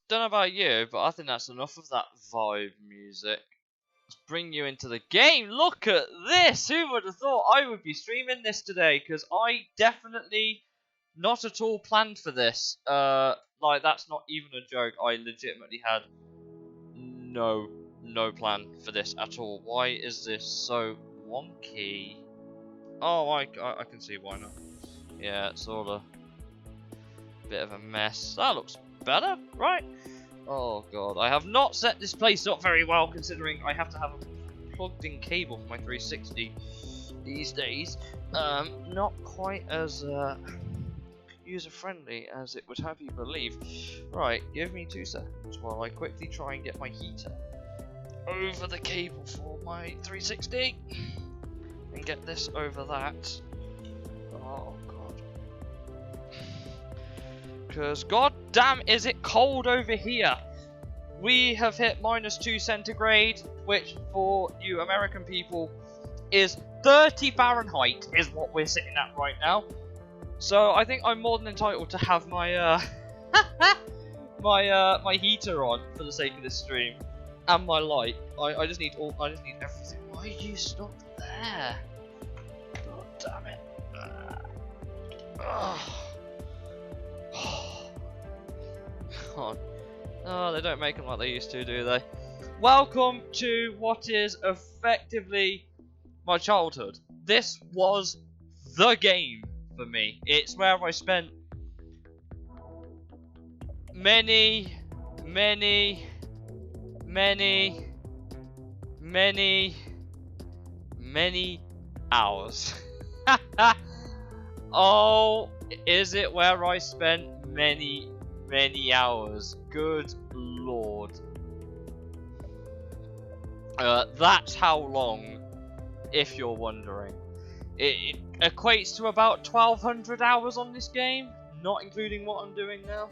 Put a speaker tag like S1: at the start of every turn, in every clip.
S1: Don't know about you, but I think that's enough of that vibe music. Let's bring you into the game. Look at this! Who would have thought I would be streaming this today? Because I definitely not at all planned for this. Like, that's not even a joke. I legitimately had no plan for this at all. Why is this so wonky? Oh, I can see why not. Yeah, it's all a bit of a mess. That looks better, right? Oh god, I have not set this place up very well, considering I have to have a plugged-in cable for my 360 these days. Not quite as user-friendly as it would have you believe. Right, give me 2 seconds while I quickly try and get my heater over the cable for my 360 and get this over that. Oh god. Because god damn is it cold over here. We have hit -2 centigrade, which for you American people is 30 Fahrenheit is what we're sitting at right now. So I think I'm more than entitled to have my my heater on for the sake of this stream, and my light. I just need everything. Why you stop there? God damn it! Come on. Oh, they don't make them like they used to, do they? Welcome to what is effectively my childhood. This was the game for me. It's where I spent many hours. Oh, is it where I spent many hours? Good lord. That's how long, if you're wondering. It equates to about 1,200 hours on this game, not including what I'm doing now.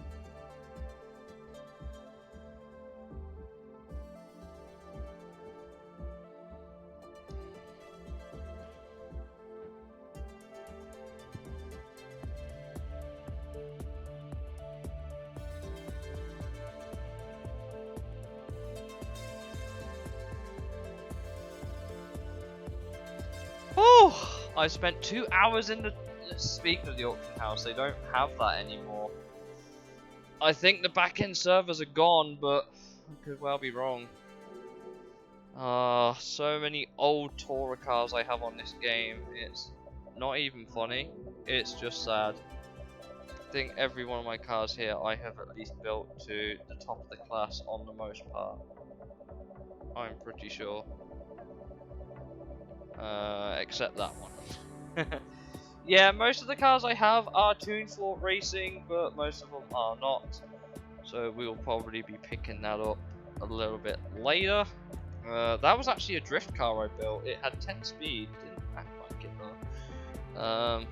S1: Oh, I spent 2 hours in the. Speaking of the auction house, they don't have that anymore. I think the back-end servers are gone, but I could well be wrong. So many old tourer cars I have on this game. It's not even funny. It's just sad. I think every one of my cars here I have at least built to the top of the class on the most part. I'm pretty sure. Except that one. Yeah, most of the cars I have are tuned for racing, but most of them are not. So we will probably be picking that up a little bit later. That was actually a drift car I built. It had 10 speed. Didn't act like it though.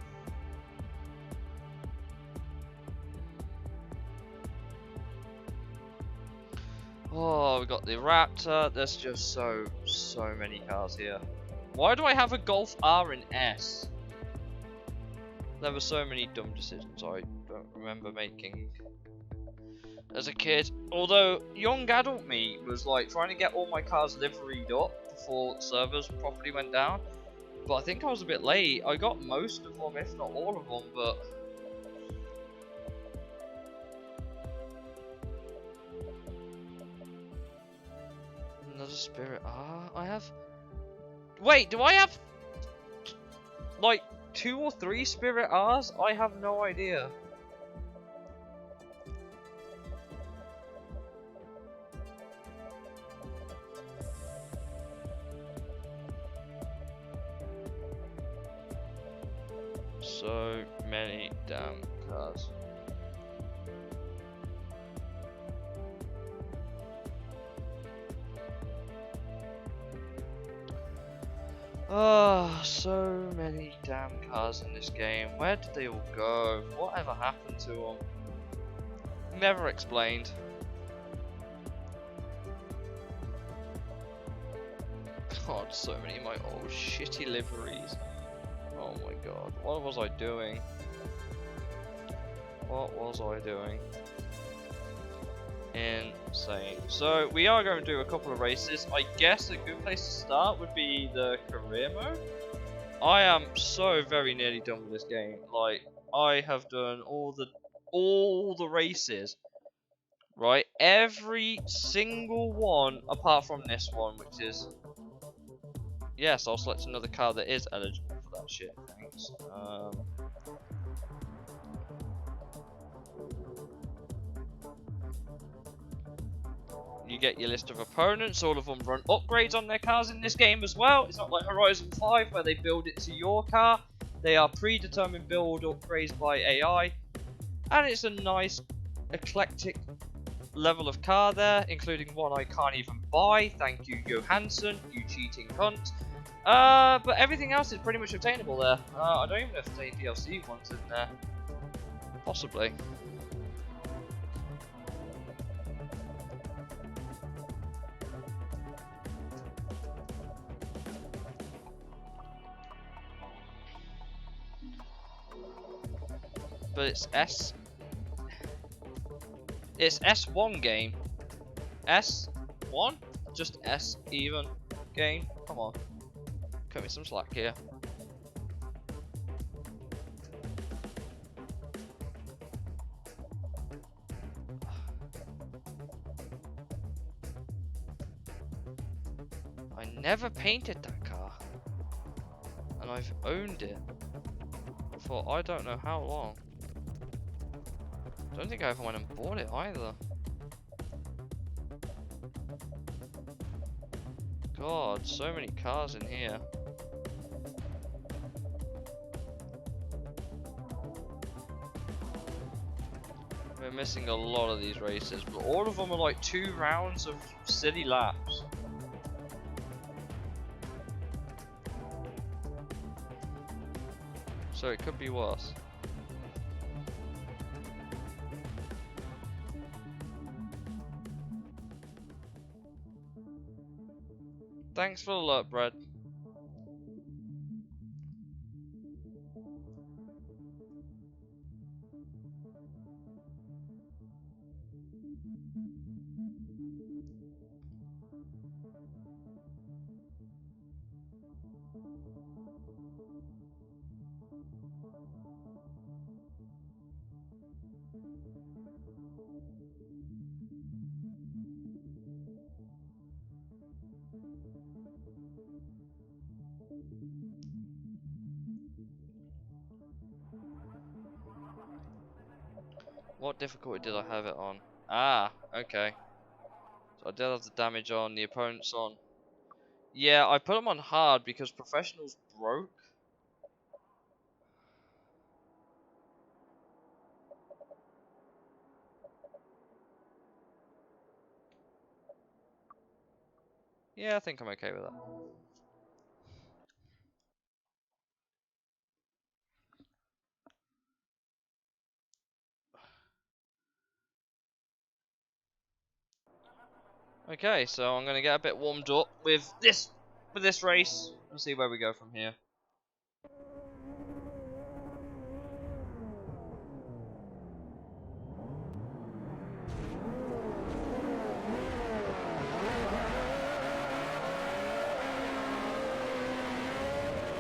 S1: Oh, we got the Raptor. There's just so many cars here. Why do I have a Golf R and S? There were so many dumb decisions I don't remember making as a kid. Although young adult me was like trying to get all my cars liveried up before servers properly went down. But I think I was a bit late. I got most of them, if not all of them, but another Spirit R. I have. Wait, do I have like 2 or 3 Spirit R's? I have no idea. So many damn cars. Oh, so many damn cars in this game. Where did they all go? Whatever happened to them? Never explained. God, so many of my old shitty liveries. Oh my god, what was I doing? What was I doing? Insane. So we are going to do a couple of races. I guess a good place to start would be the career mode. I am so very nearly done with this game. Like, I have done all the races. Right? Every single one apart from this one, which is, yes, I'll select another car that is eligible for that shit. Thanks. You get your list of opponents. All of them run upgrades on their cars in this game as well. It's not like Horizon 5 where they build it to your car. They are predetermined build upgrades by AI. And it's a nice eclectic level of car there, including one I can't even buy. Thank you, Johansson, you cheating cunt. But everything else is pretty much obtainable there. I don't even know if there's any DLC ones in there. Possibly. But it's S. It's S1 game. S1? Just S even game. Come on. Cut me some slack here. I never painted that car. And I've owned it for I don't know how long. Don't think I ever went and bought it either. God, so many cars in here. We're missing a lot of these races, but all of them are like 2 rounds of city laps. So it could be worse. Thanks for the alert, Brad. What difficulty did I have it on? Ah, okay. So I did have the damage on, the opponent's on. Yeah, I put them on hard because professionals broke. Yeah, I think I'm okay with that. Okay, so I'm gonna get a bit warmed up with this race and see where we go from here.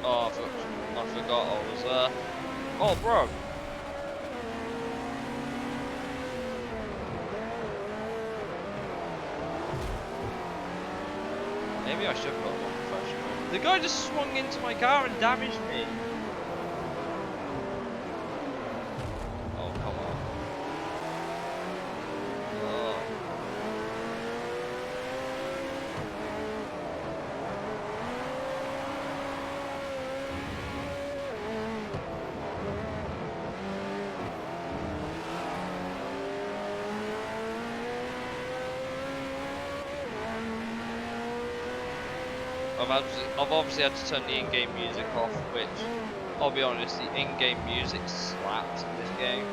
S1: Oh, I forgot I was there. Oh, bro. Maybe I should put one professional. The guy just swung into my car and damaged me. Oh, come on. Oh. I've obviously had to turn the in-game music off, which, I'll be honest, the in-game music slaps in this game.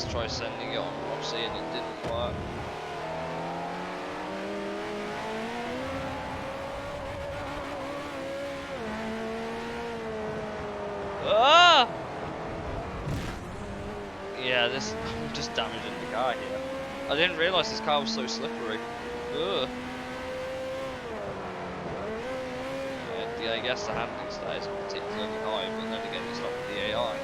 S1: Try sending it on Rossi and it didn't work. Ah! Yeah, I'm just damaging the car here. I didn't realise this car was so slippery. Ugh. Yeah, I guess the handling stat isn't particularly high, but then again it's not with the AI.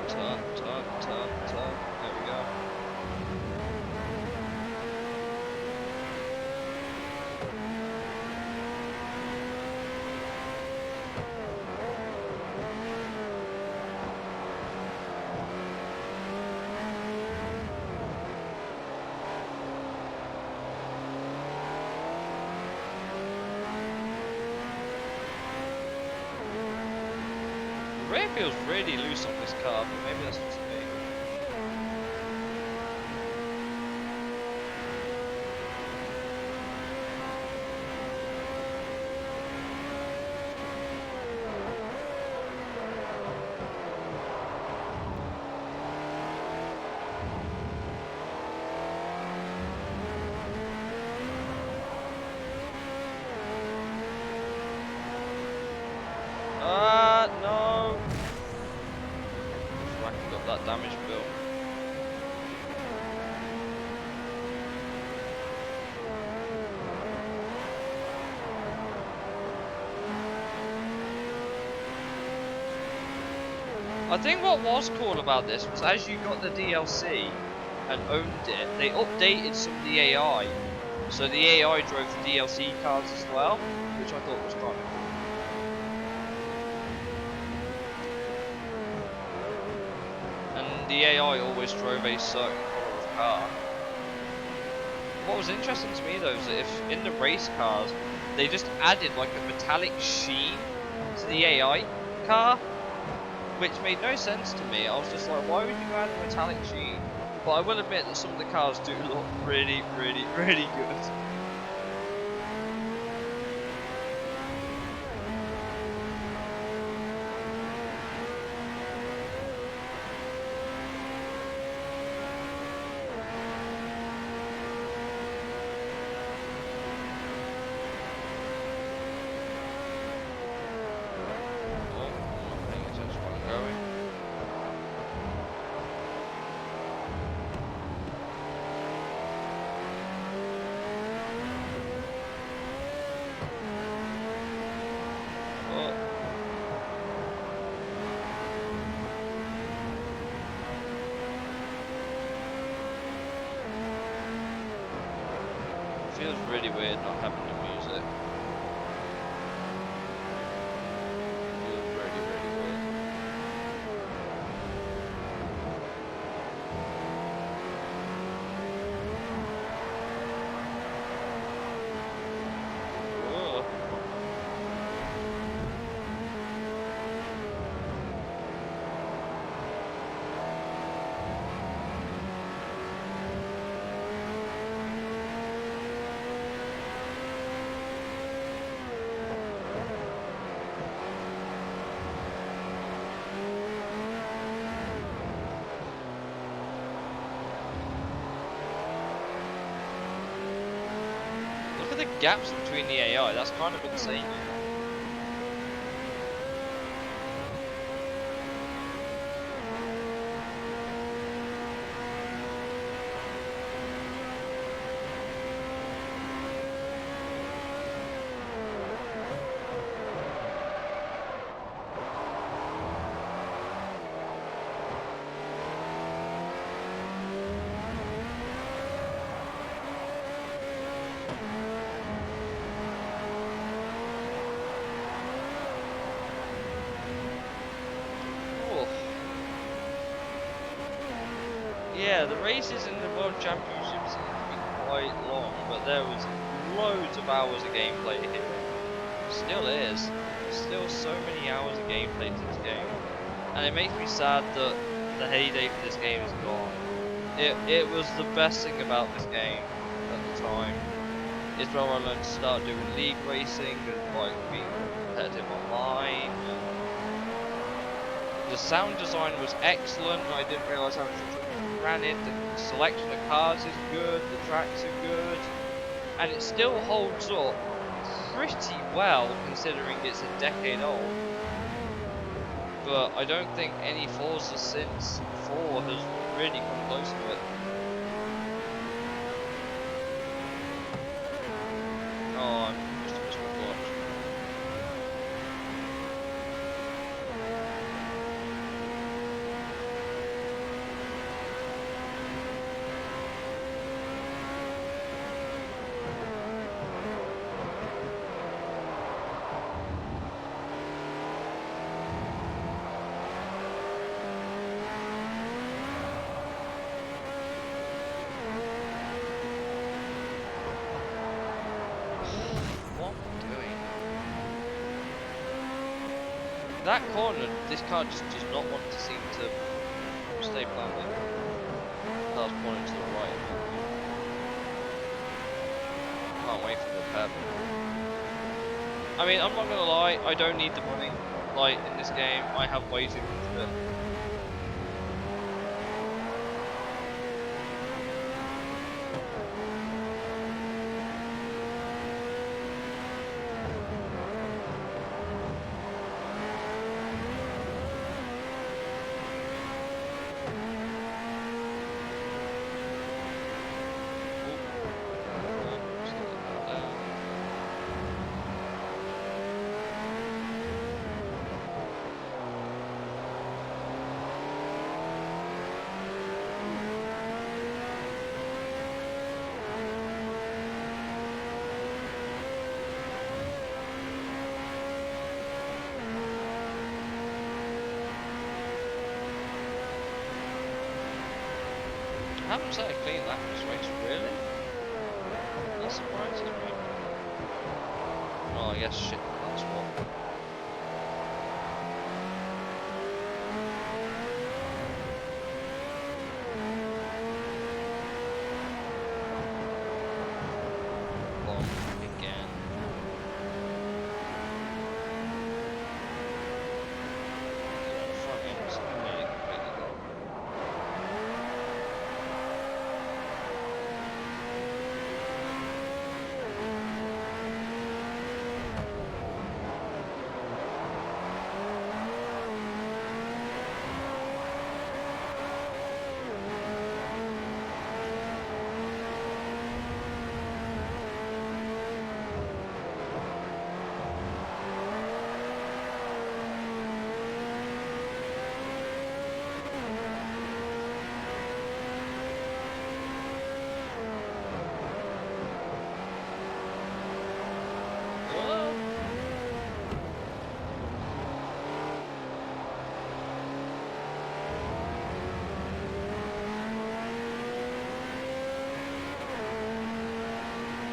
S1: Turn. There we go. rear feels really loose on this car, but maybe that's just me. No! Just racking up that damage bill. I think what was cool about this was as you got the DLC and owned it, they updated some of the AI. So the AI drove the DLC cars as well, which I thought was kind of cool. And the AI always drove a certain colour of car. What was interesting to me though is that if in the race cars, they just added like a metallic sheen to the AI car, which made no sense to me. I was just like, why would you add a metallic sheen? But I will admit that some of the cars do look really, really, really good. Feels really weird not having the music. Feels really, really weird. Whoa. Look at the gaps between the AI, that's kind of insane. Yeah, the races in the World Championships seem to be quite long, but there was loads of hours of gameplay here. Still is. Still so many hours of gameplay to this game. And it makes me sad that the heyday for this game is gone. It was the best thing about this game at the time. It's where I learned to start doing league racing and like being competitive online. The sound design was excellent, and I didn't realise how much ran it. The selection of cars is good, the tracks are good, and it still holds up pretty well considering it's a decade old. But I don't think any Forza since 4 has really come close to it. Oh, I must have missed my clutch. That corner, this car just does not want to seem to stay planted. Car's pointing to the right. Can't wait for the pep. I mean, I'm not gonna lie, I don't need the money. Like, in this game, I have way too much of it. I haven't set a clean lap this race, really? That surprises me. Oh, I guess shit, that's what. Long again. Yeah, the front end is really completely gone.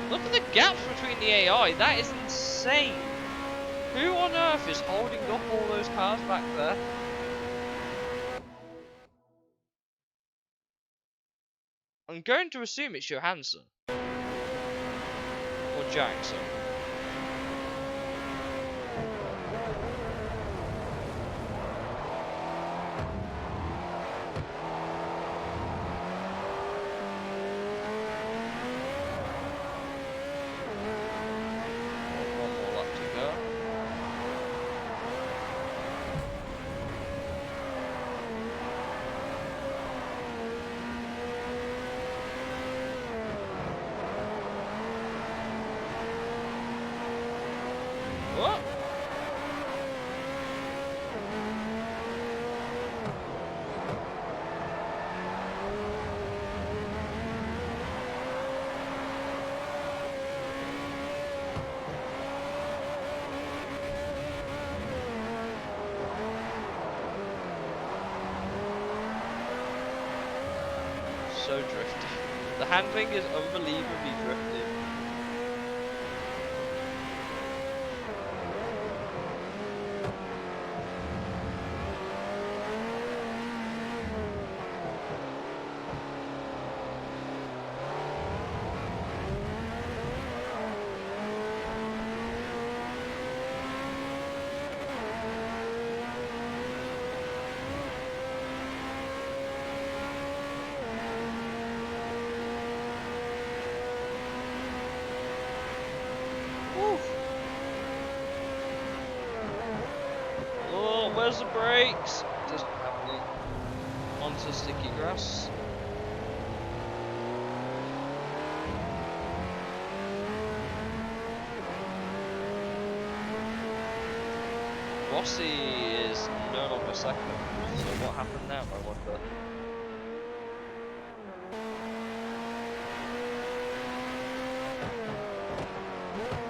S1: Look at the gaps between the AI, that is insane! Who on earth is holding up all those cars back there? I'm going to assume it's Johansson. Or Jackson. One more lap to go. What? So drifty. The handling is unbelievably drifty. Oh, where's the brakes? Doesn't have any. Onto sticky grass. Rossi is no longer second, so what happened now, I wonder.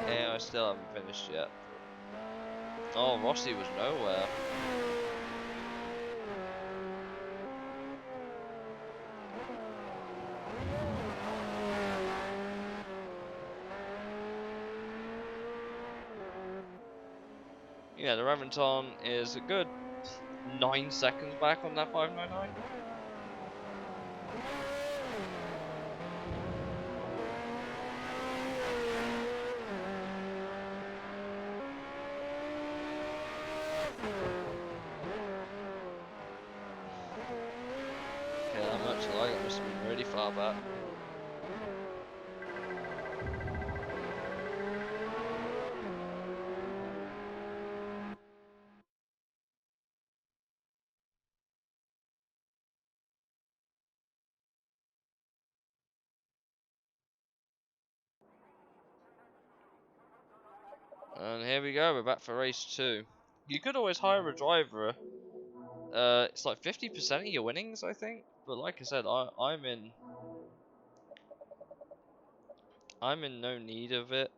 S1: Yeah, I still haven't finished yet. Oh, Rossi was nowhere. Yeah, the Reventon is a good 9 seconds back on that 599. Okay, that much like I must have been really far back. And here we go, we're back for race 2. You could always hire a driver. It's like 50% of your winnings, I think. But like I said, I'm in no need of it.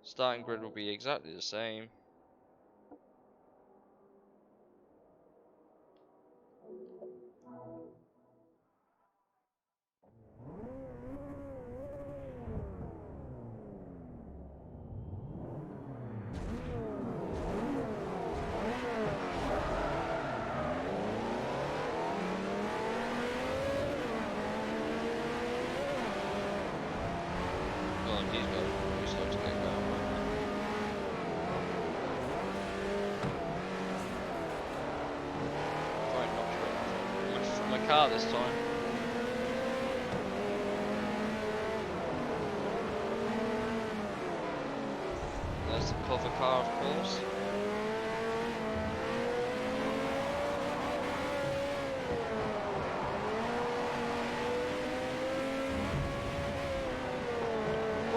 S1: Starting grid will be exactly the same. Oh, these guys are really slow to get going. Try and knock my car this time. There's the cover car, of course.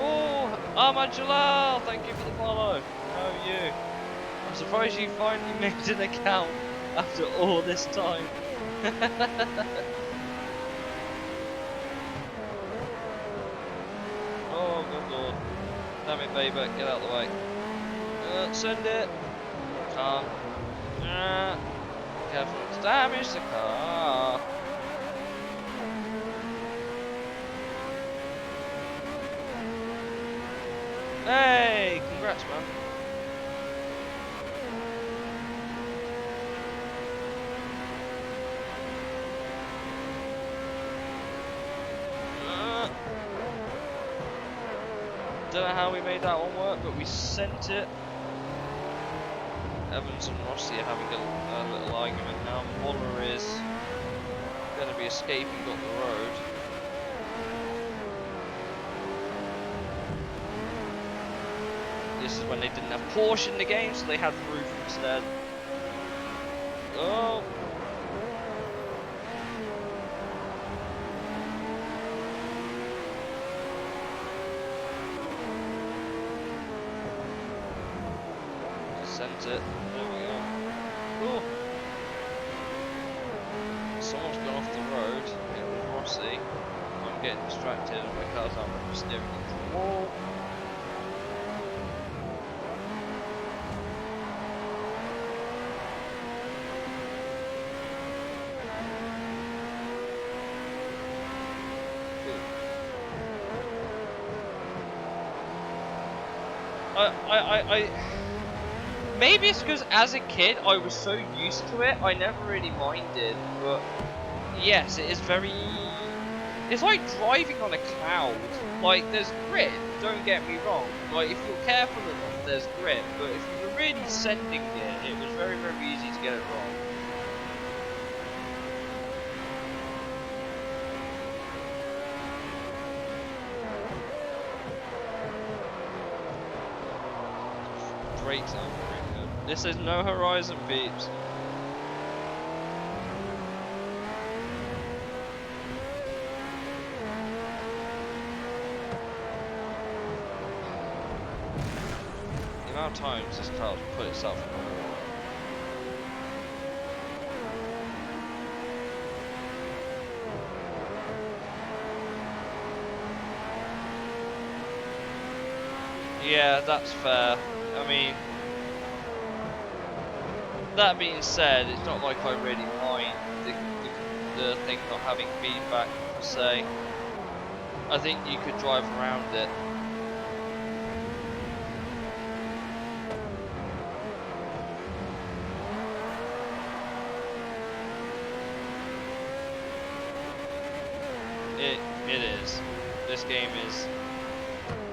S1: Oh, Ahmad Jalal, thank you for the follow. How are you? I'm surprised you finally made an account after all this time. Oh, good lord. Damn it, baby, get out of the way. Send it. Can't. Careful not to damage the car. Hey, congrats, man. Don't know how we made that one work, but we sent it. Evans and Rossi are having a little argument now. Waller is going to be escaping up the road. This is when they didn't have Porsche in the game, so they had the roof instead. Oh! Sent it. There we go. Oh! Someone's gone off the road. It was Rossi. I'm getting distracted and my car's out steering into the wall. Maybe it's because as a kid I was so used to it, I never really minded. But yes, it is very. It's like driving on a cloud. Like there's grit. Don't get me wrong. Like if you're careful enough, there's grit. But if you were really sending it, it was very easy to get it wrong. Great time. This is no horizon, peeps. The amount of times this car's put itself in the wall. Yeah, that's fair. I mean, that being said, it's not like I really mind the thing not having feedback per se. I think you could drive around it. It is. This game is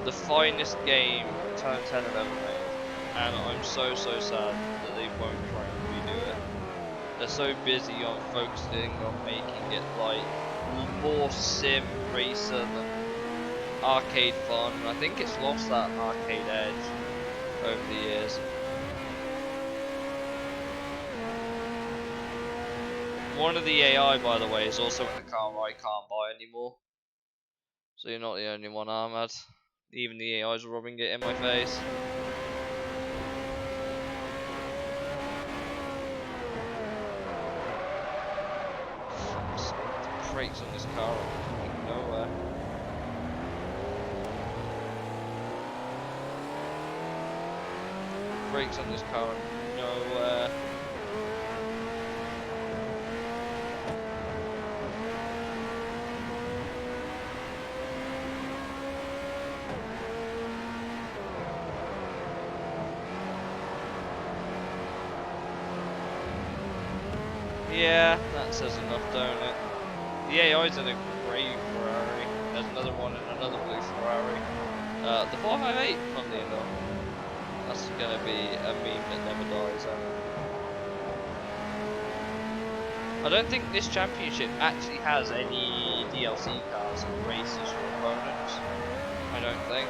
S1: the finest game Turn 10 have ever made, and I'm so sad that they won't try and redo it. They're so busy on focusing on making it like more sim racer than arcade fun, and I think it's lost that arcade edge over the years. One of the AI, by the way, is also in the car I can't buy anymore. So you're not the only one, Ahmad. Even the AIs are rubbing it in my face. Fuck's sake, the brakes on this car are going nowhere. Brakes on this car are nowhere. Yeah, that says enough, don't it? The AI's in a grey Ferrari. There's another one in another blue Ferrari. The 458, funnily enough. That's gonna be a meme that never dies, I don't think this championship actually has any DLC cars and races for opponents. I don't think.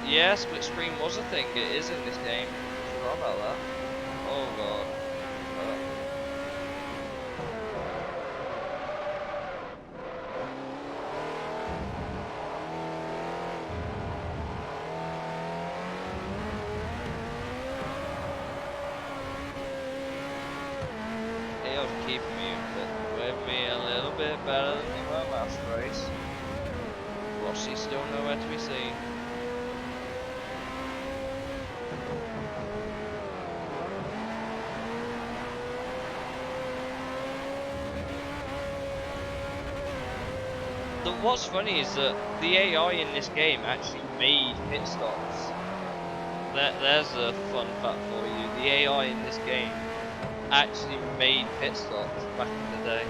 S1: Yeah, split screen was a thing. It is in this game. I forgot about that. Oh god. They are keeping me with me a little bit better than they were last race. Rossi's still nowhere to be seen. What's funny is that the AI in this game actually made pit stops. There's a fun fact for you. The AI in this game actually made pit stops back in the day.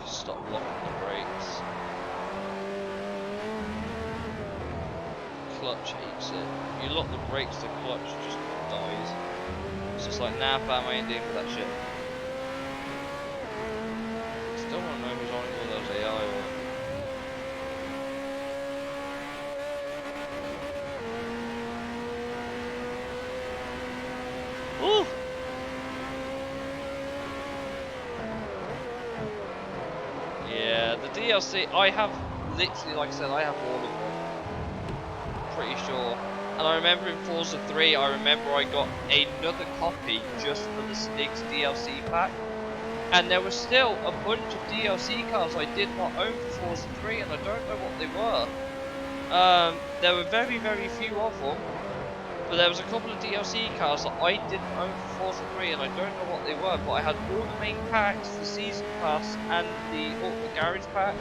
S1: Just stop locking the brakes. Clutch hates it. You lock the brakes, the clutch just dies. It's just like, nah fam, I ain't dealing with that shit. Still wanna know who's on all those AI or... Ooh! Yeah, the DLC, I have literally, like I said, I have all of them. Pretty sure. And I remember in Forza 3, I remember I got another copy just for the Stig's DLC pack. And there was still a bunch of DLC cars I did not own for Forza 3, and I don't know what they were. There were very few of them. But there was a couple of DLC cars that I didn't own for Forza 3, and I don't know what they were. But I had all the main packs, the Season Pass, and the Ultimate Garage pack.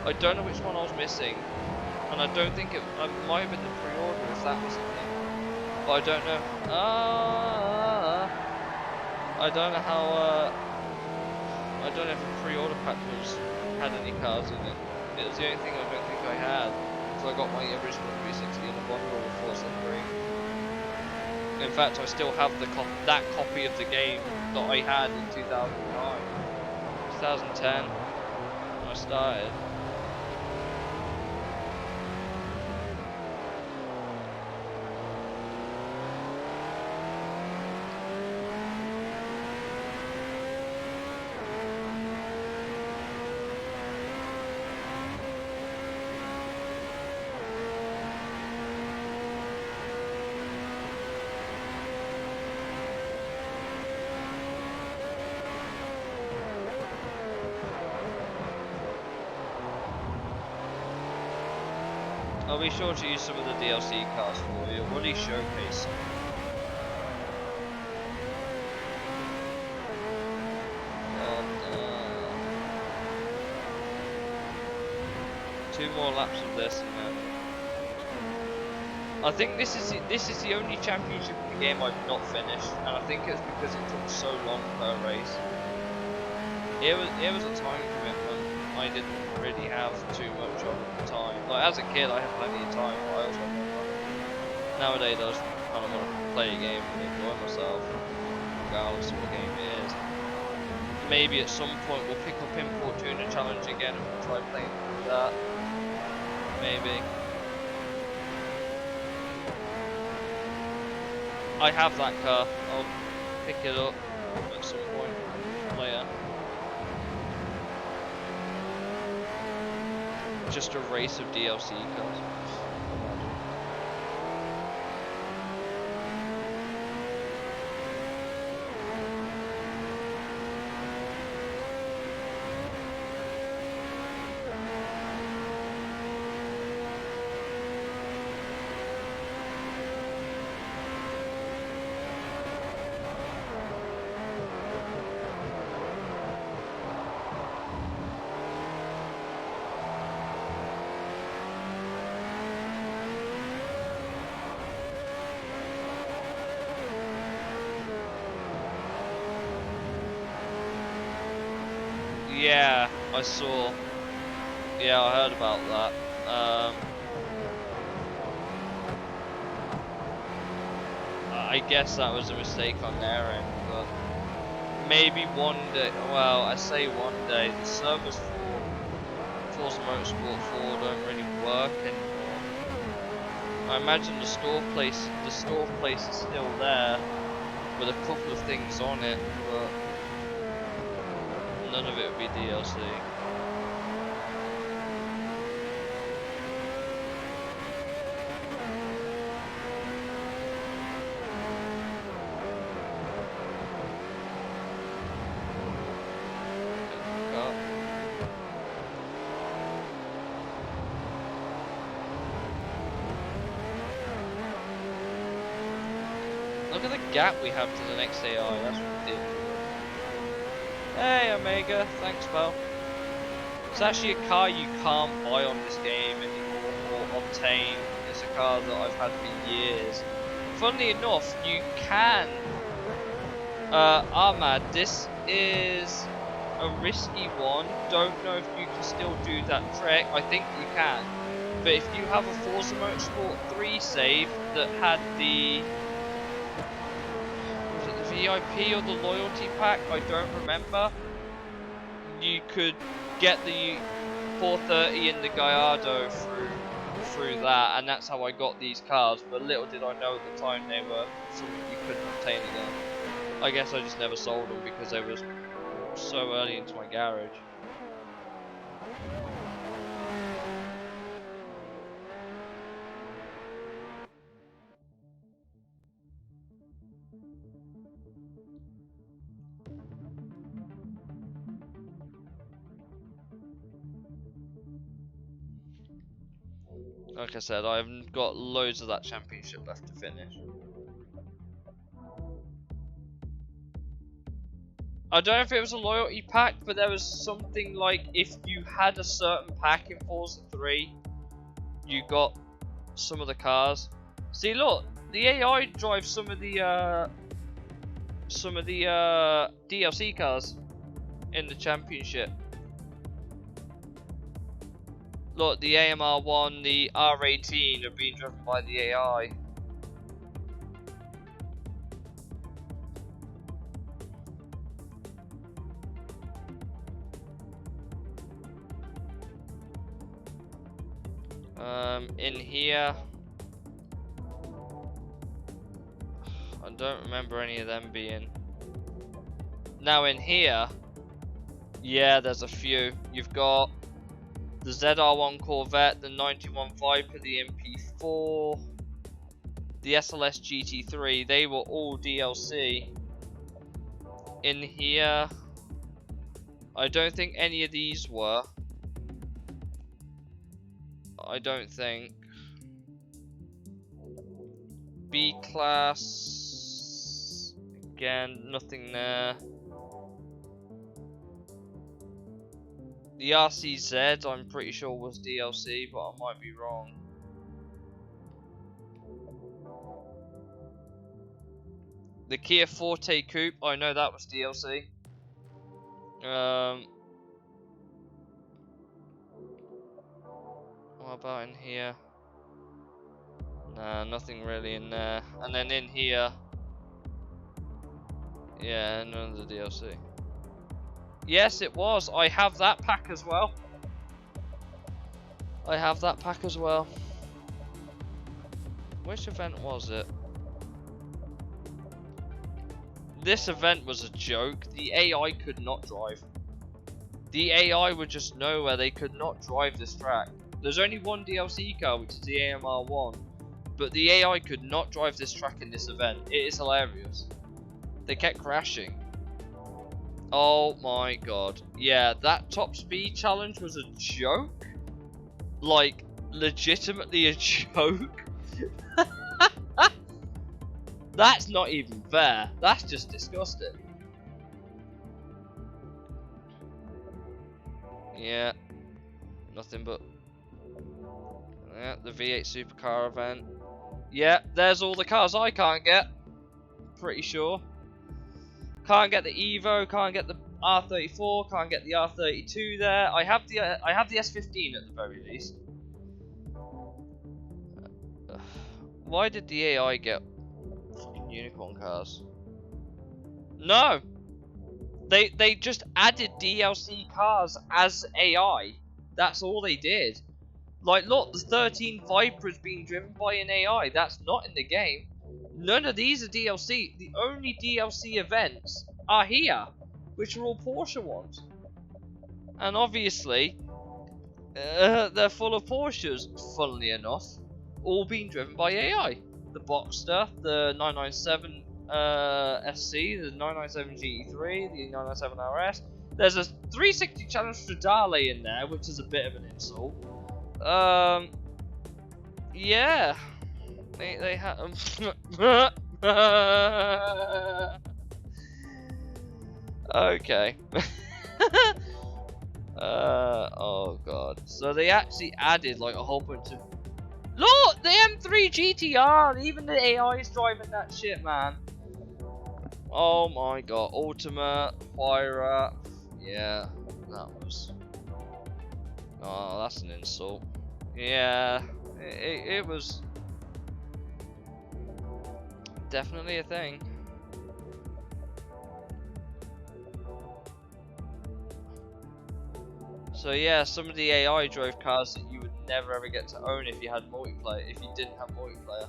S1: I don't know which one I was missing. And I don't think it might have been the pre-order if that was the thing. But I don't know. I don't know how. I don't know if the pre-order pack had any cards in it. It was the only thing I don't think I had. So I got my original 360 in a bundle with Forza 3. In fact, I still have that copy of the game that I had in 2009, 2010 when I started. I'll be sure to use some of the DLC cars for you. What do you showcase? Two more laps of this, and then I think this is the only championship in the game I've not finished, and I think it's because it took so long per race. It was a time commitment. I didn't really have too much of the time. Like as a kid, I had plenty of time, but I also had no money. Nowadays, I just kind of want to play a game and enjoy myself, regardless of what game it is. Maybe at some point we'll pick up Import Tuner Challenge again and we'll try playing through that. Maybe. I have that car. I'll pick it up at some point later. Just a race of DLC cars. Yeah, I saw. Yeah, I heard about that. I guess that was a mistake on their end, but maybe one day. Well, I say one day. The servers for Forza Motorsport 4 don't really work anymore. I imagine the store place is still there with a couple of things on it, but none of it would be DLC. Look at the gap we have to the next AI, that's ridiculous. Hey Omega, thanks pal. It's actually a car you can't buy on this game anymore or obtain. It's a car that I've had for years. Funnily enough, you can. Ahmad, this is a risky one. Don't know if you can still do that trick. I think you can. But if you have a Forza Motorsport 3 save that had the VIP or the loyalty pack, I don't remember, you could get the 430 in the Gallardo through that, and that's how I got these cars. But little did I know at the time they were something you couldn't obtain again. I guess I just never sold them because they was so early into my garage. Like I said, I've got loads of that championship left to finish. I don't know if it was a loyalty pack, but there was something like if you had a certain pack in Forza 3, you got some of the cars. See, look, the AI drives some of the DLC cars in the championship. Look, the AMR1, the R18 are being driven by the AI. In here, I don't remember any of them being. Now in here, yeah, there's a few. You've got the ZR1 Corvette, the 91 Viper, the MP4, the SLS GT3. They were all DLC. In here, I don't think any of these were. I don't think. B class. Again, nothing there. The RCZ, I'm pretty sure was DLC, but I might be wrong. The Kia Forte Coupe, I know that was DLC. What about in here? Nah, nothing really in there. And then in here, yeah, none of the DLC. Yes, it was. I have that pack as well. I have that pack as well. Which event was it? This event was a joke. The AI could not drive. The AI would just know where they could not drive this track. There's only one DLC car, which is the AMR1. But the AI could not drive this track in this event. It is hilarious. They kept crashing. Oh my god. Yeah, that top speed challenge was a joke. Like, legitimately a joke. That's not even fair. That's just disgusting. Yeah. Nothing but... yeah, the V8 supercar event. Yeah, there's all the cars I can't get. Pretty sure. Can't get the Evo, can't get the R34, can't get the R32 there. I have the S15 at the very least. Why did the AI get fucking unicorn cars? No! They just added DLC cars as AI. That's all they did. Like, look, the 13 Viper is being driven by an AI. That's not in the game. None of these are DLC. The only DLC events are here, which are all Porsche ones. And obviously, they're full of Porsches, funnily enough, all being driven by AI. The Boxster, the 997 SC, the 997 GT3, the 997 RS. There's a 360 Challenge Stradale in there, which is a bit of an insult. Yeah. They had okay. Oh god. So they actually added like a whole bunch of... look, the M3 GTR. Even the AI is driving that shit, man. Oh my god. Ultima, Huayra. Yeah, that was... oh, that's an insult. Yeah, it was definitely a thing. So yeah, some of the AI drove cars that you would never ever get to own if you had multiplayer, if you didn't have multiplayer.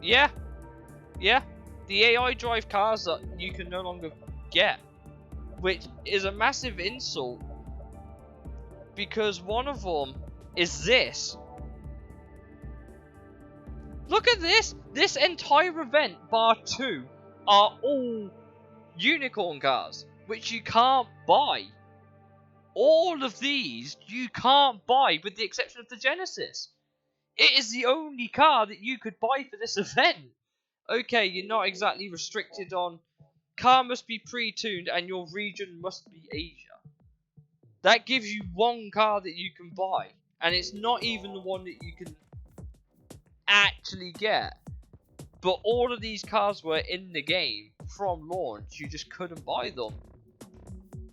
S1: Yeah, yeah, the AI drive cars that you can no longer get, which is a massive insult. Because one of them is this. Look at this. This entire event, bar 2, are all unicorn cars, which you can't buy. All of these you can't buy, with the exception of the Genesis. It is the only car that you could buy for this event. Okay, you're not exactly restricted on... car must be pre-tuned and your region must be Asia. That gives you one car that you can buy, and it's not even the one that you can actually get. But all of these cars were in the game from launch, you just couldn't buy them.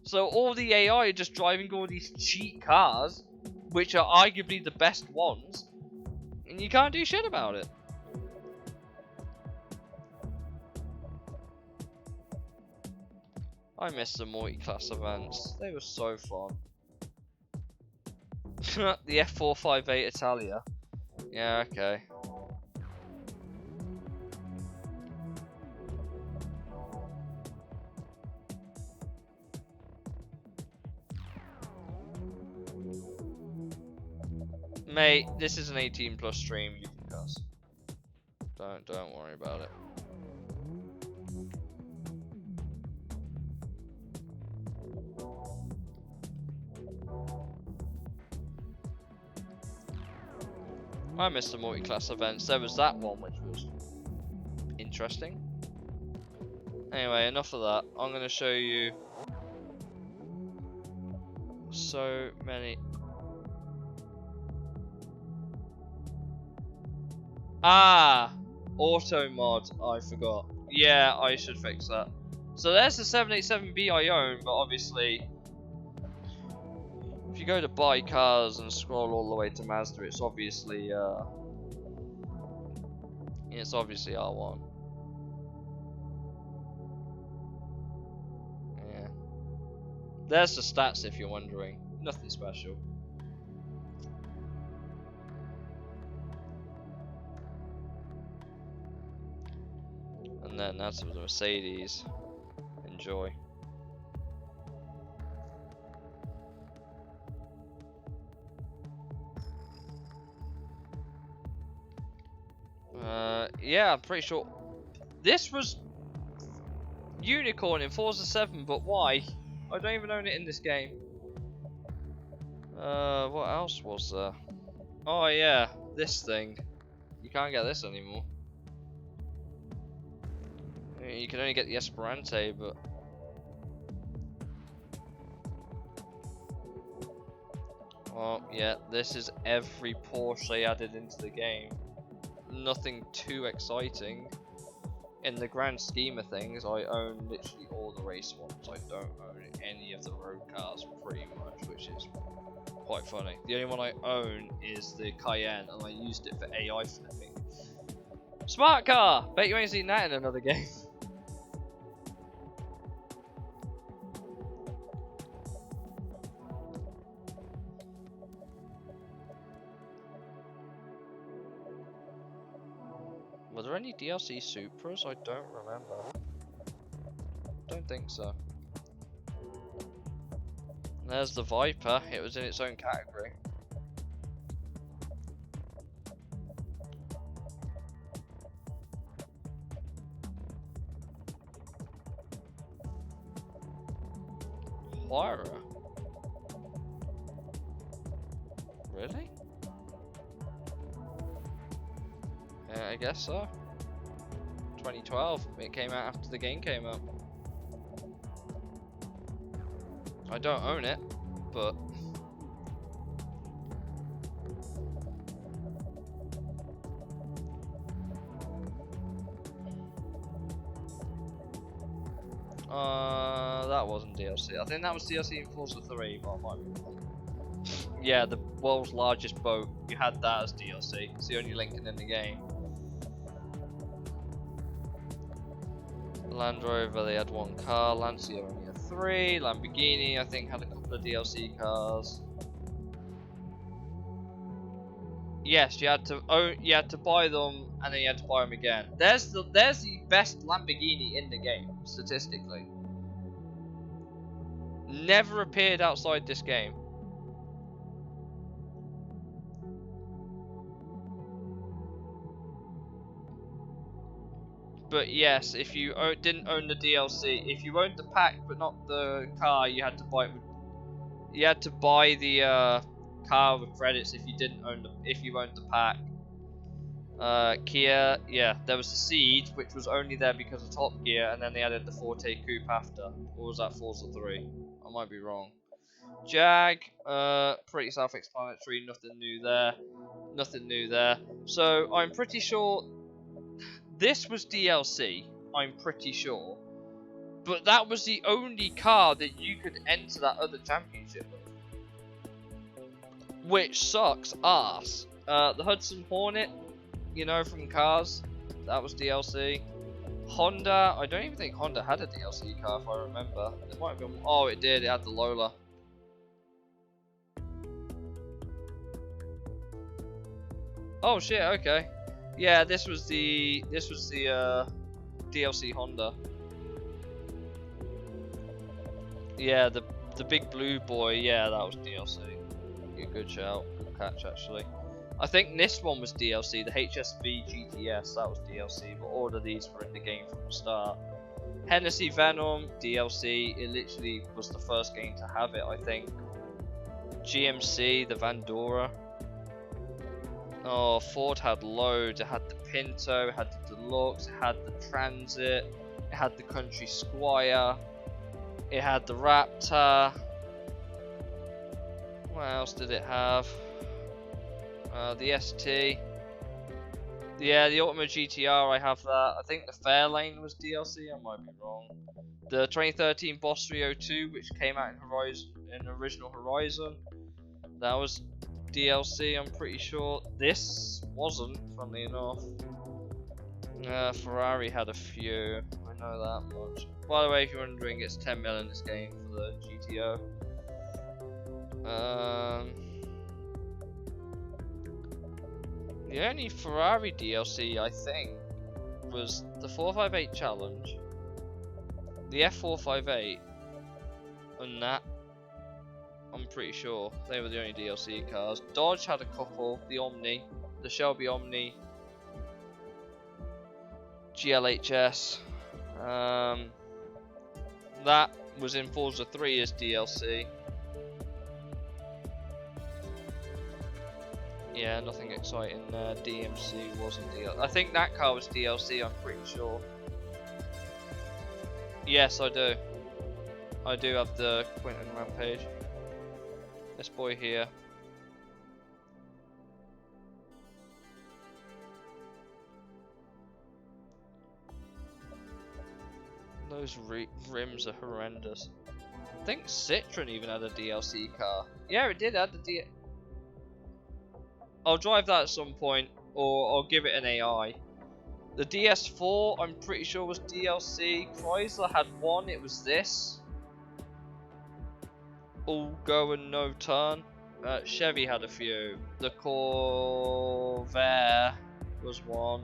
S1: So all the AI are just driving all these cheap cars, which are arguably the best ones, and you can't do shit about it. I miss the multi-class events. They were so fun. The F458 Italia. Yeah, okay. Mate, this is an 18 plus stream, you can cuss. Don't worry about it. I missed the multi-class events. There was that one which was interesting. Anyway, enough of that. I'm going to show you so many. Ah, auto mod. I forgot. Yeah, I should fix that. So there's the 787B I own, but obviously, if you go to buy cars and scroll all the way to Mazda, it's obviously R1. Yeah. There's the stats if you're wondering. Nothing special. And then that's the Mercedes. Enjoy. Yeah, I'm pretty sure this was Unicorn in Forza 7, but why? I don't even own it in this game. What else was there? Oh yeah, this thing. You can't get this anymore. You can only get the Esperante, but oh yeah, this is every Porsche they added into the game. Nothing too exciting. In the grand scheme of things, I own literally all the race ones. I don't own any of the road cars pretty much, which is quite funny. The only one I own is the Cayenne, and I used it for AI flipping. Smart car! Bet you ain't seen that in another game. Were there any DLC Supras? I don't remember. Don't think so. There's the Viper. It was in its own category. Huayra? Really? Yeah, I guess so. 2012. It came out after the game came out. I don't own it, but that wasn't DLC. I think that was DLC in Forza 3, but I might be wrong. Yeah, the world's largest boat. You had that as DLC. It's the only Lincoln in the game. Land Rover, they had one car. Lancia only had 3. Lamborghini, I think, had a couple of DLC cars. Yes, you had to buy them, and then you had to buy them again. There's the best Lamborghini in the game statistically. Never appeared outside this game. But yes, if you didn't own the DLC, if you owned the pack but not the car, you had to buy it. You had to buy the car with credits if you didn't own if you owned the pack. Kia, yeah, there was the Seed, which was only there because of Top Gear, and then they added the Forte Coupe after. Or was that Forza 3? I might be wrong. Jag, pretty self-explanatory. Nothing new there. Nothing new there. So I'm pretty sure this was DLC, I'm pretty sure, but that was the only car that you could enter that other championship with, which sucks ass. The Hudson Hornet, you know, from Cars, that was DLC. Honda, I don't even think Honda had a DLC car if I remember. It might have been, oh it did, it had the Lola. Oh shit, okay. Yeah, this was the DLC Honda. Yeah, the big blue boy. Yeah, that was DLC. Good shout, good catch actually. I think this one was DLC. The HSV GTS, that was DLC, but all of these were in the game from the start. Hennessy Venom DLC. It literally was the first game to have it, I think. GMC, the Vandora. Oh, Ford had loads. It had the Pinto, it had the Deluxe, it had the Transit, it had the Country Squire, it had the Raptor. What else did it have? The ST. Yeah, the Ultima GTR, I have that. I think the Fairlane was DLC, I might be wrong. The 2013 Boss 302, which came out in original Horizon, that was DLC, I'm pretty sure. This wasn't, funnily enough. Ferrari had a few, I know that much. By the way, if you're wondering, it's 10 mil in this game for the GTO. The only Ferrari DLC, I think, was the 458 Challenge, the F458, and that, I'm pretty sure they were the only DLC cars. Dodge had a couple, the Omni, the Shelby Omni, GLHS, that was in Forza 3 as DLC. Yeah, nothing exciting. DMC wasn't DLC. I think that car was DLC, I'm pretty sure. Yes, I do. I do have the Quinton Rampage. This boy here. Those rims are horrendous. I think Citroen even had a DLC car. Yeah, it did add the I'll drive that at some point, or I'll give it an AI. The DS4, I'm pretty sure was DLC. Chrysler had one, it was this. All go and no turn. Chevy had a few. The Corvair was one.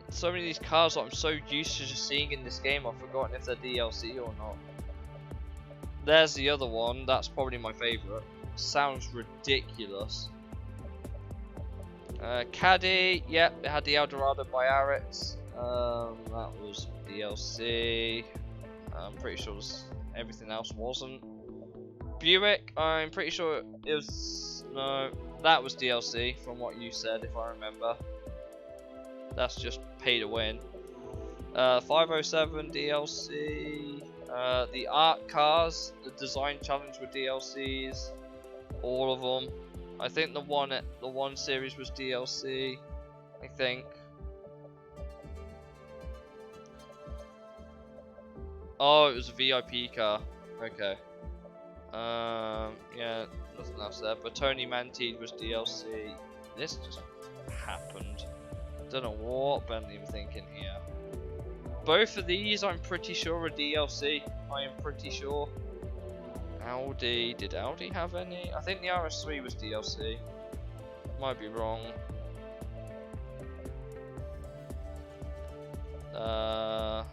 S1: So many of these cars that I'm so used to just seeing in this game, I've forgotten if they're DLC or not. There's the other one, that's probably my favourite. Sounds ridiculous. Caddy, yep, it had the Eldorado Biarritz. That was DLC. I'm pretty sure everything else wasn't. Buick, I'm pretty sure it was. No, that was DLC from what you said, if I remember. That's just pay to win. 507 DLC. The art cars, the design challenge with DLCs. All of them. I think the one series was DLC. I think. Oh, it was a VIP car. Okay. Yeah, nothing else there. But Tony Mantide was DLC. This just happened. Don't know what Bentley were thinking here. Both of these, I'm pretty sure, are DLC. I am pretty sure. Audi, did Audi have any? I think the RS3 was DLC. Might be wrong. That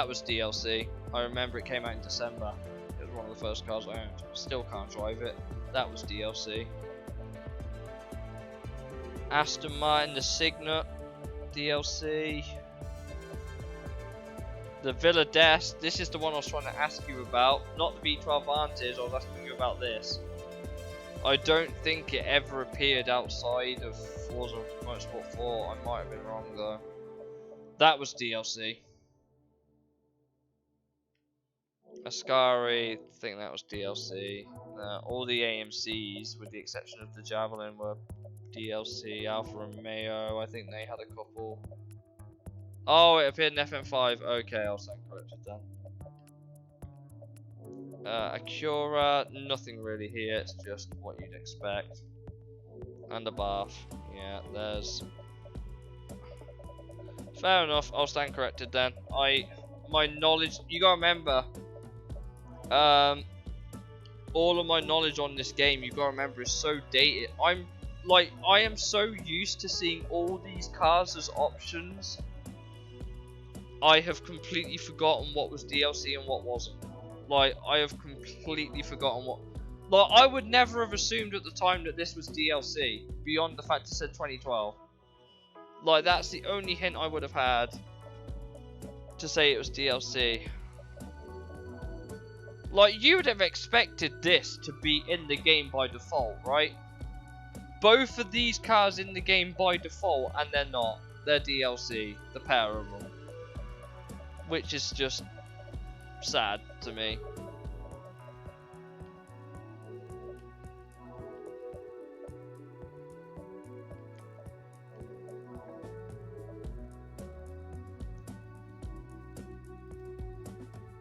S1: was DLC. I remember it came out in December. It was one of the first cars I owned. Still can't drive it. That was DLC. Aston Martin, the Signet, DLC. The Villa d'Este, this is the one I was trying to ask you about. Not the V12 Vantage, I was asking you about this. I don't think it ever appeared outside of Forza Motorsport 4. I might have been wrong though. That was DLC. Ascari, I think that was DLC. All the AMCs, with the exception of the Javelin, were DLC. Alfa Romeo, I think they had a couple. Oh, it appeared in FM5. Okay, I'll stand corrected then. Acura, nothing really here. It's just what you'd expect. And a bath. Yeah, there's. Fair enough. I'll stand corrected then. My knowledge. You gotta remember. All of my knowledge on this game, you gotta remember, is so dated. I am so used to seeing all these cars as options. I have completely forgotten what was DLC and what wasn't. Like, I have completely forgotten what. Like, I would never have assumed at the time that this was DLC, beyond the fact it said 2012. Like, that's the only hint I would have had to say it was DLC. Like, you would have expected this to be in the game by default, right? Both of these cars in the game by default, and they're not. They're DLC, the pair of them. Which is just sad to me.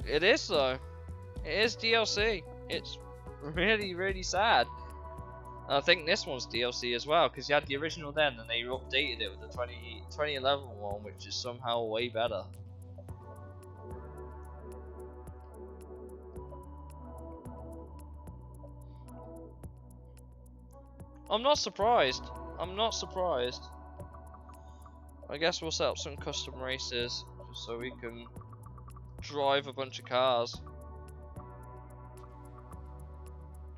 S1: It is though. It is DLC. It's really, really sad. And I think this one's DLC as well, because you had the original then, and they updated it with the 2011 one, which is somehow way better. I'm not surprised. I'm not surprised. I guess we'll set up some custom races, just so we can drive a bunch of cars.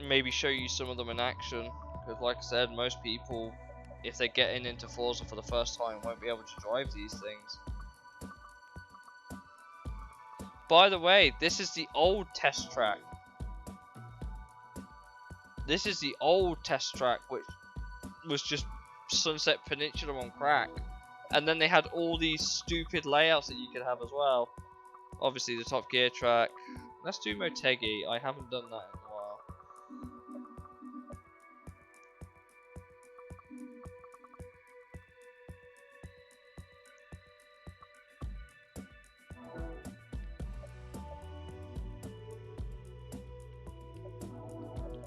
S1: Maybe show you some of them in action, because like I said, most people, if they're getting into Forza for the first time, won't be able to drive these things. By the way, this is the old test track. This is the old test track, which was just Sunset Peninsula on crack. And then they had all these stupid layouts that you could have as well. Obviously the Top Gear track. Let's do Motegi. I haven't done that in a while.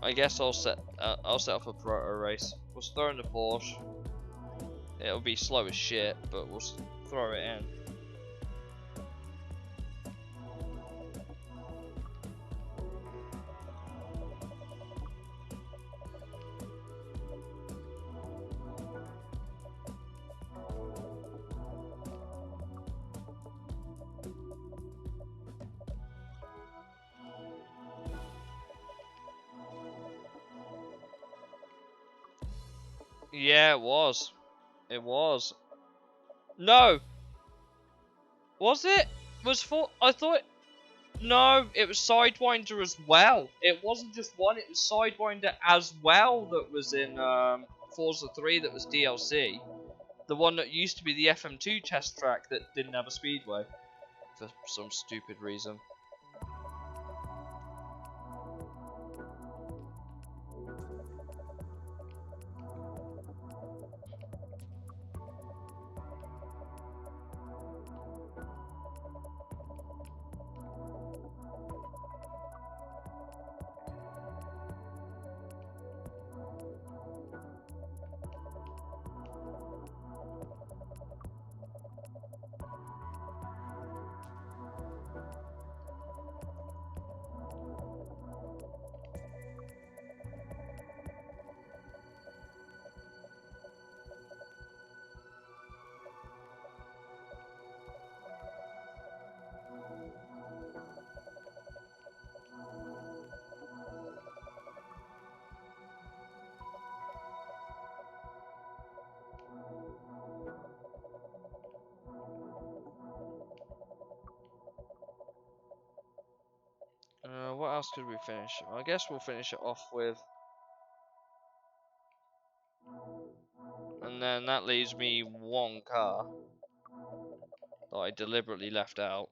S1: I guess I'll set up a proto race. We'll throw in the Porsche. It'll be slow as shit, but we'll throw it in. Yeah, it was. It was. No! Was it? I thought... No, it was Sidewinder as well. It wasn't just one, it was Sidewinder as well that was in Forza 3 that was DLC. The one that used to be the FM2 test track that didn't have a speedway. For some stupid reason. What else could we finish? I guess we'll finish it off with. And then that leaves me one car that I deliberately left out.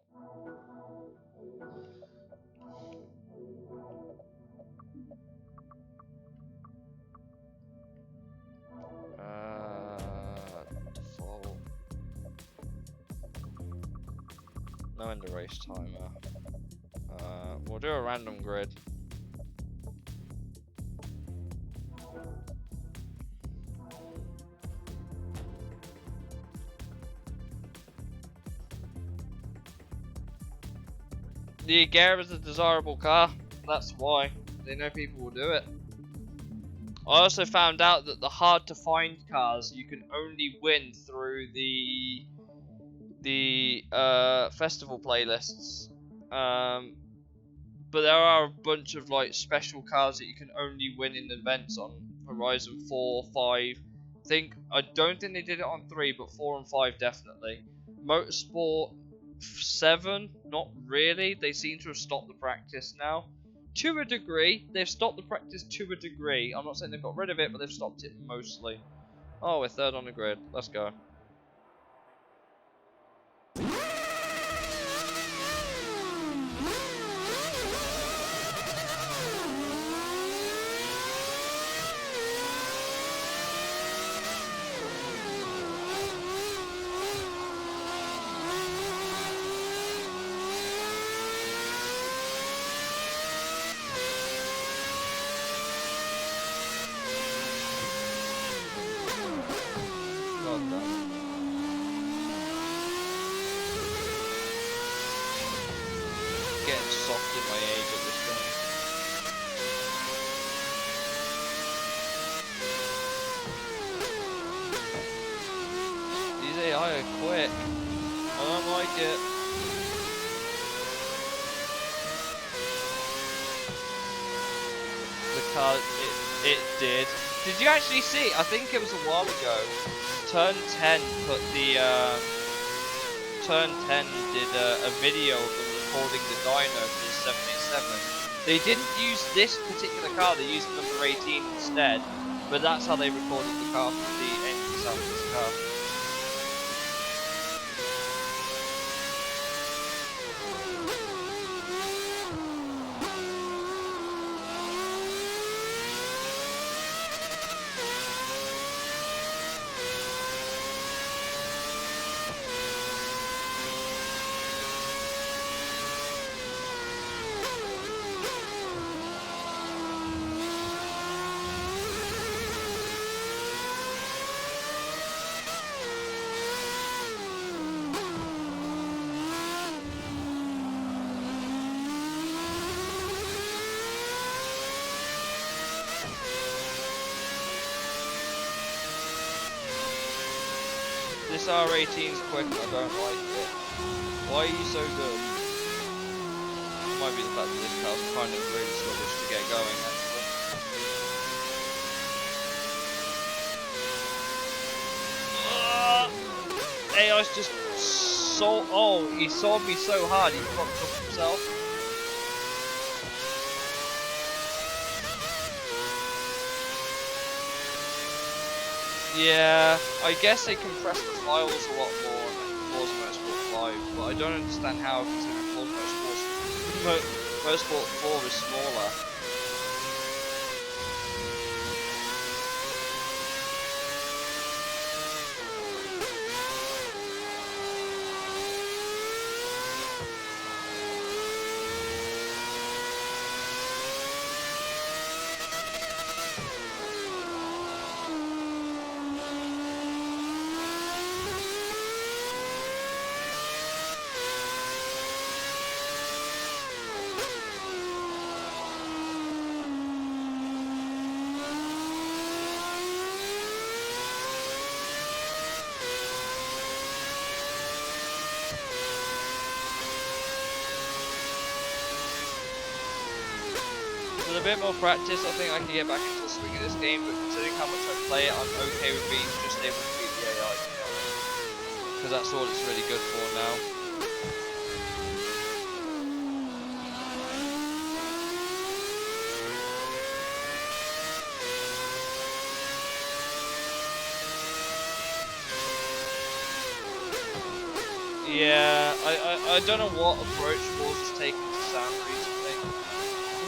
S1: Default. No end of race timer. We'll do a random grid. The Agera is a desirable car. That's why. They know people will do it. I also found out that the hard to find cars you can only win through the festival playlists. But there are a bunch of like special cars that you can only win in events on Horizon 4, 5. I don't think they did it on 3, but 4 and 5 definitely. Motorsport 7, not really. They seem to have stopped the practice now. to a degree. They've stopped the practice to a degree. I'm not saying they've got rid of it, but they've stopped it mostly. Oh, we're third on the grid. Let's go. Getting soft in my age at this point. These AI are quick. I don't like it. The car, it did. Did you actually see? I think it was a while ago. Turn 10 put the Turn 10 did a video of them recording the dyno for the 787. They didn't use this particular car, they used number 18 instead, but that's how they recorded the car from the engine sound of this car. This R18's quick and I don't like it. Why are you so good? It might be the fact that this car's kind of really sluggish to get going actually. AI's just so... Oh, he saw me so hard he fucked up himself. Yeah, I guess they compress the files a lot more in Forza Motorsport 5, but I don't understand how, considering Forza Motorsport 4 is smaller. With a bit more practice, I think I can get back into the swing of this game, but considering how much I play it, I'm okay with being just able to beat the AI, to be honest. Because that's all it's really good for now. Yeah, I don't know what approach Forza's taken to sound recently.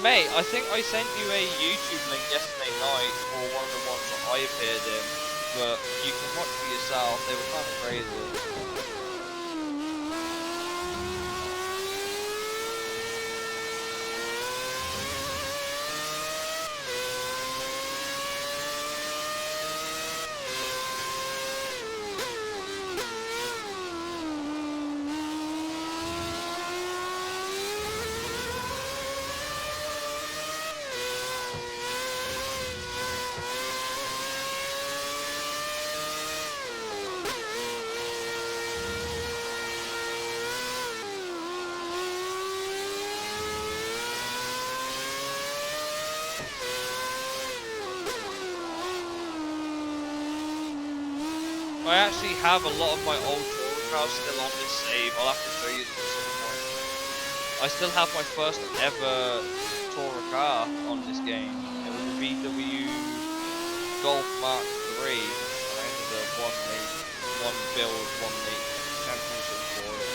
S1: Mate, I think I sent you a YouTube link yesterday night for one of the ones that I appeared in, but you can watch for yourself, they were kind of crazy. I actually have a lot of my old touring cars still on this save. I'll have to show you them at some point. I still have my first ever for a car on this game. It was a VW Golf Mark 3. I entered a one build, one make championship for it.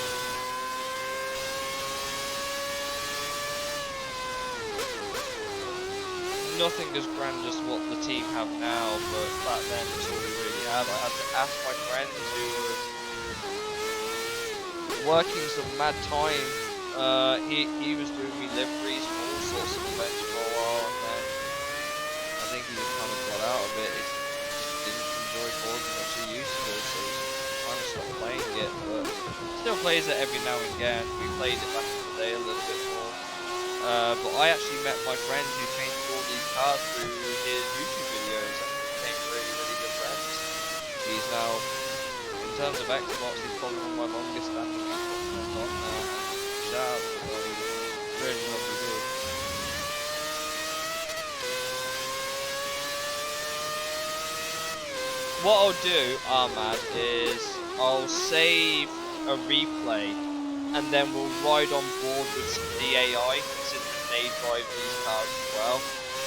S1: Nothing as grand as what the team have now, but back then it's all we really had. I had to ask my friend who was working some mad time. He was doing me liveries for all sorts of events for a while, and then I think he just kind of got out of it. He just didn't enjoy Forza as much as he used to, so he kind of stopped playing it, but still plays it every now and again. We played it back in the day a little bit more. But I actually met my friend who painted all these cars through his YouTube videos and we became really, really good friends. He's now, in terms of Xbox, he's probably one of my longest standing Xbox friends on now. Shout out to him, he's really lovely dude. What I'll do, Ahmad, is I'll save a replay and then we'll ride on board with the AI, considering they drive these cars as well.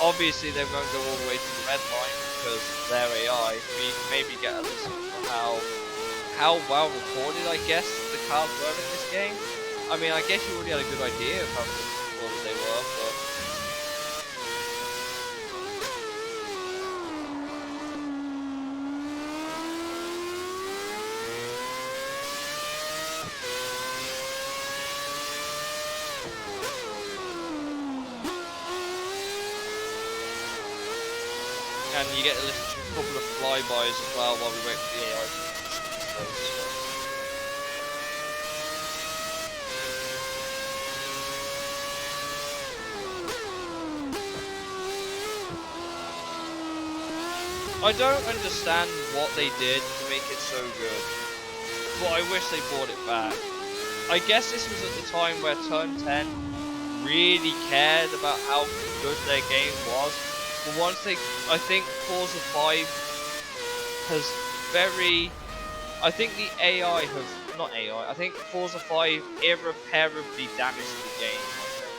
S1: Obviously they won't go all the way to the red line because they're AI. We can maybe get a listen to how well recorded, I guess, the cars were in this game. I mean, I guess you already had a good idea of how good recorded they were, but and you get to listen to a couple of flybys as well while we wait for the AI to finish. I don't understand what they did to make it so good, but I wish they brought it back. I guess this was at the time where Turn 10 really cared about how good their game was. But once I think Forza 5 has I think the AI have, not AI, I think Forza 5 irreparably damaged the game, I think.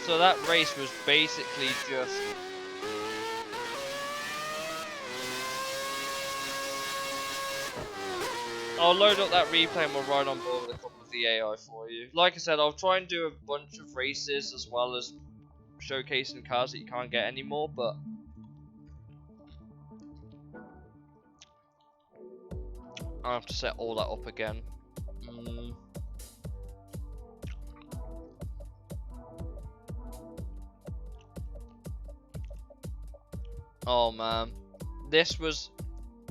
S1: So that race was basically just I'll load up that replay and we'll ride on board with a couple of the AI for you. Like I said, I'll try and do a bunch of races as well as showcasing cars that you can't get anymore, but I'll have to set all that up again. Oh man, this was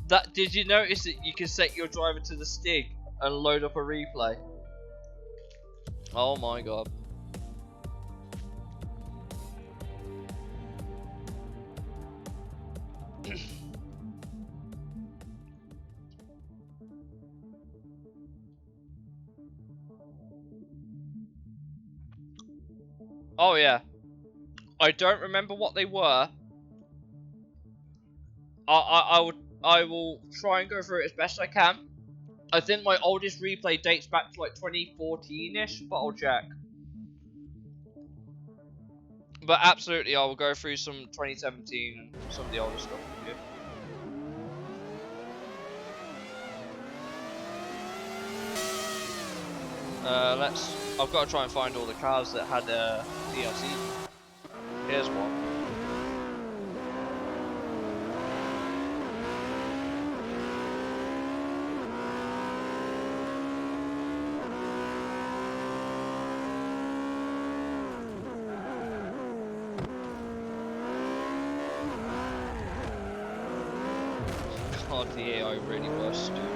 S1: that. Did you notice that you can set your driver to the stick and load up a replay? Oh my god. Oh yeah, I don't remember what they were. I will try and go through it as best I can. I think my oldest replay dates back to like 2014-ish, but I'll check. But absolutely, I will go through some 2017 and some of the older stuff with you. I've got to try and find all the cars that had DLC. Here's one. God, the AI really was stupid.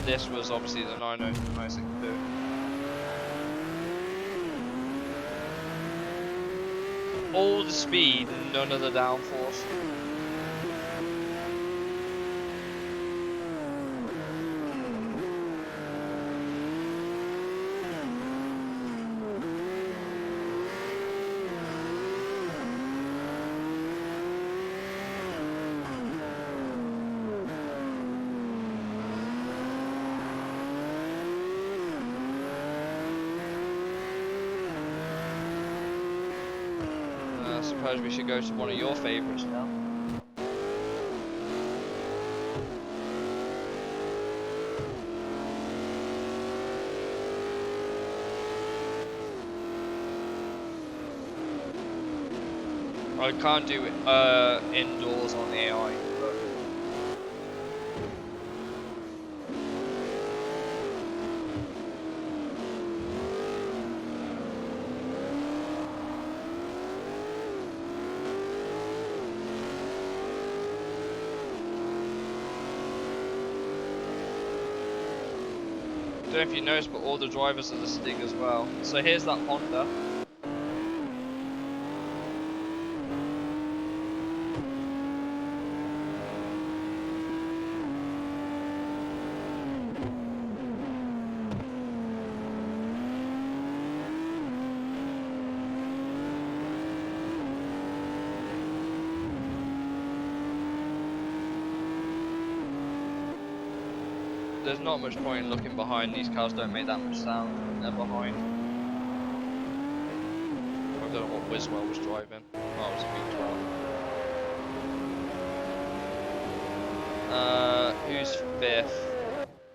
S1: This was obviously the 962. All the speed and none of the downforce. I suppose we should go to one of your favourites now. I can't do indoors on AI. But I don't know if you noticed, but all the drivers are the Stig as well. So here's that Honda. There's not much point in looking behind. These cars don't make that much sound when they're behind. I don't know what Wiswell was driving. Oh, it was a V12. Who's fifth?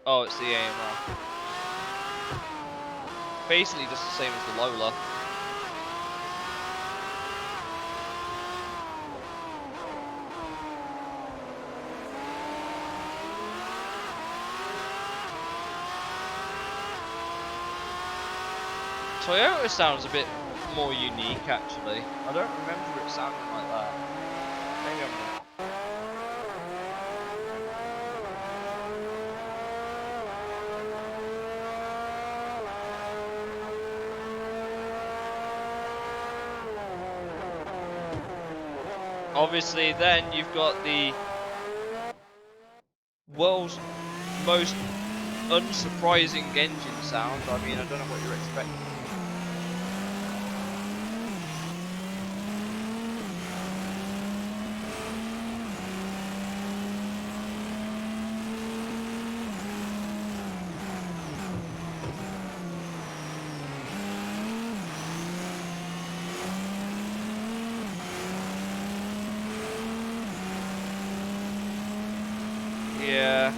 S1: Oh, it's the AMR. Basically just the same as the Lola. Toyota sounds a bit more unique, actually. I don't remember it sounding like that. Maybe I'm wrong. Obviously, then you've got the world's most unsurprising engine sound. I mean, I don't know what you're expecting. Yeah,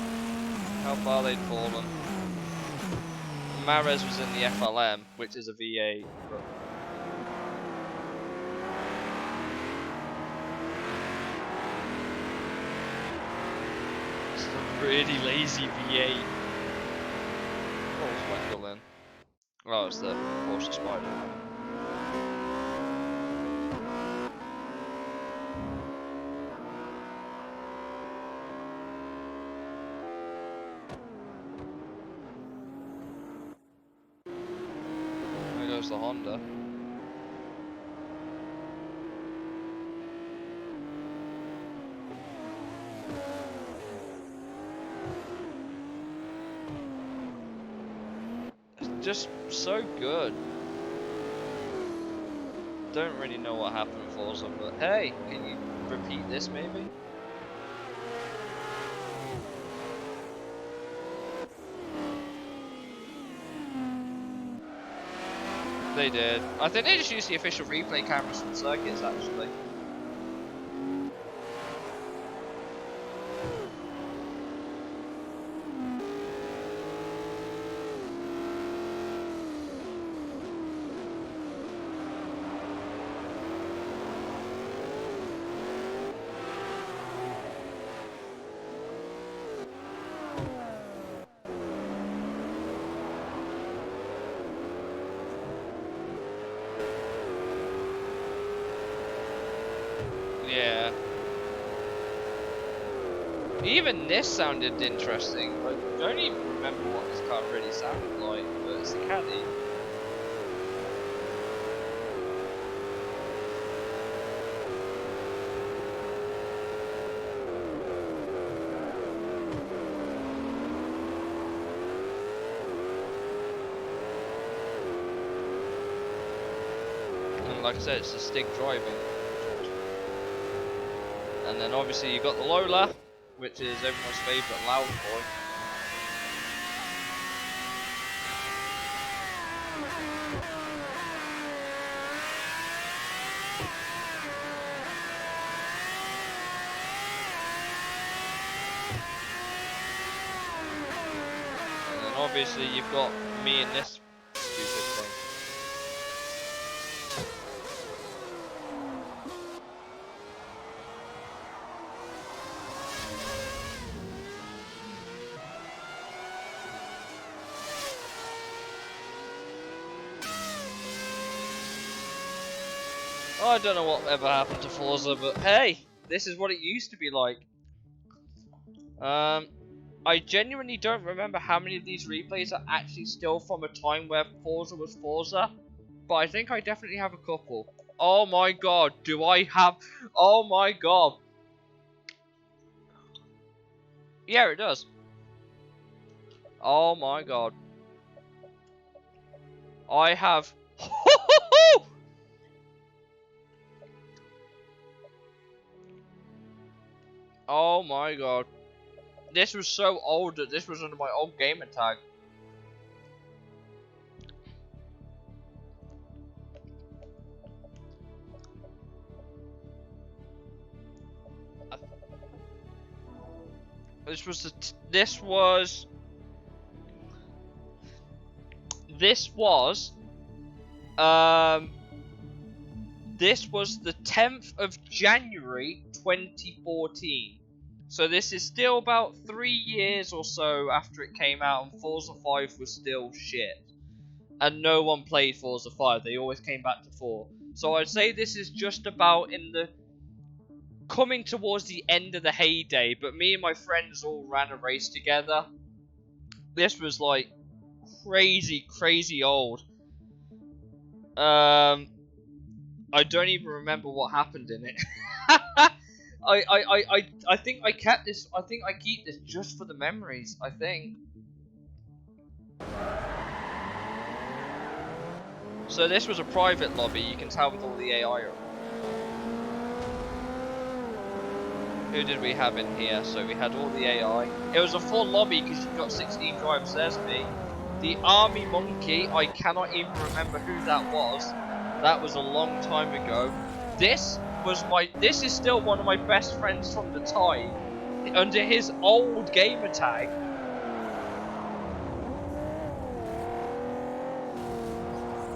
S1: how far they'd fallen. Mares was in the FLM, which is a V8. But it's a really lazy V8. What was Wendell then? Oh, it's the Porsche Spider. There goes the Honda. It's just so good. Don't really know what happened with Forza, but hey, can you repeat this maybe? They did. I think they just used the official replay cameras from circuits, actually. Even this sounded interesting. I don't even remember what this car really sounded like, but it's a caddy. And like I said, it's a stick driving. And then obviously you got the Lola, which is everyone's favourite loud boy. And then obviously you've got me in this stupid thing. I don't know what ever happened to Forza, but hey, this is what it used to be like. I genuinely don't remember how many of these replays are actually still from a time where Forza was Forza, but I think I definitely have a couple. Oh my god, do I have... Oh my god. Yeah, it does. Oh my god. I have... Oh my god. This was so old that this was under my old gamer tag. This was the 10th of January 2014. So this is still about 3 years or so after it came out, and Forza 5 was still shit. And no one played Forza 5, they always came back to 4. So I'd say this is just about in the... coming towards the end of the heyday, but me and my friends all ran a race together. This was like crazy old. I don't even remember what happened in it. I think I kept this. I think I keep this just for the memories. I think. So this was a private lobby. You can tell with all the AI. Who did we have in here? So we had all the AI. It was a full lobby because you've got 16 drivers. There's me. The army monkey. I cannot even remember who that was. That was a long time ago. This is still one of my best friends from the time, under his old gamer tag.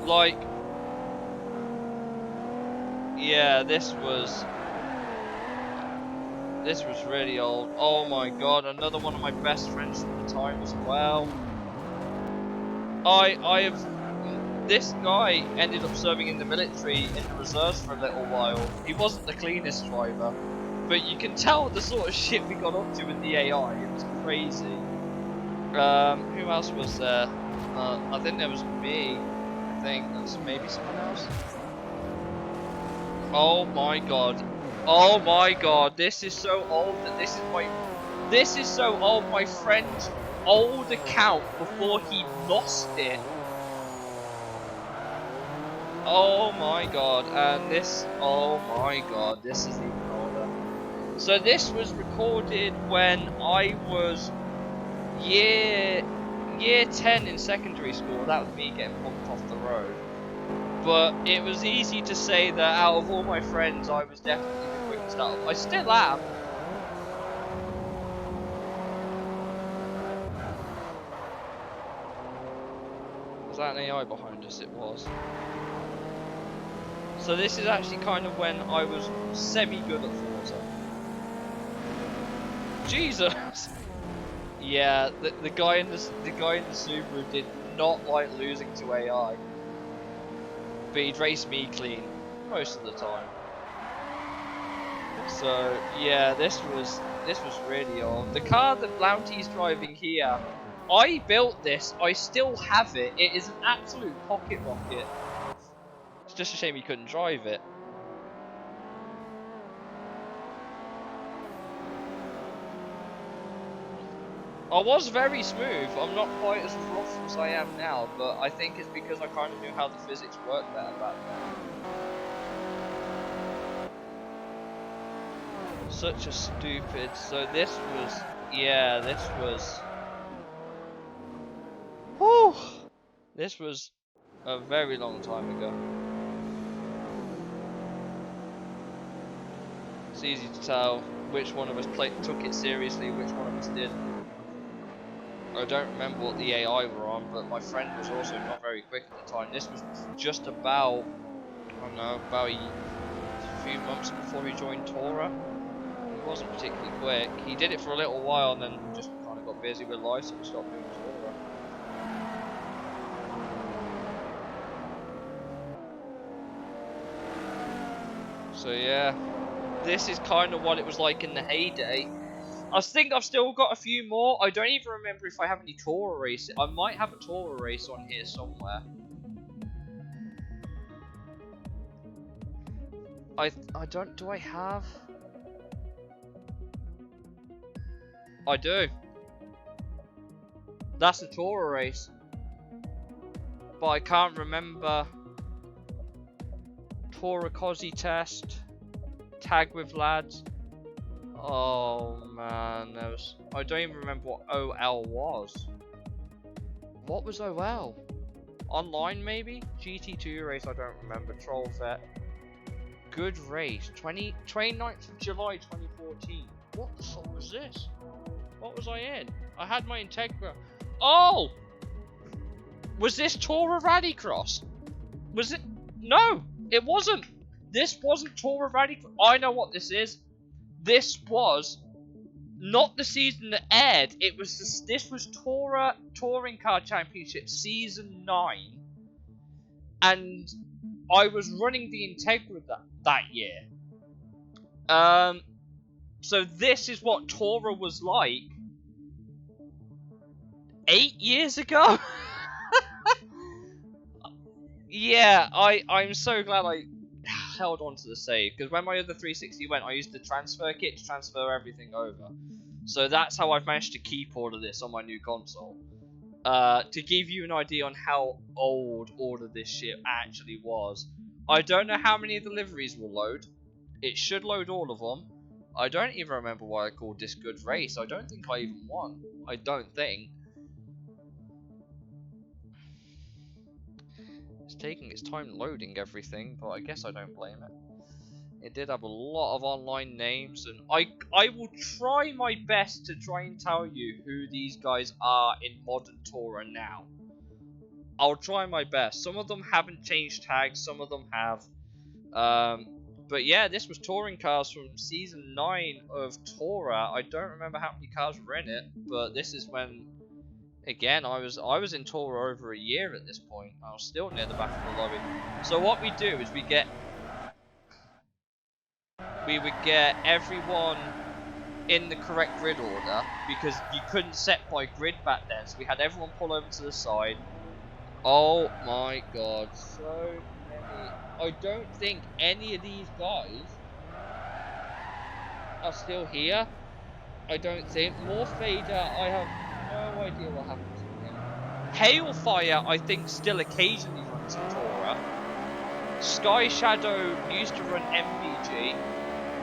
S1: Like, yeah, this was really old. Oh my god, another one of my best friends from the time as well. This guy ended up serving in the military in the reserves for a little while. He wasn't the cleanest driver, but you can tell the sort of shit we got up to with the AI. It was crazy. Who else was there? I think there was me. I think there's maybe someone else. Oh my god. Oh my god. This is so old that this is so old. My friend's old account before he lost it. Oh my god, and this, oh my god, this is even older. So this was recorded when I was year 10 in secondary school. That was me getting bumped off the road. But it was easy to say that out of all my friends, I was definitely the quickest out. I still am. Was that an AI behind us? It was. So this is actually kind of when I was semi-good at Forza. Jesus! Yeah, the guy in the Subaru did not like losing to AI, but he'd race me clean most of the time. So yeah, this This was really old. The car that Blountie's driving here, I built this. I still have it. It is an absolute pocket rocket. It's just a shame he couldn't drive it. I was very smooth. I'm not quite as rough as I am now, but I think it's because I kind of knew how the physics worked better back then. Such a stupid. So this was, yeah, this was. Whew! This was a very long time ago. It's easy to tell which one of us took it seriously, which one of us didn't. I don't remember what the AI were on, but my friend was also not very quick at the time. This was just about, I don't know, about a few months before he joined Tora. He wasn't particularly quick. He did it for a little while and then just kind of got busy with life, so we stopped doing Tora. So yeah, this is kind of what it was like in the heyday. I think I've still got a few more. I don't even remember if I have any Tora races. I might have a Tora race on here somewhere. I don't. Do I have? I do. That's a Tora race, but I can't remember. Tora Cozzy test. Tag with lads. Oh man, there was. I don't even remember what OL was. What was OL? Online maybe? GT2 race, I don't remember. Troll Vet. Good race. 29th of July 2014. What the fuck was this? What was I in? I had my Integra. Oh! Was this Tora Rallycross? Was it? No! It wasn't! This wasn't Tora Rallycross. I know what this is. This was not the season that aired. It was this was Tora Touring Car Championship season 9, and I was running the Integra that year. So this is what Tora was like 8 years ago. Yeah, I'm so glad I held on to the save, because when my other 360 went, I used the transfer kit to transfer everything over. So that's how I've managed to keep all of this on my new console. To give you an idea on how old all of this shit actually was. I don't know how many deliveries will load. It should load all of them. I don't even remember why I called this good race. I don't think I even won. I don't think. It's taking its time loading everything, but I guess I don't blame it. It did have a lot of online names, and I will try my best to try and tell you who these guys are in modern Tora now. I'll try my best. Some of them haven't changed tags, some of them have. But yeah, this was touring cars from season 9 of Tora. I don't remember how many cars were in it, but this is when, again, I was in Tora over a year at this point. I was still near the back of the lobby. So what we do is we would get everyone in the correct grid order, because you couldn't set by grid back then, so we had everyone pull over to the side. Oh my god, so many. I don't think any of these guys are still here. I don't think. Morfader, I have no idea what happened to him. Hailfire, I think, still occasionally runs in Tora. Sky Shadow used to run MVG.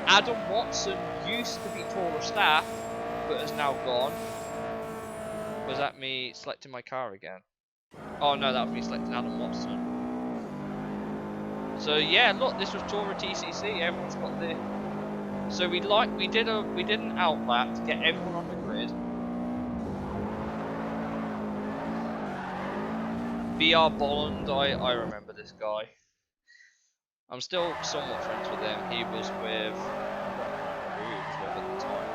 S1: Adam Watson used to be Tora staff, but has now gone. Was that me selecting my car again? Oh no, that was me selecting Adam Watson. So yeah, look, this was Tora TCC. Everyone's got the. So we did an outlap to get everyone on the grid. BR Bolland, I remember this guy. I'm still somewhat friends with him. He was with who he was with at the time.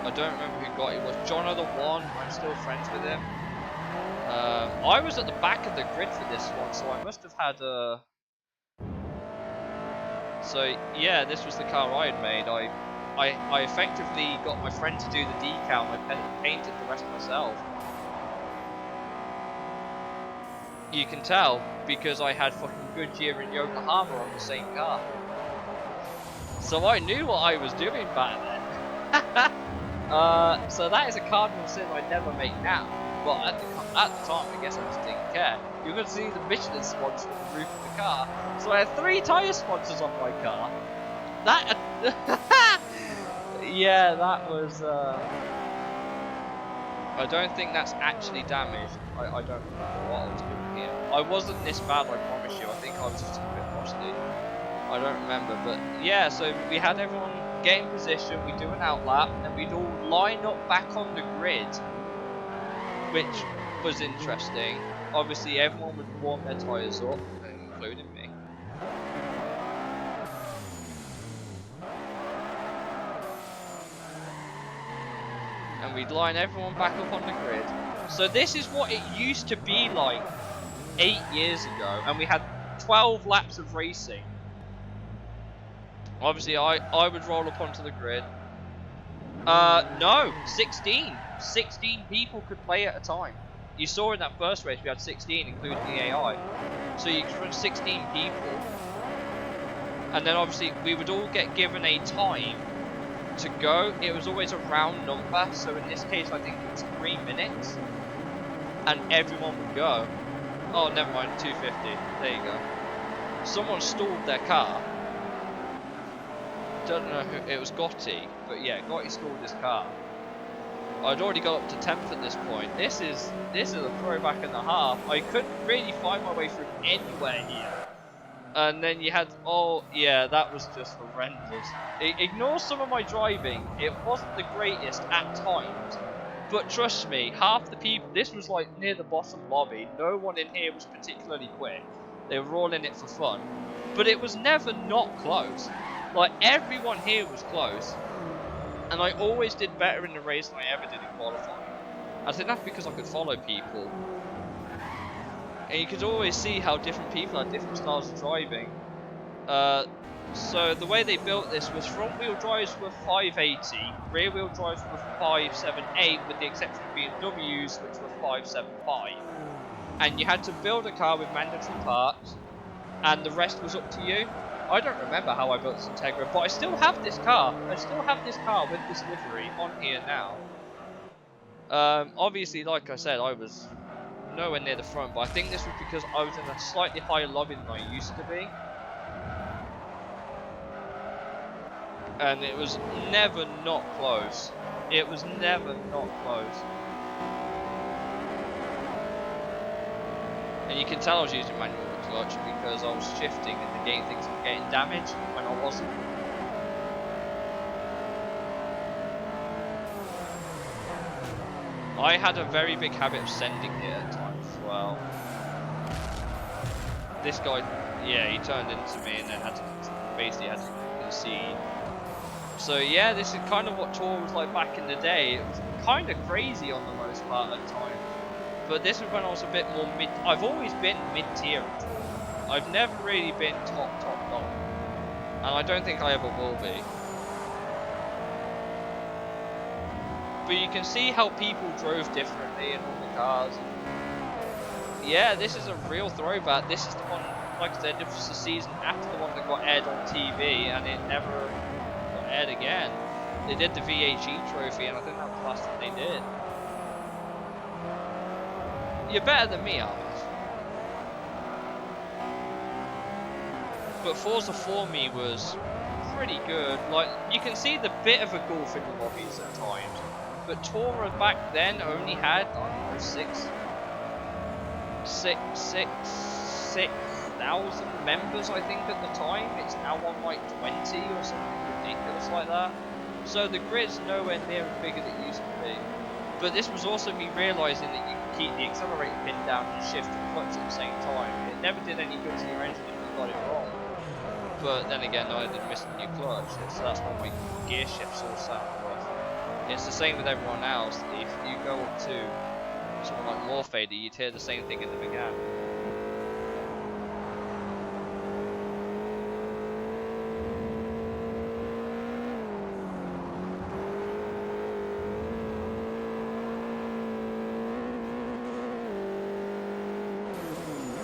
S1: I don't remember who got it. Was John the One? I'm still friends with him. I was at the back of the grid for this one, so I must have had So yeah, this was the car I had made. I effectively got my friend to do the decal. I painted the rest myself. You can tell because I had fucking Goodyear and Yokohama on the same car. So I knew what I was doing back then. So that is a cardinal sin I never make now. But at the time, I guess I just didn't care. You could see the Michelin sponsor on the roof of the car. So I had 3 tyre sponsors on my car. That... yeah, that was... I don't think that's actually damaged. I don't remember what I was doing here. I wasn't this bad, I promise you. I think I was just a bit rusty. I don't remember, but yeah, so we had everyone get in position, we do an outlap, and we'd all line up back on the grid, which was interesting. Obviously, everyone would warm their tyres up, including me. And we'd line everyone back up on the grid. So this is what it used to be like 8 years ago, and we had 12 laps of racing. Obviously, I would roll up onto the grid. No, 16. 16 people could play at a time. You saw in that first race we had 16, including the AI. So you could run 16 people. And then obviously we would all get given a time to go. It was always a round number, so in this case I think it was 3 minutes. And everyone would go. Oh, never mind, 250. There you go. Someone stalled their car. Don't know who, it was Gotti, but yeah, Gotti stalled his car. I'd already got up to 10th at this point. This is a throwback and a half. I couldn't really find my way through anywhere here. And then you had, oh yeah, that was just horrendous. Ignore some of my driving. It wasn't the greatest at times. But trust me, half the people, this was like near the bottom lobby. No one in here was particularly quick. They were all in it for fun. But it was never not close. Like, everyone here was close. And I always did better in the race than I ever did in qualifying. I think that's because I could follow people. And you could always see how different people had different styles of driving. So the way they built this was front wheel drives were 580, rear wheel drives were 578, with the exception of BMWs, which were 575. And you had to build a car with mandatory parts, and the rest was up to you. I don't remember how I built this Integra, but I still have this car. I still have this car with this livery on here now. Obviously, like I said, I was nowhere near the front, but I think this was because I was in a slightly higher lobby than I used to be. And it was never not close. It was never not close. And you can tell I was using manual with clutch because I was shifting and the game thinks I'm getting damaged when I wasn't. I had a very big habit of sending it at times as well. This guy, yeah, he turned into me and then basically had to concede. So yeah, this is kind of what Tour was like back in the day. It was kind of crazy on the most part at times. But this was when I was a bit more mid. I've always been mid-tier at Tour. I've never really been top. And I don't think I ever will be. But you can see how people drove differently in all the cars. Yeah, this is a real throwback. This is the one, like I said, this was the season after the one that got aired on TV, and it never got aired again. They did the VHE trophy, and I think that was the last thing they did. You're better than me, Ahmed. But Forza 4 me was pretty good. Like, you can see the bit of a gulf in the lobbies at times. But Tourer back then only had, I don't know, 6,000 members, I think, at the time. It's now on like 20 or something ridiculous like that. So the grid's nowhere near as big as it used to be. But this was also me realising that you can keep the accelerator pin down and shift the clutch at the same time. It never did any good to your engine if you got it wrong. But then again, I did miss the new clutch, so that's why my gear shifts all sound rough. It's the same with everyone else. If you go up to someone like Morfader, you'd hear the same thing in the Megane.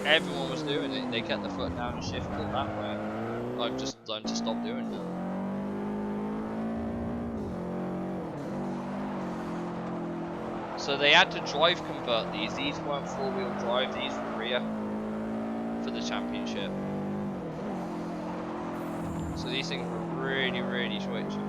S1: Everyone was doing it. They kept their foot down and shifted it that way. I've just learned to stop doing that. So they had to drive convert these. These weren't four-wheel drive. These were rear for the championship. So these things were really, really twitchy.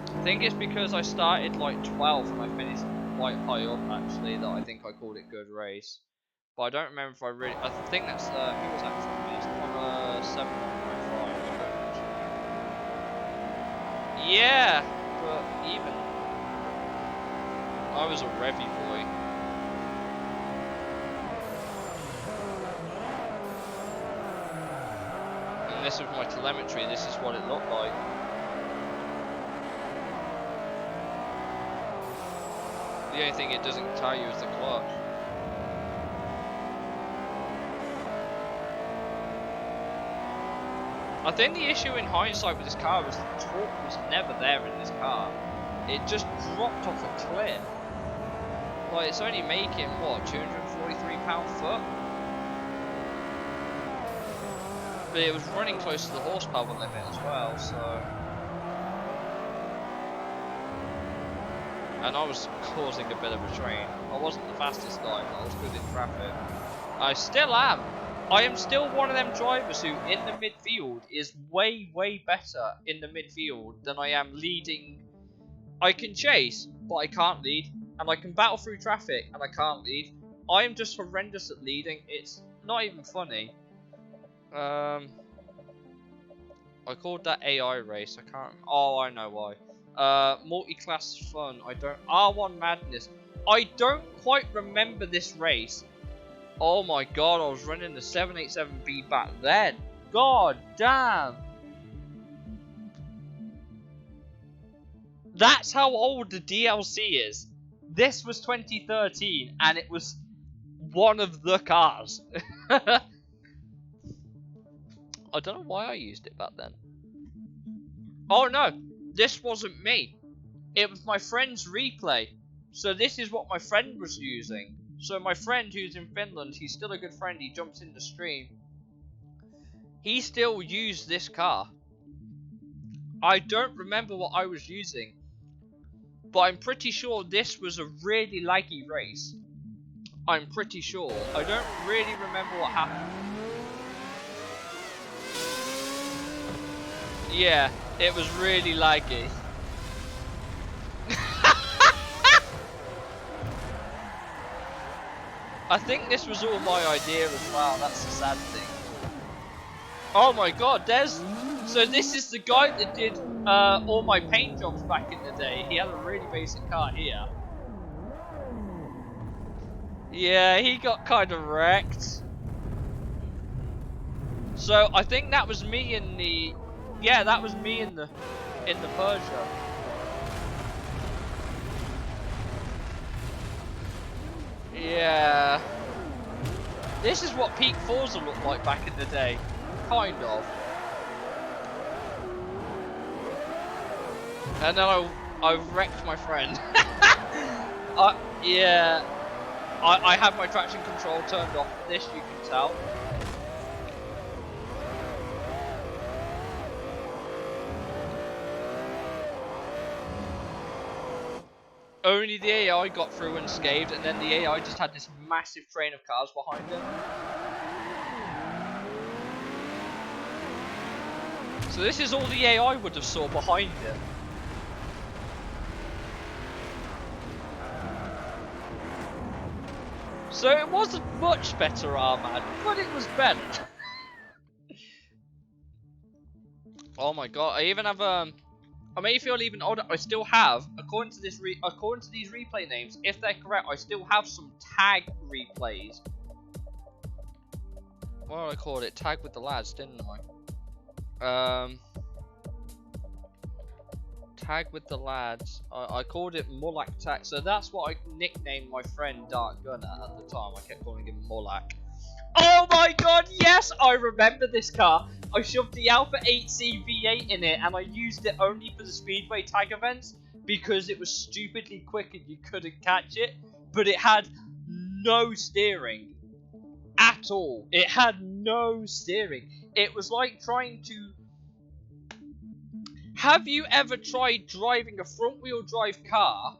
S1: I think it's because I started like 12th and I finished quite high up actually that I think I called it good race. But I don't remember if I really. I think that's who was that from me? It's on 7.5. Yeah, but even I was a revy boy. And this was my telemetry. This is what it looked like. The only thing it doesn't tell you is the clutch. I think the issue in hindsight with this car was the torque was never there in this car. It just dropped off a cliff. Like, it's only making, what, 243 pound-foot? But it was running close to the horsepower limit as well, so... And I was causing a bit of a train. I wasn't the fastest guy, but I was good in traffic. I still am. I am still one of them drivers who, in the midfield, is way, way better in the midfield than I am leading. I can chase, but I can't lead. And I can battle through traffic, and I can't lead. I am just horrendous at leading. It's not even funny. I called that AI race. I can't. Oh, I know why. Multi-class fun. I don't. R1 Madness. I don't quite remember this race. Oh my god, I was running the 787B back then. God damn. That's how old the DLC is. This was 2013, and it was one of the cars. I don't know why I used it back then. Oh no, this wasn't me. It was my friend's replay. So this is what my friend was using. So my friend who's in Finland, he's still a good friend, he jumps in the stream. He still used this car. I don't remember what I was using. But I'm pretty sure this was a really laggy race. I'm pretty sure. I don't really remember what happened. Yeah, it was really laggy. I think this was all my idea as well, that's the sad thing. Oh my god, so this is the guy that did all my paint jobs back in the day. He had a really basic car here. Yeah, he got kind of wrecked. So I think that was me in the... Yeah, that was me in the Persia. Yeah. This is what peak Forza looked like back in the day. Kind of. And then I wrecked my friend. Yeah. I had my traction control turned off for this, you can tell. Only the AI got through unscathed, and then the AI just had this massive train of cars behind it. So this is all the AI would have saw behind it. So it wasn't much better Armad, but it was better. Oh my god, I even have I may feel even older. I still have, according to these replay names, if they're correct, I still have some tag replays. What did I call it? Tag with the lads, didn't I? Tag with the lads. I called it Mulak Tag. So that's what I nicknamed my friend Dark Gunner at the time. I kept calling him Mulak. Oh my god, yes! I remember this car. I shoved the Alpha 8C V8 in it and I used it only for the Speedway tag events because it was stupidly quick and you couldn't catch it. But it had no steering at all. It had no steering. It was like trying to... Have you ever tried driving a front wheel drive car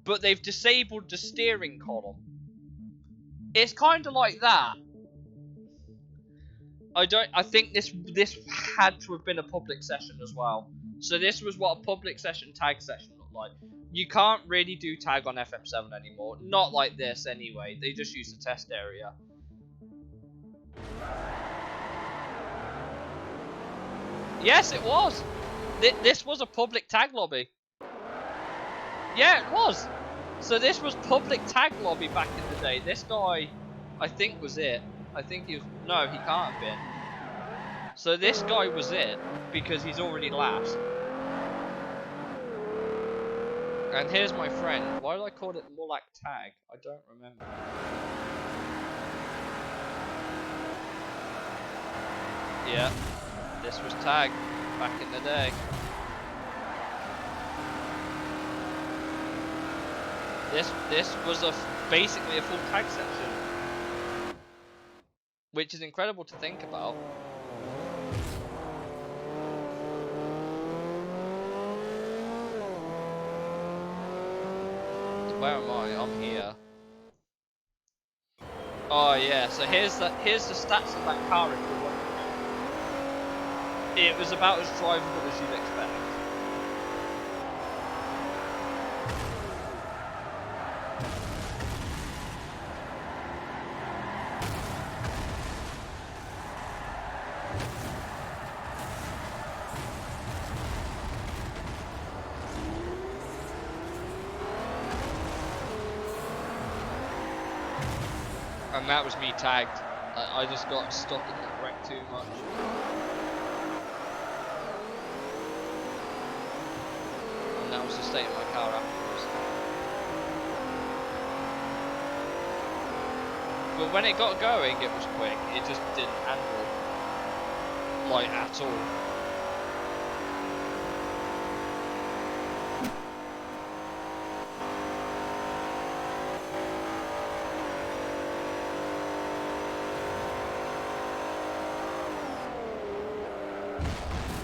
S1: but they've disabled the steering column? It's kind of like that. I think this had to have been a public session as well. So this was what a public session tag session looked like. You can't really do tag on FM7 anymore. Not like this anyway. They just use the test area. Yes, it was. This was a public tag lobby. Yeah, it was. So this was public tag lobby back in the day. This guy, I think, was it. I think he was... No, he can't have been. So this guy was it, because he's already last. And here's my friend. Why did I call it Mulak Tag? I don't remember. Yeah, this was Tag back in the day. This was basically a full tag section, which is incredible to think about. Where am I? I'm here. Oh yeah, so here's the stats of that car if you're wondering. It was about as drivable as you'd expect. And that was me tagged. I just got stuck in the wreck too much. And that was the state of my car afterwards. But when it got going, it was quick. It just didn't handle, like, at all.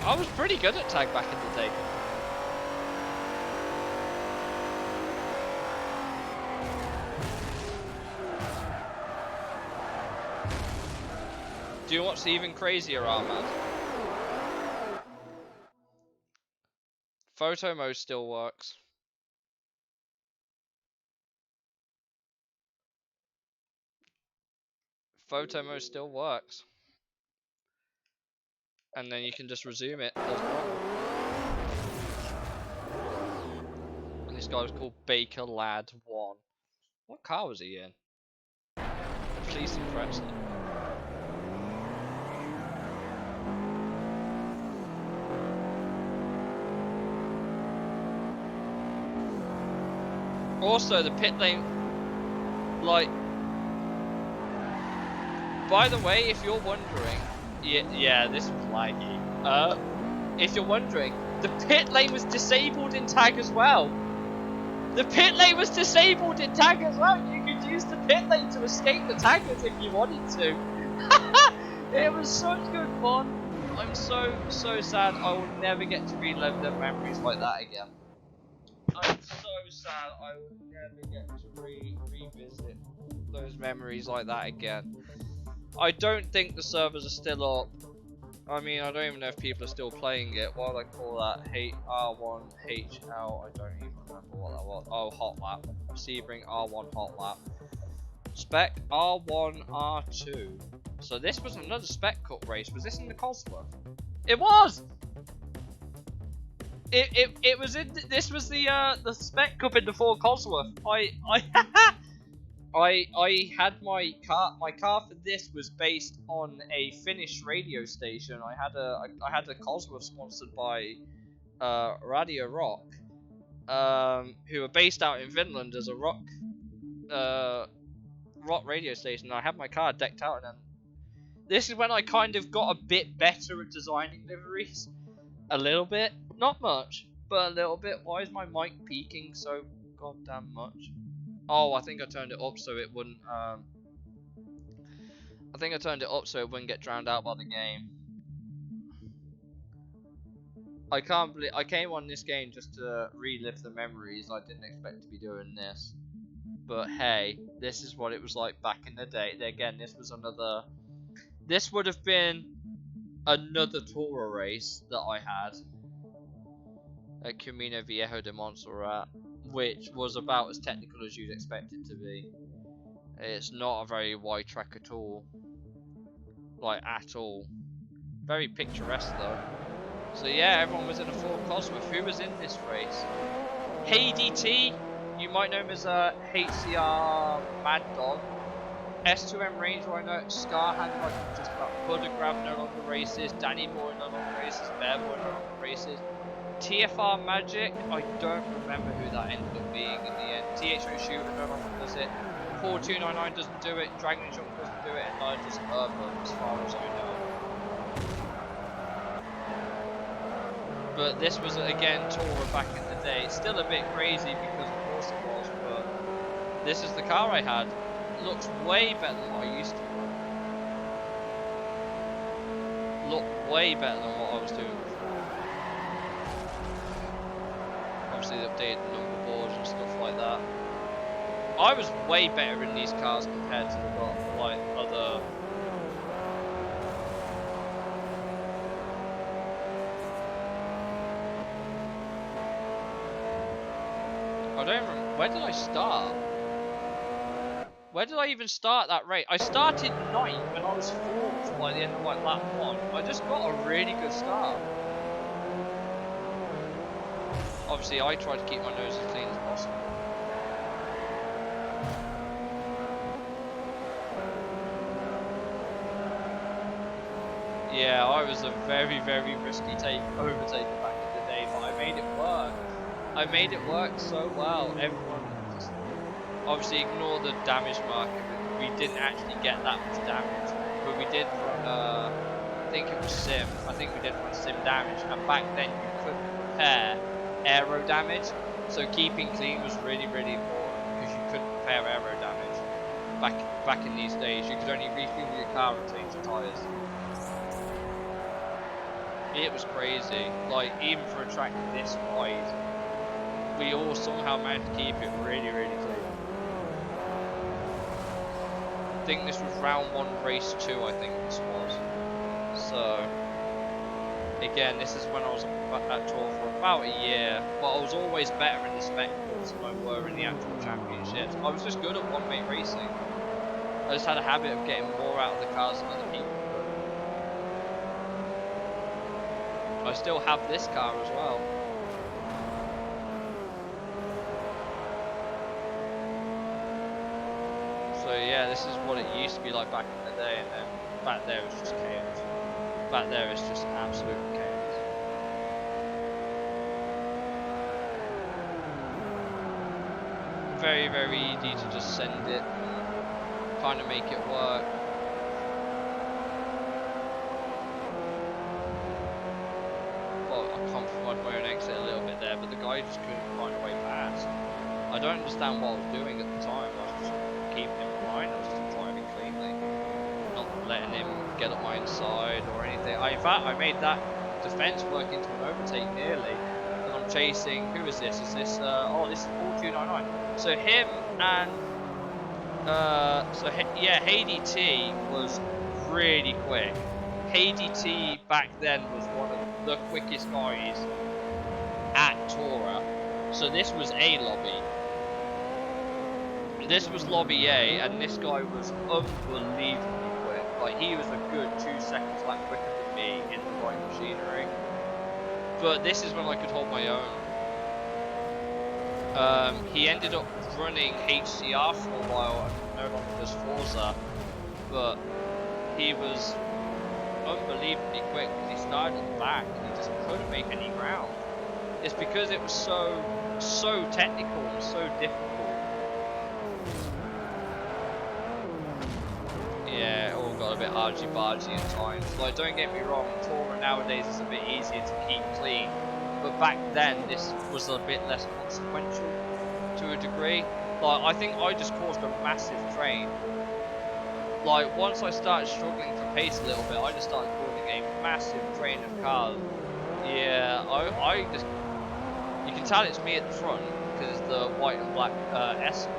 S1: I was pretty good at tag back in the day. Do you watch the even crazier Armad? Photo mode still works. Photo mode still works. And then you can just resume it as normal. And this guy was called Baker Lad 1. What car was he in? Please impress me. Also, the pit lane, like, by the way, if you're wondering, yeah, this was laggy. If you're wondering, the pit lane was disabled in tag as well. The pit lane was disabled in tag as well. You could use the pit lane to escape the taggers if you wanted to. It was such good fun. I'm so sad I will never get to relive the memories like that again. I'm so sad I will never get to revisit those memories like that again. I don't think the servers are still up. I mean, I don't even know if people are still playing it. What do I call that? R1HL. I don't even remember what that was. Oh, hot lap. Sebring R1 hot lap. Spec R1 R2. So this was another spec cup race. Was this in the Cosworth? It was. It was in. This was the spec cup in the Ford Cosworth. I had my car. My car for this was based on a Finnish radio station. I had a Cosworth sponsored by Radio Rock, who are based out in Finland as a rock rock radio station, and I had my car decked out, and this is when I kind of got a bit better at designing liveries. A little bit, not much, but a little bit. Why is my mic peaking so goddamn much? Oh, I think I turned it up so it wouldn't. I think I turned it up so it wouldn't get drowned out by the game. I can't believe I came on this game just to relive the memories. I didn't expect to be doing this, but hey, this is what it was like back in the day. Again, this was another. This would have been another Tourer race that I had at Camino Viejo de Montserrat, which was about as technical as you'd expect it to be. It's not a very wide track at all, like at all. Very picturesque though. So yeah, everyone was in a Ford Cosworth. Who was in this race? HDT, you might know him as a HCR Mad Dog. S2M Range Rhino, Scarhand, like just about Buddha no longer races, Danny Boy no longer races, Bear Boy no longer races. TFR Magic, I don't remember who that ended up being in the end. THO Shooter no longer does it. 4299 doesn't do it, Dragon Jump doesn't do it, and neither does Urban, as far as I know. But this was again Tourer back in the day. It's still a bit crazy because of course it was, but this is the car I had. It looks way better than what I used to. Look way better than what I was doing before. Obviously they updated the number boards and stuff like that. I was way better in these cars compared to the like other. I don't remember. Where did I start? Where did I even start that race? I started 9th and I was 4th by the end of like lap 1. I just got a really good start. Obviously, I tried to keep my nose as clean as possible. Yeah, I was a very, very risky overtaker back in the day, but I made it work. I made it work so well. Everyone just obviously ignore the damage marker. We didn't actually get that much damage, but we did run. I think it was sim. I think we did run sim damage, and back then you couldn't repair aero damage, so keeping clean was really, really important because you couldn't repair aero damage. Back in these days, you could only refuel your car and change your tires. It was crazy. Like even for a track this wide, we all somehow managed to keep it really, really clean. I think this was round 1, race 2. I think this was. So again, this is when I was at Tour for about a year, but I was always better in the spectacles than I were in the actual championships. I was just good at one-way racing. I just had a habit of getting more out of the cars than other people could. I still have this car as well. So yeah, this is what it used to be like back in the day, and then back there was just chaos. Back there is just absolute chaos. Very, very easy to just send it, kind of make it work. Well, I compromised my own exit a little bit there, but the guy just couldn't find a way past. I don't understand what I was doing at the time. I was just keeping him in line. I was just driving cleanly, not letting him get up my inside or anything. In fact, I made that defense work into an overtake nearly. And I'm chasing. Who is this? Is this? Oh, this is 4299. So him and yeah, HDT was really quick. HDT back then was one of the quickest guys at Tourer. So this was A lobby. This was lobby A, and this guy was unbelievably quick. Like he was a good 2 seconds lap quicker than me in the right machinery. But this is when I could hold my own. He ended up running HCR for a while and no longer does Forza, but he was unbelievably quick because he started at the back and he just couldn't make any ground. It's because it was so technical and so difficult. bit argy-bargy at times. Like, don't get me wrong, Tourer nowadays is a bit easier to keep clean, but back then this was a bit less consequential to a degree. Like, I think I just caused a massive train. Like, once I started struggling for pace a little bit, I just started causing a massive train of cars. Yeah, I just, you can tell it's me at the front because it's the white and black Escort.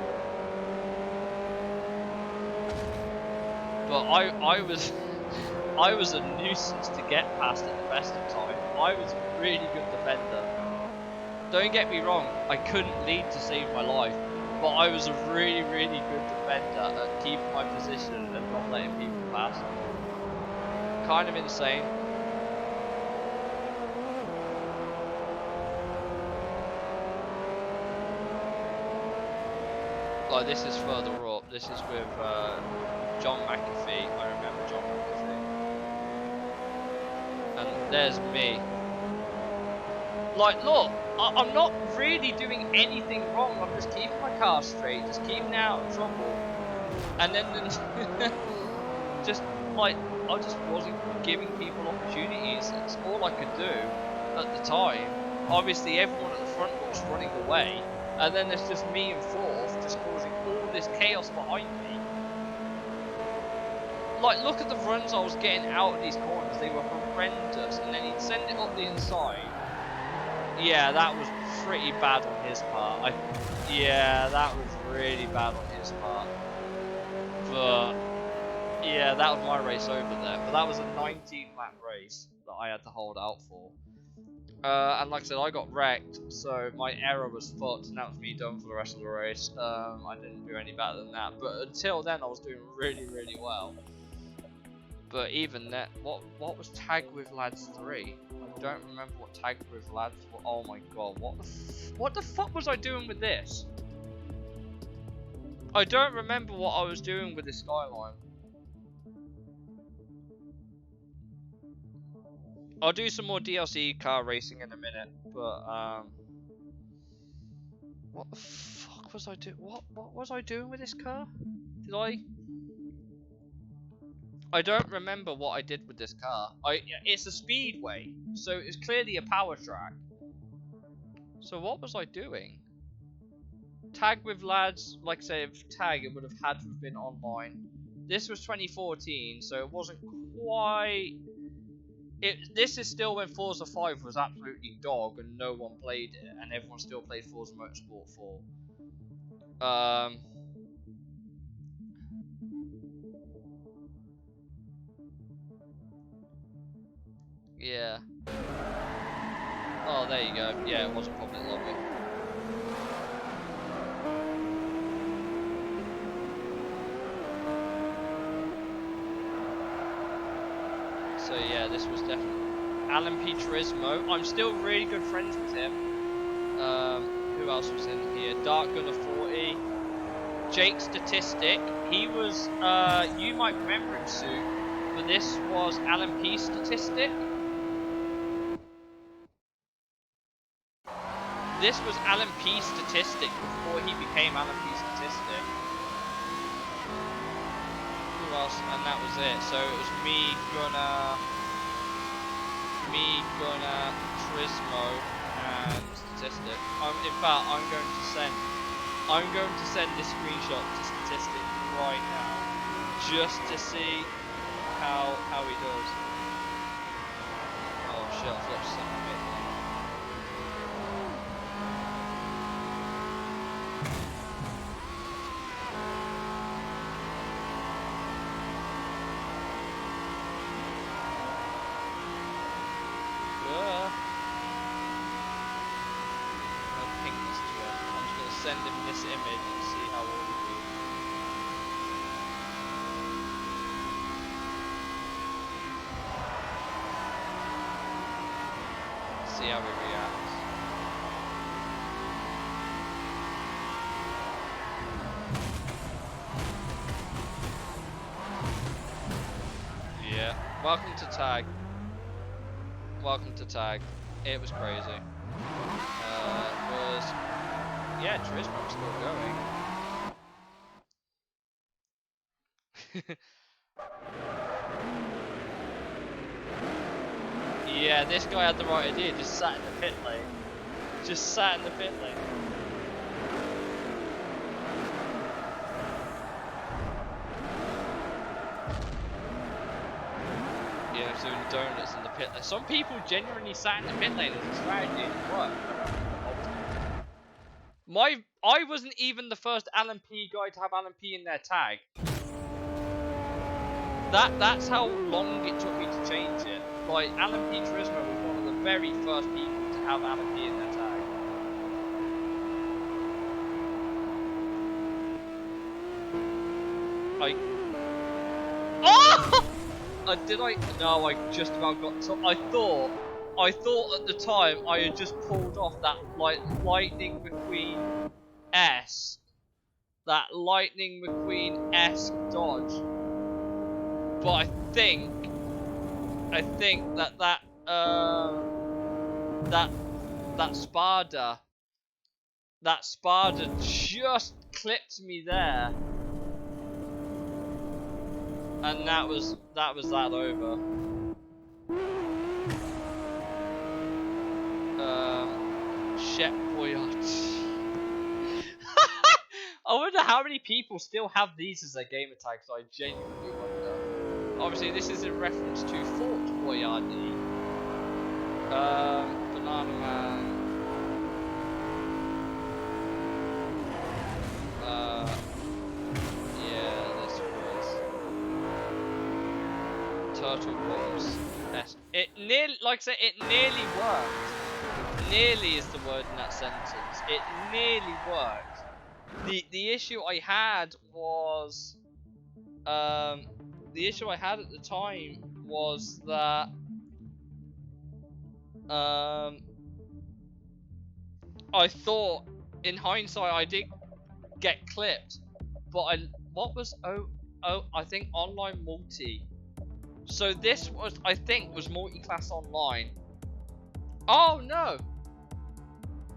S1: But I was I was a nuisance to get past at the best of times. I was a really good defender. Don't get me wrong, I couldn't lead to save my life, but I was a really good defender at keeping my position and not letting people pass. Kind of insane. Like, this is further up. This is with John McAfee. I remember John McAfee. And there's me. Like, look, I'm not really doing anything wrong. I'm just keeping my car straight, just keeping out of trouble. And then just, like, I just wasn't giving people opportunities. It's all I could do at the time. Obviously, everyone at the front was running away. And then there's just me in fourth, just causing all this chaos behind me. Like, look at the runs I was getting out of these corners. They were horrendous. And then he'd send it up the inside. Yeah, that was pretty bad on his part. Yeah, that was really bad on his part. But yeah, that was my race over there. But that was a 19-lap race that I had to hold out for. And like I said, I got wrecked, so my error was fucked, and that was me done for the rest of the race. I didn't do any better than that. But until then, I was doing really well. But even that, what was Tag with Lads 3? I don't remember what Tag with Lads was. Oh my god, what the fuck was I doing with this? I don't remember what I was doing with this Skyline. I'll do some more DLC car racing in a minute, but what the fuck was I doing? What was I doing with this car? I don't remember what I did with this car. It's a speedway, so it's clearly a power track. So what was I doing? Tag with Lads, like I say, if Tag, it would have had to have been online. This was 2014, so it wasn't quite. This is still when Forza 5 was absolutely dog and no one played it, and everyone still played Forza Motorsport 4. Yeah. Oh, there you go. Yeah, it was a public lobby. So yeah, this was definitely Alan P. Turismo. I'm still really good friends with him. Who else was in here? Dark Gunner 40. Jake Statistic. He was, you might remember him soon, but this was Alan P. Statistic. This was Alan P. Statistic before he became Alan P. Statistic. Who else? And that was it. So it was me, Gunner, Turismo, and Statistic. In fact, I'm going to send this screenshot to Statistic right now, just to see how he does. Oh shit! I forgot to send him it. Send him this image and see how old he is. See how he reacts. Yeah. Welcome to Tag. Welcome to Tag. It was crazy. Yeah, Turismo's still going. Yeah, this guy had the right idea, just sat in the pit lane. Just sat in the pit lane. Yeah, doing donuts in the pit lane. Some people genuinely sat in the pit lane as a strategy and it worked. I wasn't even the first LMP guy to have LMP in their tag. That's how long it took me to change it. Like, LMP Turismo was one of the very first people to have LMP in their tag. Oh! Did I? No, I just about got. So I thought at the time I had just pulled off that like Lightning McQueen S, that Lightning McQueen S dodge. But I think that Spada just clipped me there. And that was that over. Shep Boyard. I wonder how many people still have these as their gamer tags. I genuinely wonder. Obviously, this is in reference to Fort Boyardee. Banana Man. Yeah, this was Turtle Bombs. Yes. It nearly, like I said, it nearly worked. Nearly is the word in that sentence. It nearly worked. The issue I had was, the issue I had at the time was that, I thought, in hindsight, I did get clipped, but I think online multi. So this was, I think, was multi-class online. Oh no!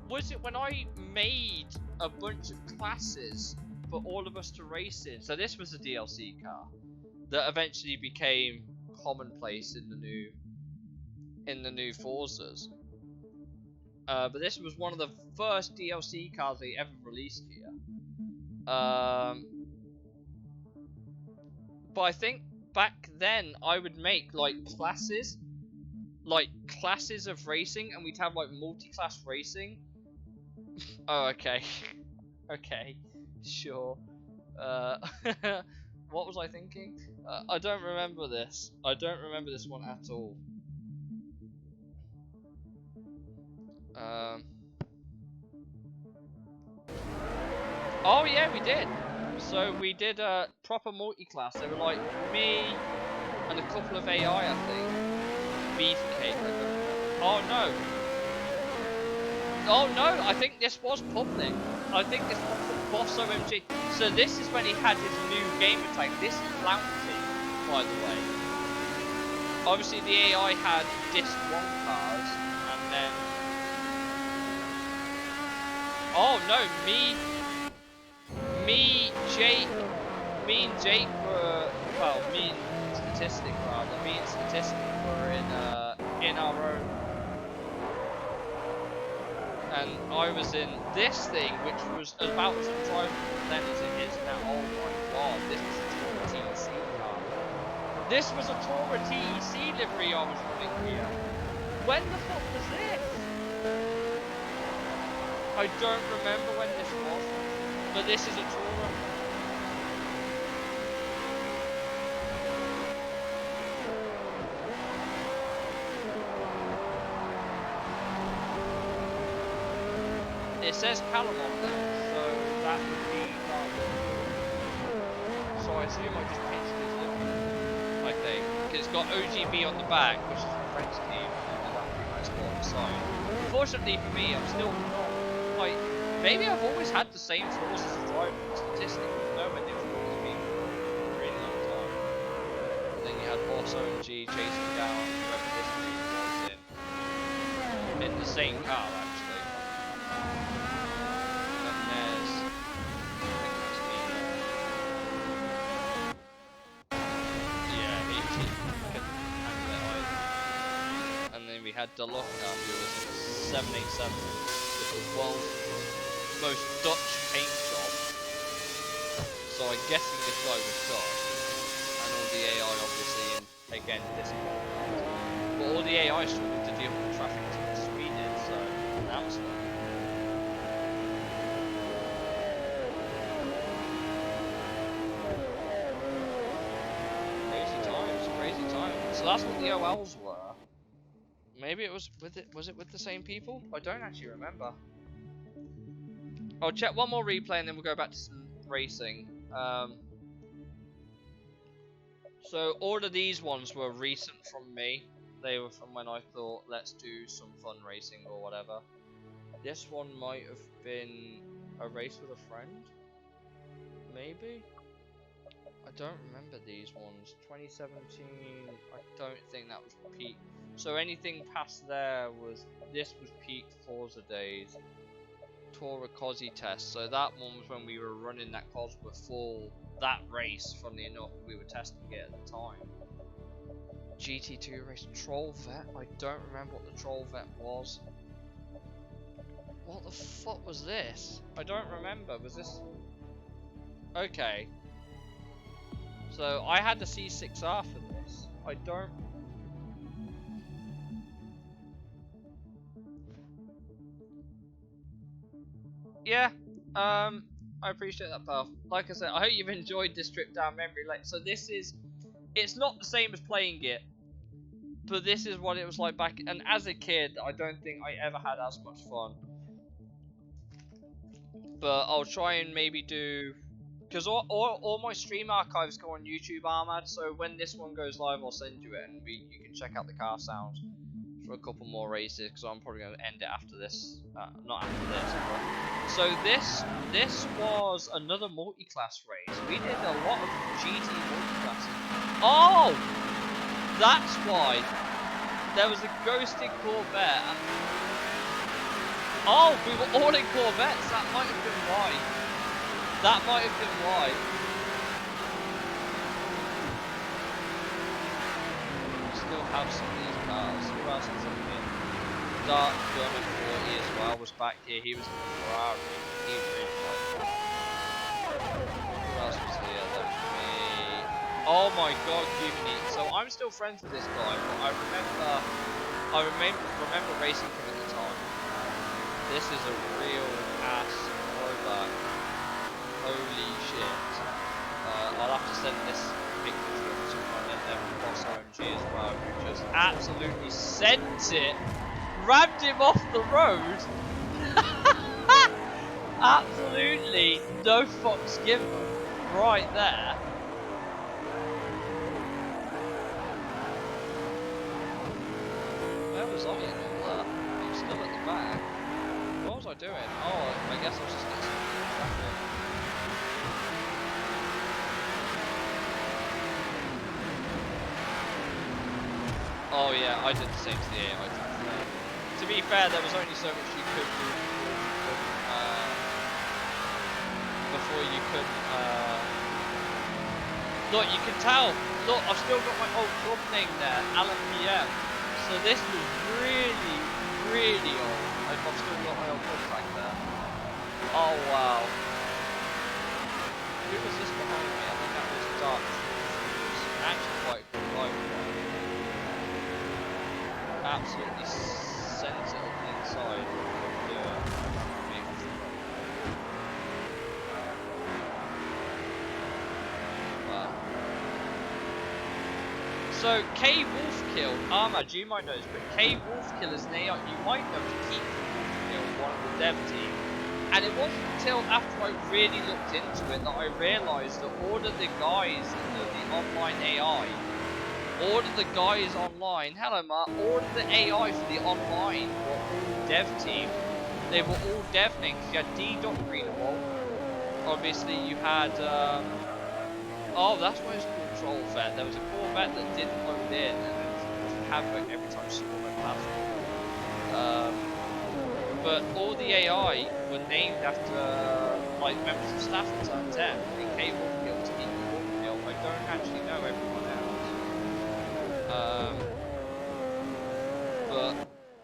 S1: Was it when I made a bunch of classes for all of us to race in? So this was a DLC car that eventually became commonplace in the new Forzas. But this was one of the first DLC cars they ever released here. But I think back then I would make like classes of racing, and we'd have like multi-class racing. Oh, okay. Okay, sure. What was I thinking? I don't remember this. I don't remember this one at all. Oh yeah, we did. So we did a proper multi-class. They were like me and a couple of AI, I think. Beefcake. Oh no. Oh no, I think this was public. I think this was Boss OMG. So this is when he had his new gamer tag. This is Flounty, by the way. Obviously the AI had Disc 1 cars, and then... Oh no, me and Jake were... Well, me and Statistic were in our own... And I was in this thing, which was about as drivable then as it is now. Oh my god, this was a Tora TEC car. This was a Tora TEC livery I was running here. When the fuck was this? I don't remember when this was, but this is a Tora. It says Callum on there, so that would be so I assume I just pitched this livery, I think, because it's got OGB on the back, which is a French team, and that pretty much on the side. Unfortunately for me, I'm still not like, maybe I've always had the same flaws as a driver. Statistically, nowhere different as me for a really long time. And then you had Boss OMG chasing down whoever this team was in the same car, actually. had Deluca, who was in a 787 with the world's most Dutch paint job. So I'm guessing this guy was Dutch. And all the AI obviously, again, this but all the AI struggled to deal with the traffic as we did, so that was fun. Crazy times. So that's what the OLs were. Maybe it was with it. Was it with the same people? I don't actually remember. I'll check one more replay and then we'll go back to some racing. So all of these ones were recent from me. They were from when I thought, let's do some fun racing or whatever. This one might have been a race with a friend. Maybe? I don't remember these ones. 2017, I don't think that was peak. So anything past there this was peak Forza days. Tora Cosy test. So that one was when we were running that cos before that race, funnily enough, we were testing it at the time. GT2 race. Troll Vet? I don't remember what the Troll Vet was. What the fuck was this? I don't remember. Was this... Okay. So I had the C6R for this. I don't... Yeah, I appreciate that, pal. Like I said, I hope you've enjoyed this trip down memory lane. So this is... It's not the same as playing it, but this is what it was like back... And as a kid, I don't think I ever had as much fun. But I'll try and maybe do... Because all my stream archives go on YouTube, Ahmad, so when this one goes live, I'll send you it, and you can check out the car sounds for a couple more races, because I'm probably going to end it after this. Not after this, but... So this was another multi-class race. We did a lot of GT multi-classes. Oh! That's why. There was a ghosted Corvette. Oh, we were all in Corvettes. That might have been why. That might have been why. We still have some of these cars. Who else is in here? Dark Gun at 40 as well was back here. He was in the Ferrari. He really liked that. Who else was here? That was me. Oh my god, Cubany. So I'm still friends with this guy, but I remember racing him at the time. This is a real ass throwback. Holy shit. I'll have to send this picture to someone and then Boss OMG as well, who just absolutely sent it, rammed him off the road. Absolutely no fucks given right there. Where was I in all that? I'm still at the back. What was I doing? Oh, I guess I was just getting some traffic. Oh yeah, I did the same to the AI traffic. To be fair, there was only so much you could do before you could look, you can tell. Look, I've still got my old club name there, Alan PM. So this was really, really old. I've still got my old club back there. Oh wow. Who was this behind me? I think that was Dark. Actually quite a good guy. Absolutely sent it on the inside. Wow. So K Wolfkill, Ahmad, you might know this, but K Wolfkill is an AI. You might know Keith Wolfkill, one of the dev team. And it wasn't until after I really looked into it that I realised that all of the guys in the online AI, all of the guys online, hello Mark, all of the AI for the online were all dev team. They were all dev things. You had D.Greenwald. Obviously you had, oh that's why it's called Troll Vet. There was a Corvette that didn't load in and it was havoc every time someone went past. But all the AI were named after like members of staff in Turn 10. And K Wolfkill to E Wolfkill. I don't actually know everyone else. But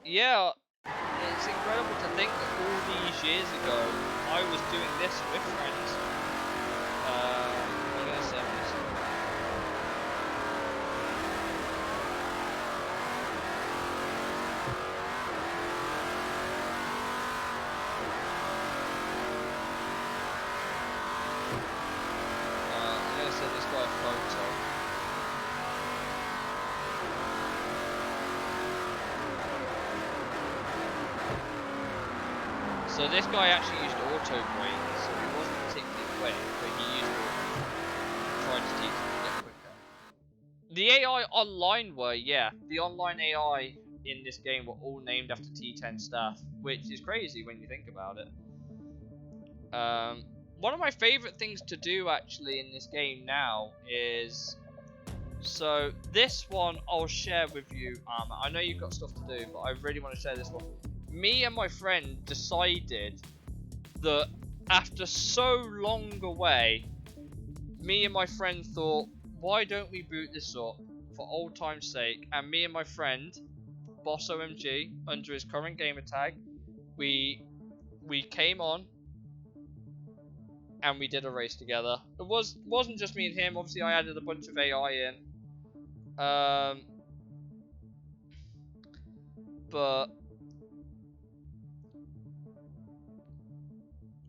S1: yeah, it's incredible to think that all these years ago I was doing this with friends. I'm gonna save this. I'm gonna send this guy a photo. So this guy actually used auto brake, so he wasn't particularly quick, but he used auto. Tried to teach him to get quicker. The AI online were, yeah, the online AI in this game were all named after T10 staff, which is crazy when you think about it. One of my favorite things to do actually in this game now is, so this one I'll share with you. I know you've got stuff to do, but I really want to share this one. Me and my friend decided that after so long away, me and my friend thought, why don't we boot this up for old time's sake? And me and my friend, Boss OMG, under his current gamer tag, we came on and we did a race together. It wasn't just me and him. Obviously, I added a bunch of AI in. But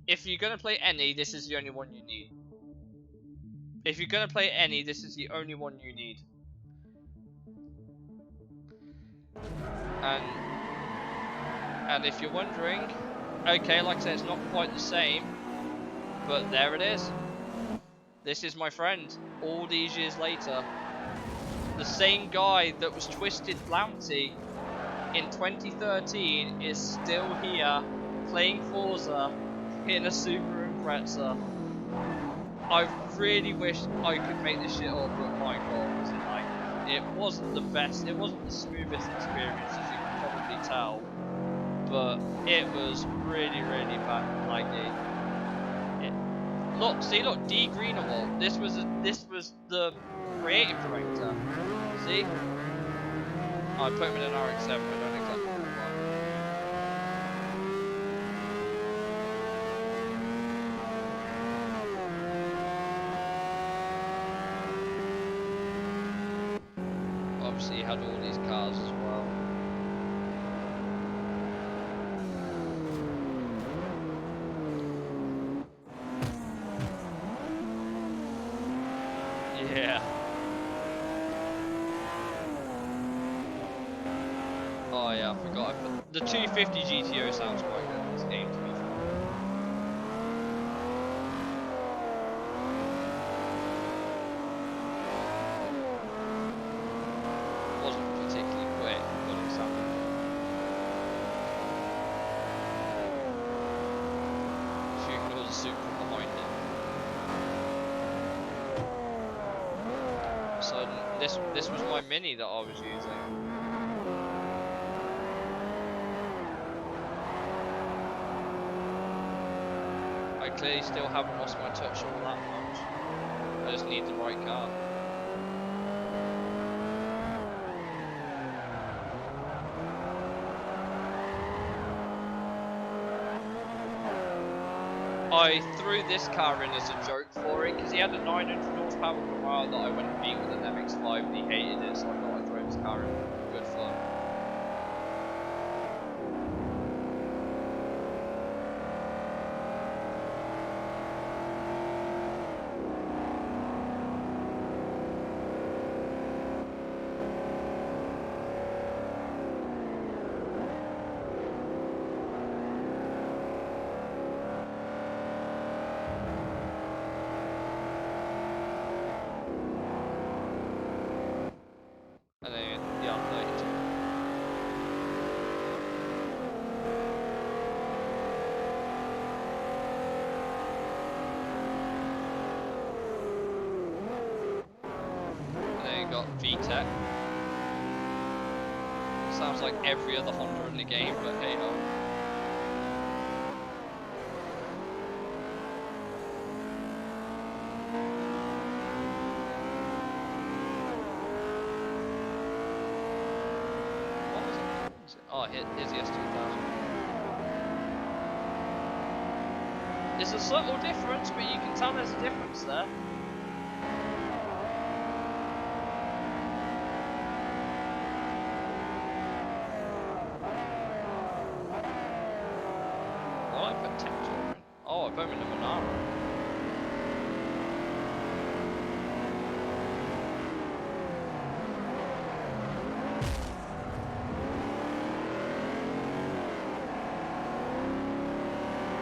S1: if you're gonna play any, this is the only one you need. If you're gonna play any, this is the only one you need. And if you're wondering, okay, like I said, it's not quite the same, but there it is. This is my friend, all these years later. The same guy that was Twisted Flounty in 2013 is still here, playing Forza in a Subaru Impreza. I really wish I could make this shit up, but my god, was it like, it wasn't the best, it wasn't the smoothest experience, as you can probably tell, but it was really, really bad, laggy. Look, see, look, D Greenawalt, this was the creative director, see? I put him in an RX-7, I don't exactly know why. Obviously, he had all these cars as well. Yeah. Oh yeah, I forgot. The 250 GTO sounds quite good in this game, to be fair. Wasn't particularly quick, but it sounded good. Shooting all the soup from behind it. So this was my Mini that I was using. I clearly still haven't lost my touch all that much. I just need the right car. I threw this car in as a joke for it because he had a 900 horsepower Camaro that I went and beat with an MX-5 and he hated it, so I thought I'd throw this car in. Good fun. And then, yeah, 32. And then you got VTEC. Sounds like every other Honda in the game, but hey ho. Oh, here's the S2000. It's a subtle difference, but you can tell there's a difference there. Well, I put Tector in. Oh, I put him in the Monaro.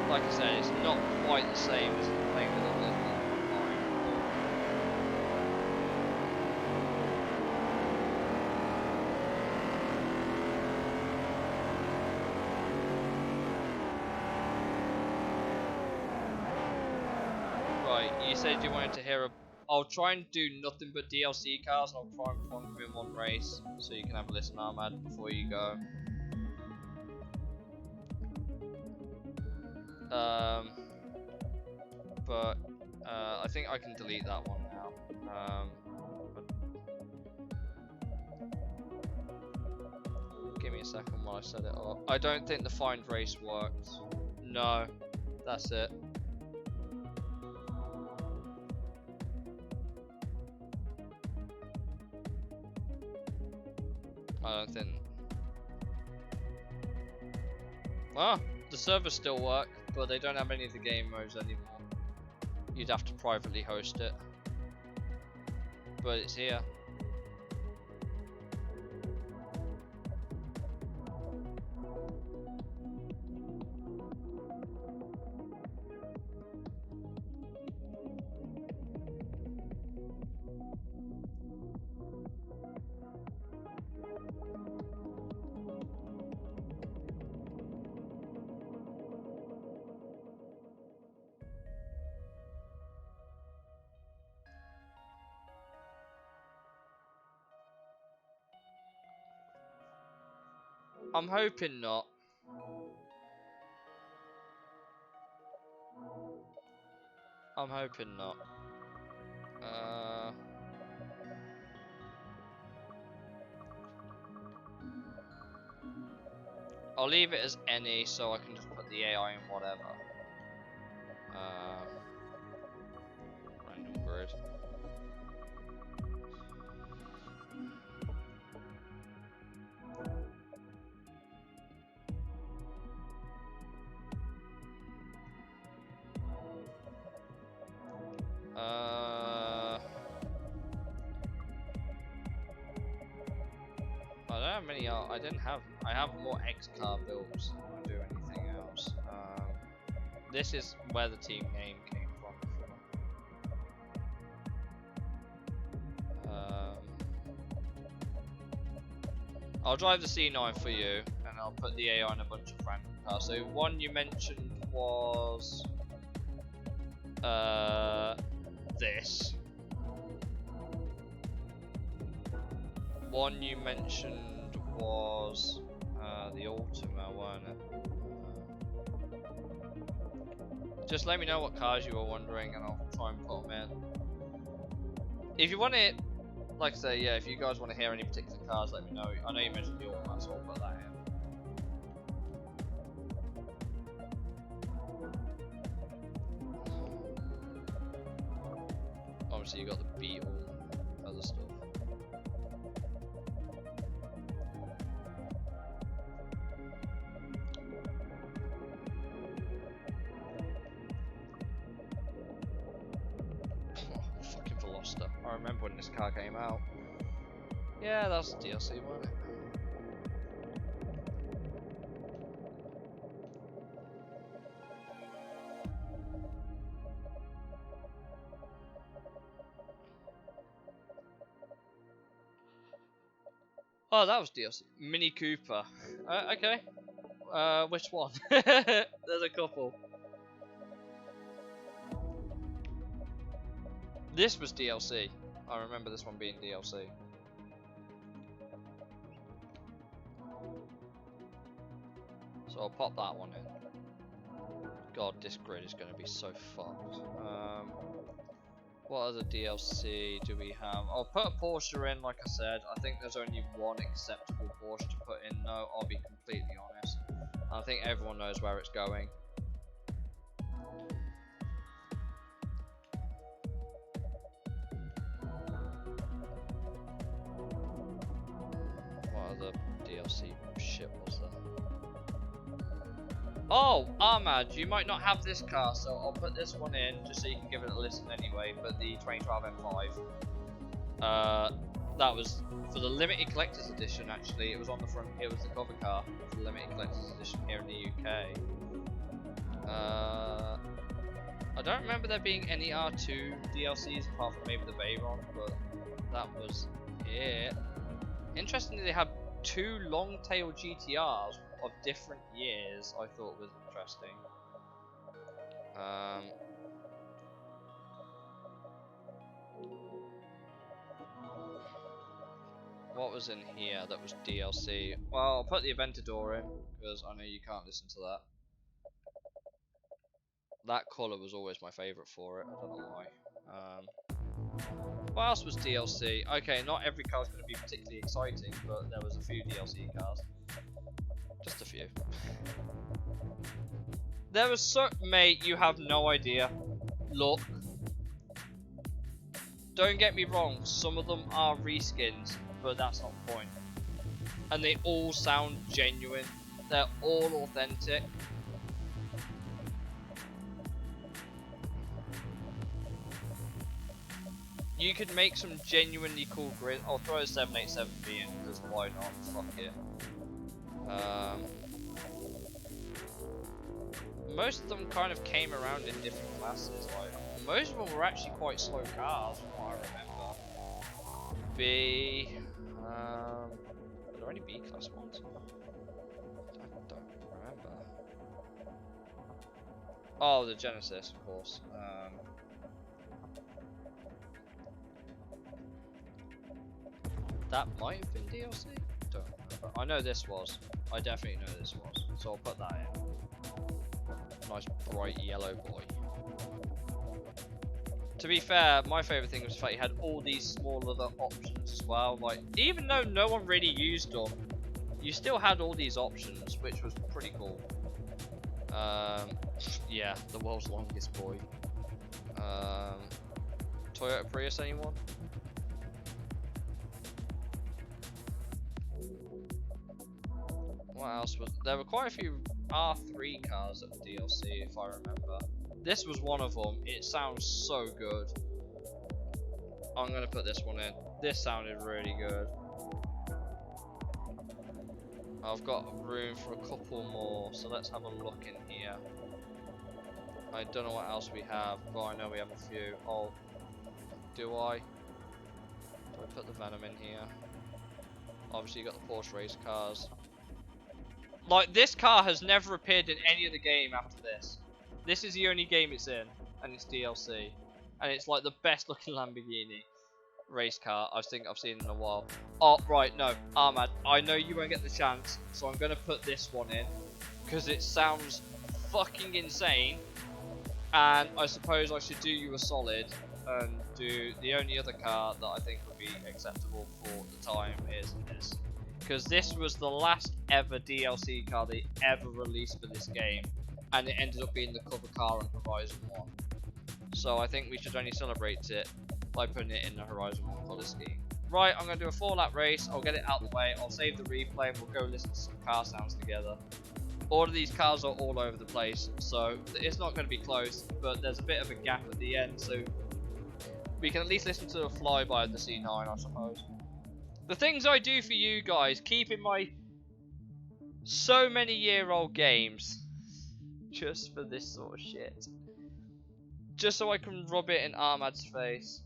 S1: Like I said, it's not quite the same as playing with others. Right, you said you wanted to hear a... I'll try and do nothing but DLC cars, and I'll try and plonk them in one race, so you can have a listen, Ahmad, before you go. But I think I can delete that one now. Give me a second while I set it up. I don't think the find race worked. No, that's it. I don't think. Well, the servers still work, but they don't have any of the game modes anymore. You'd have to privately host it. But it's here. I'm hoping not. I'm hoping not. I'll leave it as any, so I can just put the AI in whatever. Random grid. I don't have many. I didn't have. I have more X car builds than I do anything else. This is where the team name came from. I'll drive the C9 for you, and I'll put the AI on a bunch of random cars. So one you mentioned was this. One you mentioned was the Ultima, weren't it? Just let me know what cars you were wondering, and I'll try and put them in. If you want it, like I say, yeah, if you guys want to hear any particular cars, let me know. I know you mentioned the Ultima, so I'll put that in. Obviously, you got the Beetle, other stuff. Fucking Veloster. I remember when this car came out. Yeah, that's DLC, wasn't it? Oh, that was DLC. Mini Cooper. Okay. Which one? There's a couple. This was DLC. I remember this one being DLC. So I'll pop that one in. God, this grid is going to be so fucked. What other DLC do we have? I'll put a Porsche in, like I said. I think there's only one acceptable Porsche to put in, though, I'll be completely honest. I think everyone knows where it's going. What other DLC shit was there? Oh, Ahmad, you might not have this car, so I'll put this one in just so you can give it a listen anyway. But the 2012 M5, that was for the limited collector's edition. Actually, it was on the front. It was the cover car for the limited collector's edition here in the UK. I don't remember there being any R2 DLCs apart from maybe the Veyron, but that was it. Interestingly, they had 2 long-tail GTRs of different years. I thought was interesting. What was in here that was DLC? Well, I'll put the Aventador in because I know you can't listen to that. That colour was always my favourite for it. I don't know why. What else was DLC? Okay, not every car is going to be particularly exciting, but there was a few DLC cars. Just a few. There was so... Mate, you have no idea. Look. Don't get me wrong, some of them are reskins, but that's not the point. And they all sound genuine. They're all authentic. You could make some genuinely cool grid. I'll throw a 787B in because why not? Fuck it. Most of them kind of came around in different classes. Like most of them were actually quite slow cars, from what I remember. B. Are there any B class ones? I don't remember. Oh, the Genesis, of course. That might have been DLC? Don't remember. I know this was. I definitely know this was. So I'll put that in. Nice bright yellow boy. To be fair, my favourite thing was the fact you had all these small other options as well. Like, even though no one really used them, you still had all these options, which was pretty cool. Yeah, the world's longest boy. Toyota Prius, anyone? What else was there? Were quite a few R3 cars that were DLC, if I remember. This was one of them. It sounds so good. I'm gonna put this one in. This sounded really good. I've got room for a couple more, so let's have a look in here. I don't know what else we have, but I know we have a few. Oh, do I? Do I put the Venom in here? Obviously, you got the Porsche race cars. Like, this car has never appeared in any other game after this. This is the only game it's in, and it's DLC. And it's like the best looking Lamborghini race car I think I've seen in a while. Oh, right, no, Ahmad, I know you won't get the chance, so I'm going to put this one in. Because it sounds fucking insane. And I suppose I should do you a solid and do the only other car that I think would be acceptable for the time is this. Because this was the last ever DLC car they ever released for this game, and it ended up being the cover car on Horizon 1. So I think we should only celebrate it by putting it in the Horizon 1 colour scheme. Right, I'm going to do a 4-lap race, I'll get it out of the way, I'll save the replay and we'll go listen to some car sounds together. All of these cars are all over the place, so it's not going to be close, but there's a bit of a gap at the end, so we can at least listen to a flyby of the C9, I suppose. The things I do for you guys, keeping my so many year-old games just for this sort of shit. Just so I can rub it in Ahmad's face.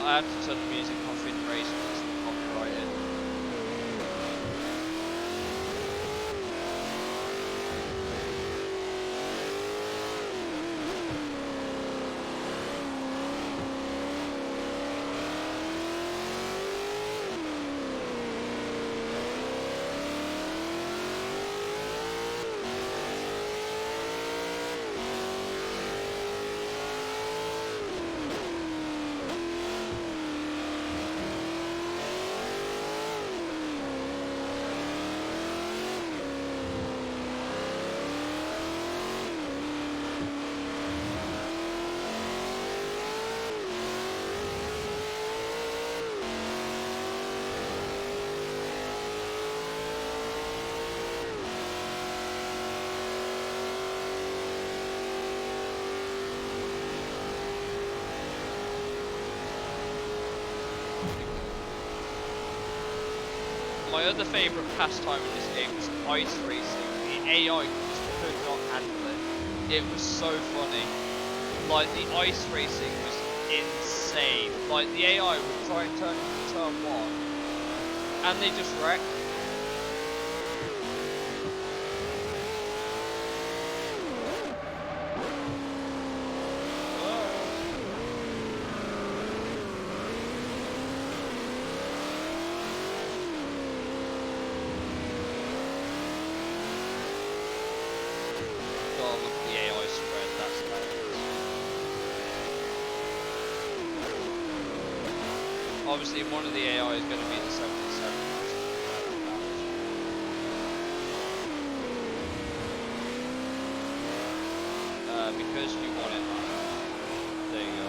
S1: I had to turn the music off in racing, it's not copyrighted. My other favourite pastime in this game was ice racing. The AI just could not handle it. It was so funny. Like, the ice racing was insane. Like, the AI would try and turn into turn 1, and they just wrecked. Obviously, one of the AI is going to be the 77. Because you want it. There you go.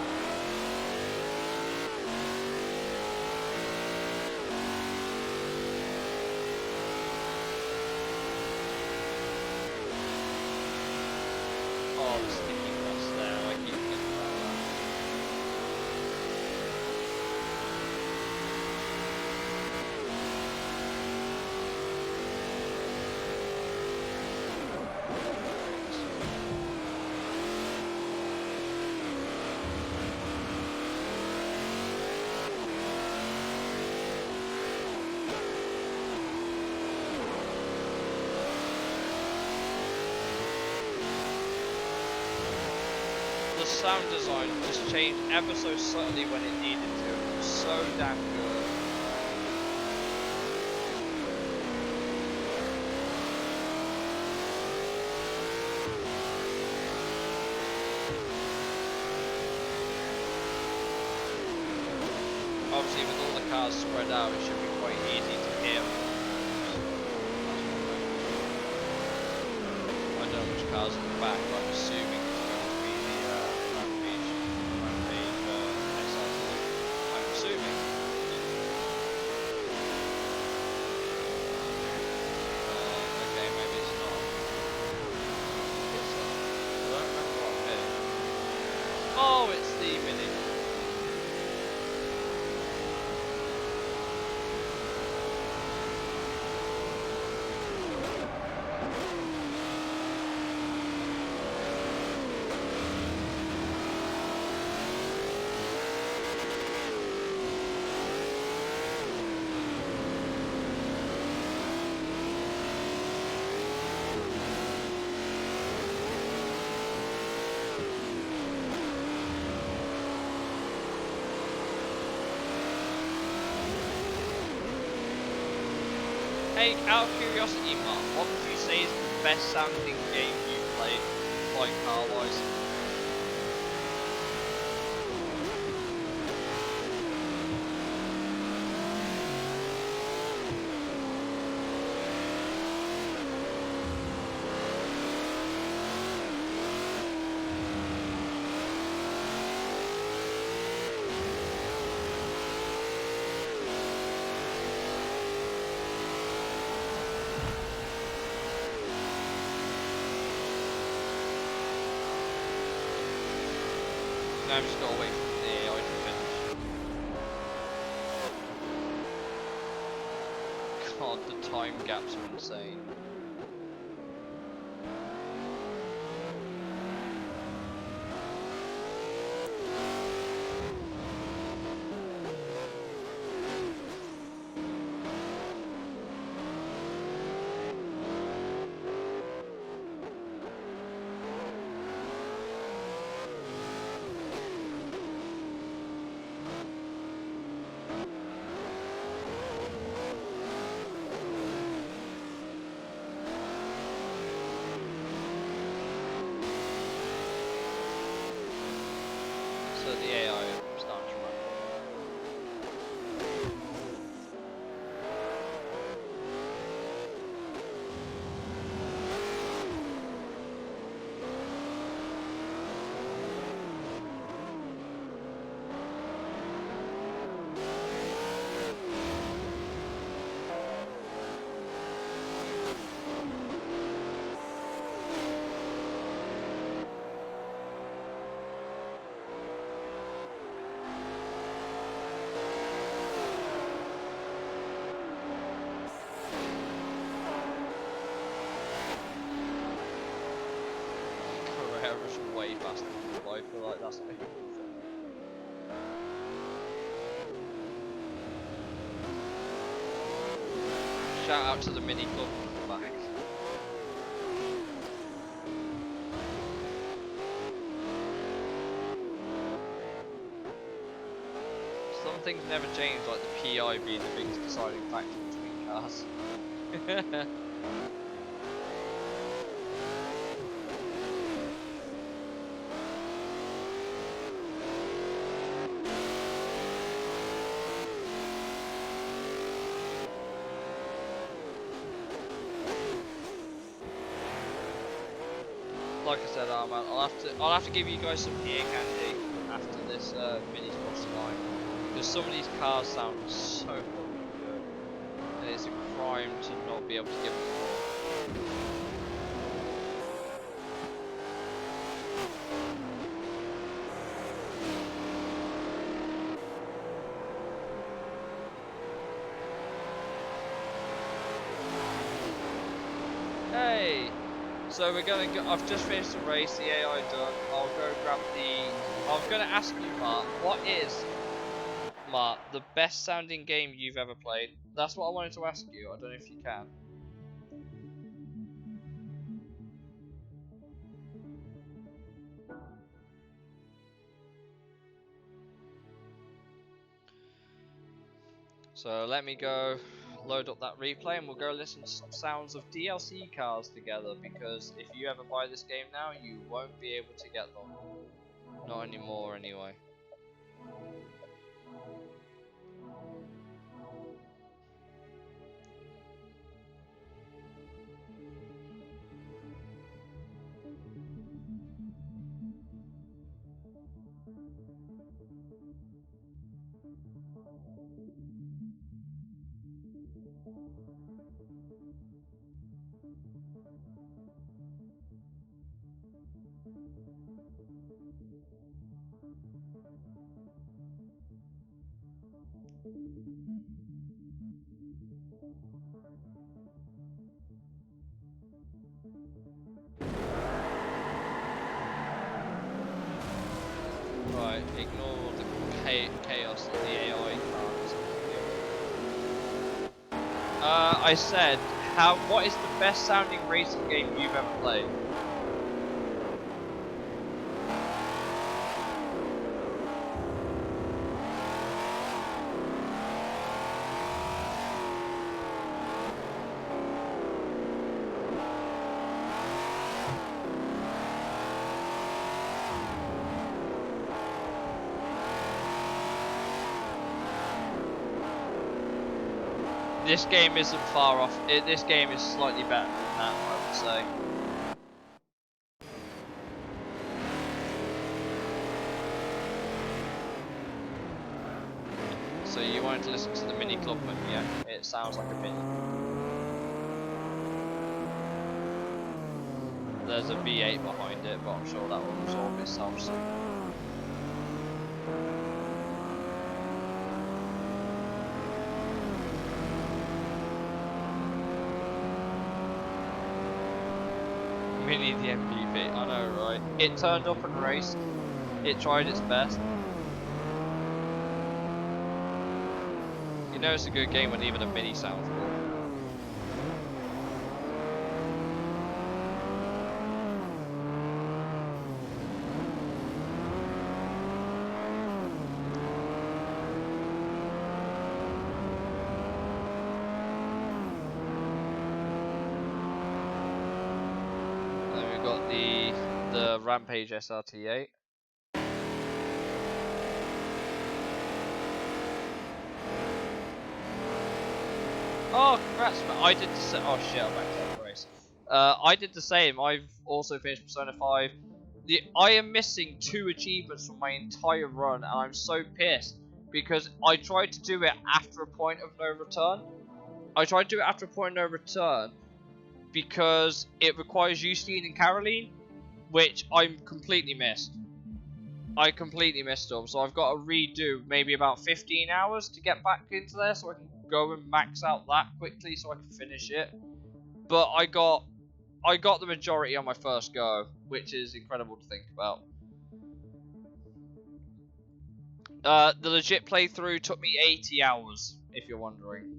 S1: Oh, the sticky grass there. I keep getting that. The sound design just changed ever so subtly when it needed to. It was so damn good. Obviously, with all the cars spread out, it should be quite easy to hear. I don't know which cars in the back, but I'm assuming it's going to be the Rampage SRT. I'm assuming. Okay, maybe it's not. I don't remember what bit. Oh, it's the Mini. Hey, out of curiosity, Mark, what would you say is the best sounding game you've played, like car-wise? Now I've just got to wait for the AI to finish. God, the time gaps are insane. So the AI is starting to run. Carrera's way faster than the I feel like that's not even funny. Shout out to the mini club back. Some things never change, like the PI being the biggest deciding factor between cars. Like I said, I'll have to give you guys some ear candy after this mini cross line, because some of these cars sound so fucking good, and it's a crime to not be able to give them more. Hey. So we're gonna go, I've just finished the race, the AI done. I'll go grab I'm gonna ask you, Mark, what is, Mark, the best sounding game you've ever played? That's what I wanted to ask you, I don't know if you can. So let me go load up that replay and we'll go listen to some sounds of DLC cars together, because if you ever buy this game now, you won't be able to get them. Not anymore anyway. Right, ignore all the chaos that the AI cars. I said, what is the best sounding racing game you've ever played? This game isn't far off. This game is slightly better than that, I would say. So you wanted to listen to the Mini Clubman, yeah? It sounds like a Mini. There's a V8 behind it, but I'm sure that will resolve itself soon. Mini the MPV, I know, right? It turned up and raced. It tried its best. You know it's a good game when even a Mini sounds good. And then we've got the Rampage SRT8. You know it's a good game when even a Mini sounds good. So you wanted to listen to the Mini Clubman, yeah? It sounds like a Mini. The Rampage SRT8. congrats. I did the same. Oh shit, I'm back to that race. I did the same. I've also finished Persona 5. I am missing 2 achievements from my entire run, and I'm so pissed because I tried to do it after a point of no return. I tried to do it after a point of no return because it requires Justine and Caroline, which I completely missed. I completely missed them, so I've got to redo maybe about 15 hours to get back into there so I can go and max out that quickly so I can finish it. But I got the majority on my first go, which is incredible to think about. The legit playthrough took me 80 hours, if you're wondering.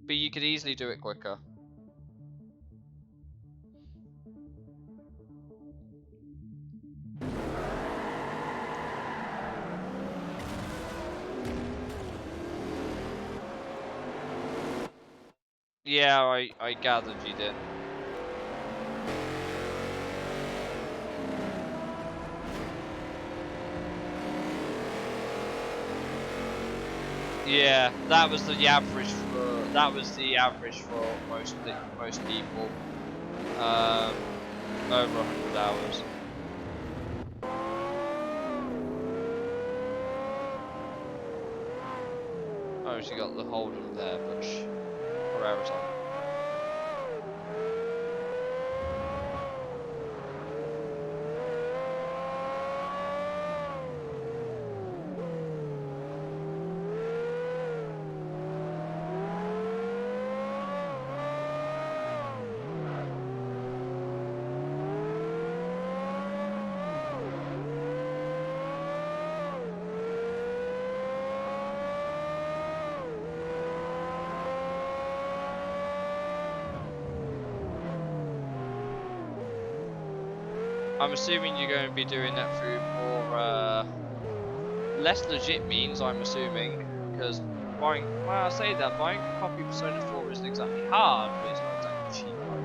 S1: But you could easily do it quicker. Yeah, I gathered you did. Yeah, that was the average for most people. Over 100 hours. Oh, she got the Holden there, but Herrera's on. I'm assuming you're going to be doing that through more less legit means. I'm assuming because buying. Well, I say that buying a copy of Persona 4 isn't exactly hard, but it's not exactly cheap either.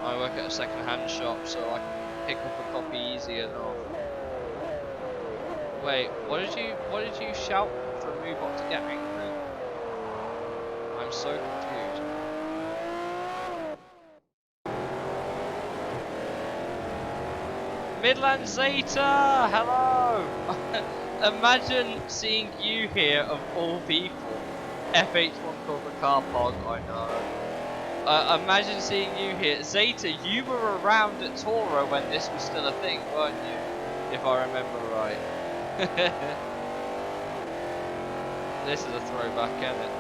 S1: I work at a second-hand shop, so I can pick up a copy easy enough. Wait, what did you shout for a Moobot to get angry? I'm so confused. Midland Zeta, hello. Imagine seeing you here of all people. FH1 Corporate Car Park, I know. Imagine seeing you here. Zeta, you were around at Toro when this was still a thing, weren't you? If I remember right. This is a throwback, isn't it?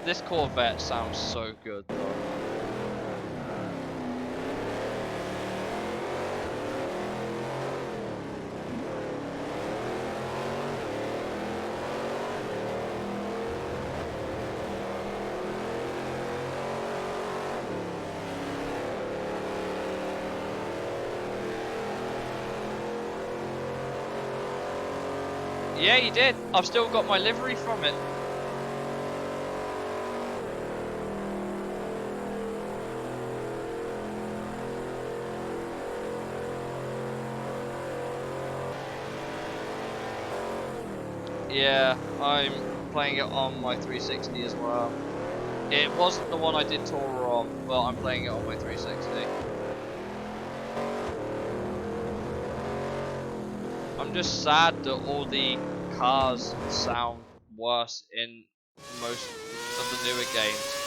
S1: This Corvette sounds so good, though. Yeah, you did. I've still got my livery from it. Yeah, I'm playing it on my 360 as well. It wasn't the one I did tour on, but I'm playing it on my 360. I'm just sad that all the cars sound worse in most of the newer games.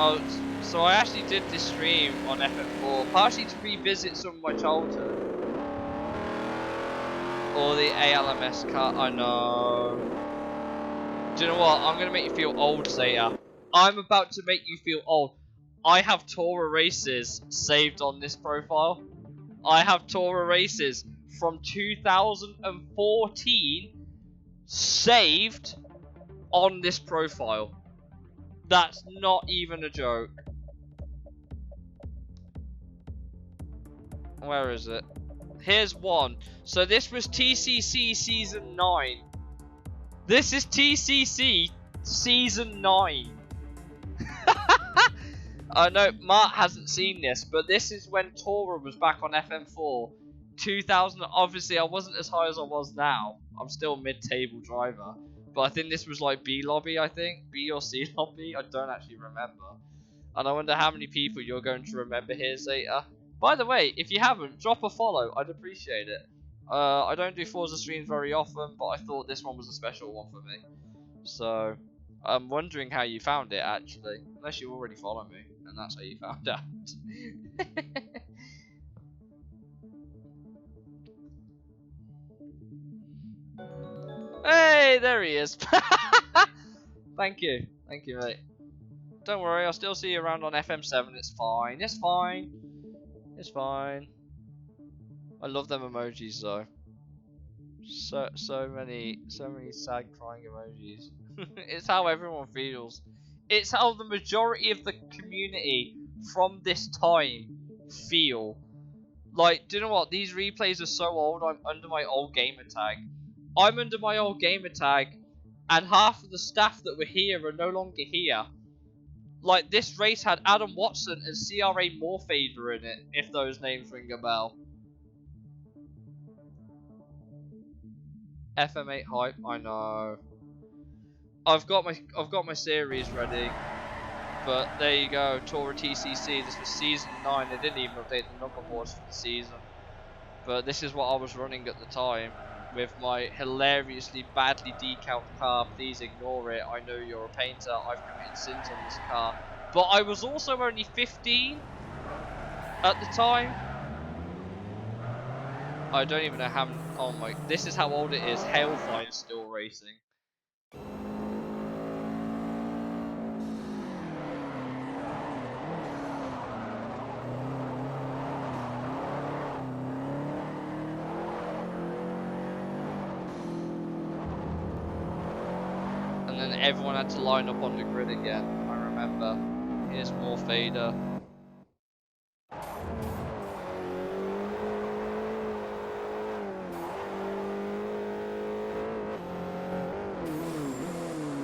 S1: Oh, so I actually did this stream on FM4, partially to revisit some of my childhood. Or the ALMS car, I know. Do you know what? I'm gonna make you feel old, Zeta. I'm about to make you feel old. I have Torah races saved on this profile. I have Torah races from 2014 saved on this profile. That's not even a joke. Where is it? Here's one. So this was TCC Season 9. This is TCC Season 9. I know Mark hasn't seen this, but this is when Torah was back on FM4. 2000, obviously I wasn't as high as I was now. I'm still mid-table driver. But I think this was like B lobby, I think. B or C lobby, I don't actually remember. And I wonder how many people you're going to remember here, Zeta. By the way, if you haven't, drop a follow, I'd appreciate it. I don't do Forza streams very often, but I thought this one was a special one for me. So, I'm wondering how you found it, actually. Unless you already follow me, and that's how you found out. Hey, there he is. Thank you, mate. Don't worry, I'll still see you around on FM7. It's fine. It's fine. It's fine. I love them emojis though. So many sad crying emojis. It's how everyone feels. It's how the majority of the community from this time feel. Like, do you know what? These replays are so old. I'm under my old gamer tag. I'm under my old gamer tag, and half of the staff that were here are no longer here. Like, this race had Adam Watson and CRA Morfader in it, if those names ring a bell. FM8 hype, I know. I've got my series ready. But there you go, Torah TCC. This was season 9. They didn't even update the number boards for the season. But this is what I was running at the time with my hilariously badly decaled car. Please ignore it. I know you're a painter. I've committed sins on this car. But I was also only 15 at the time. I don't even know how many. Oh my. This is how old it is. Hailfire's still racing. And then everyone had to line up on the grid again. I remember. Here's more fader.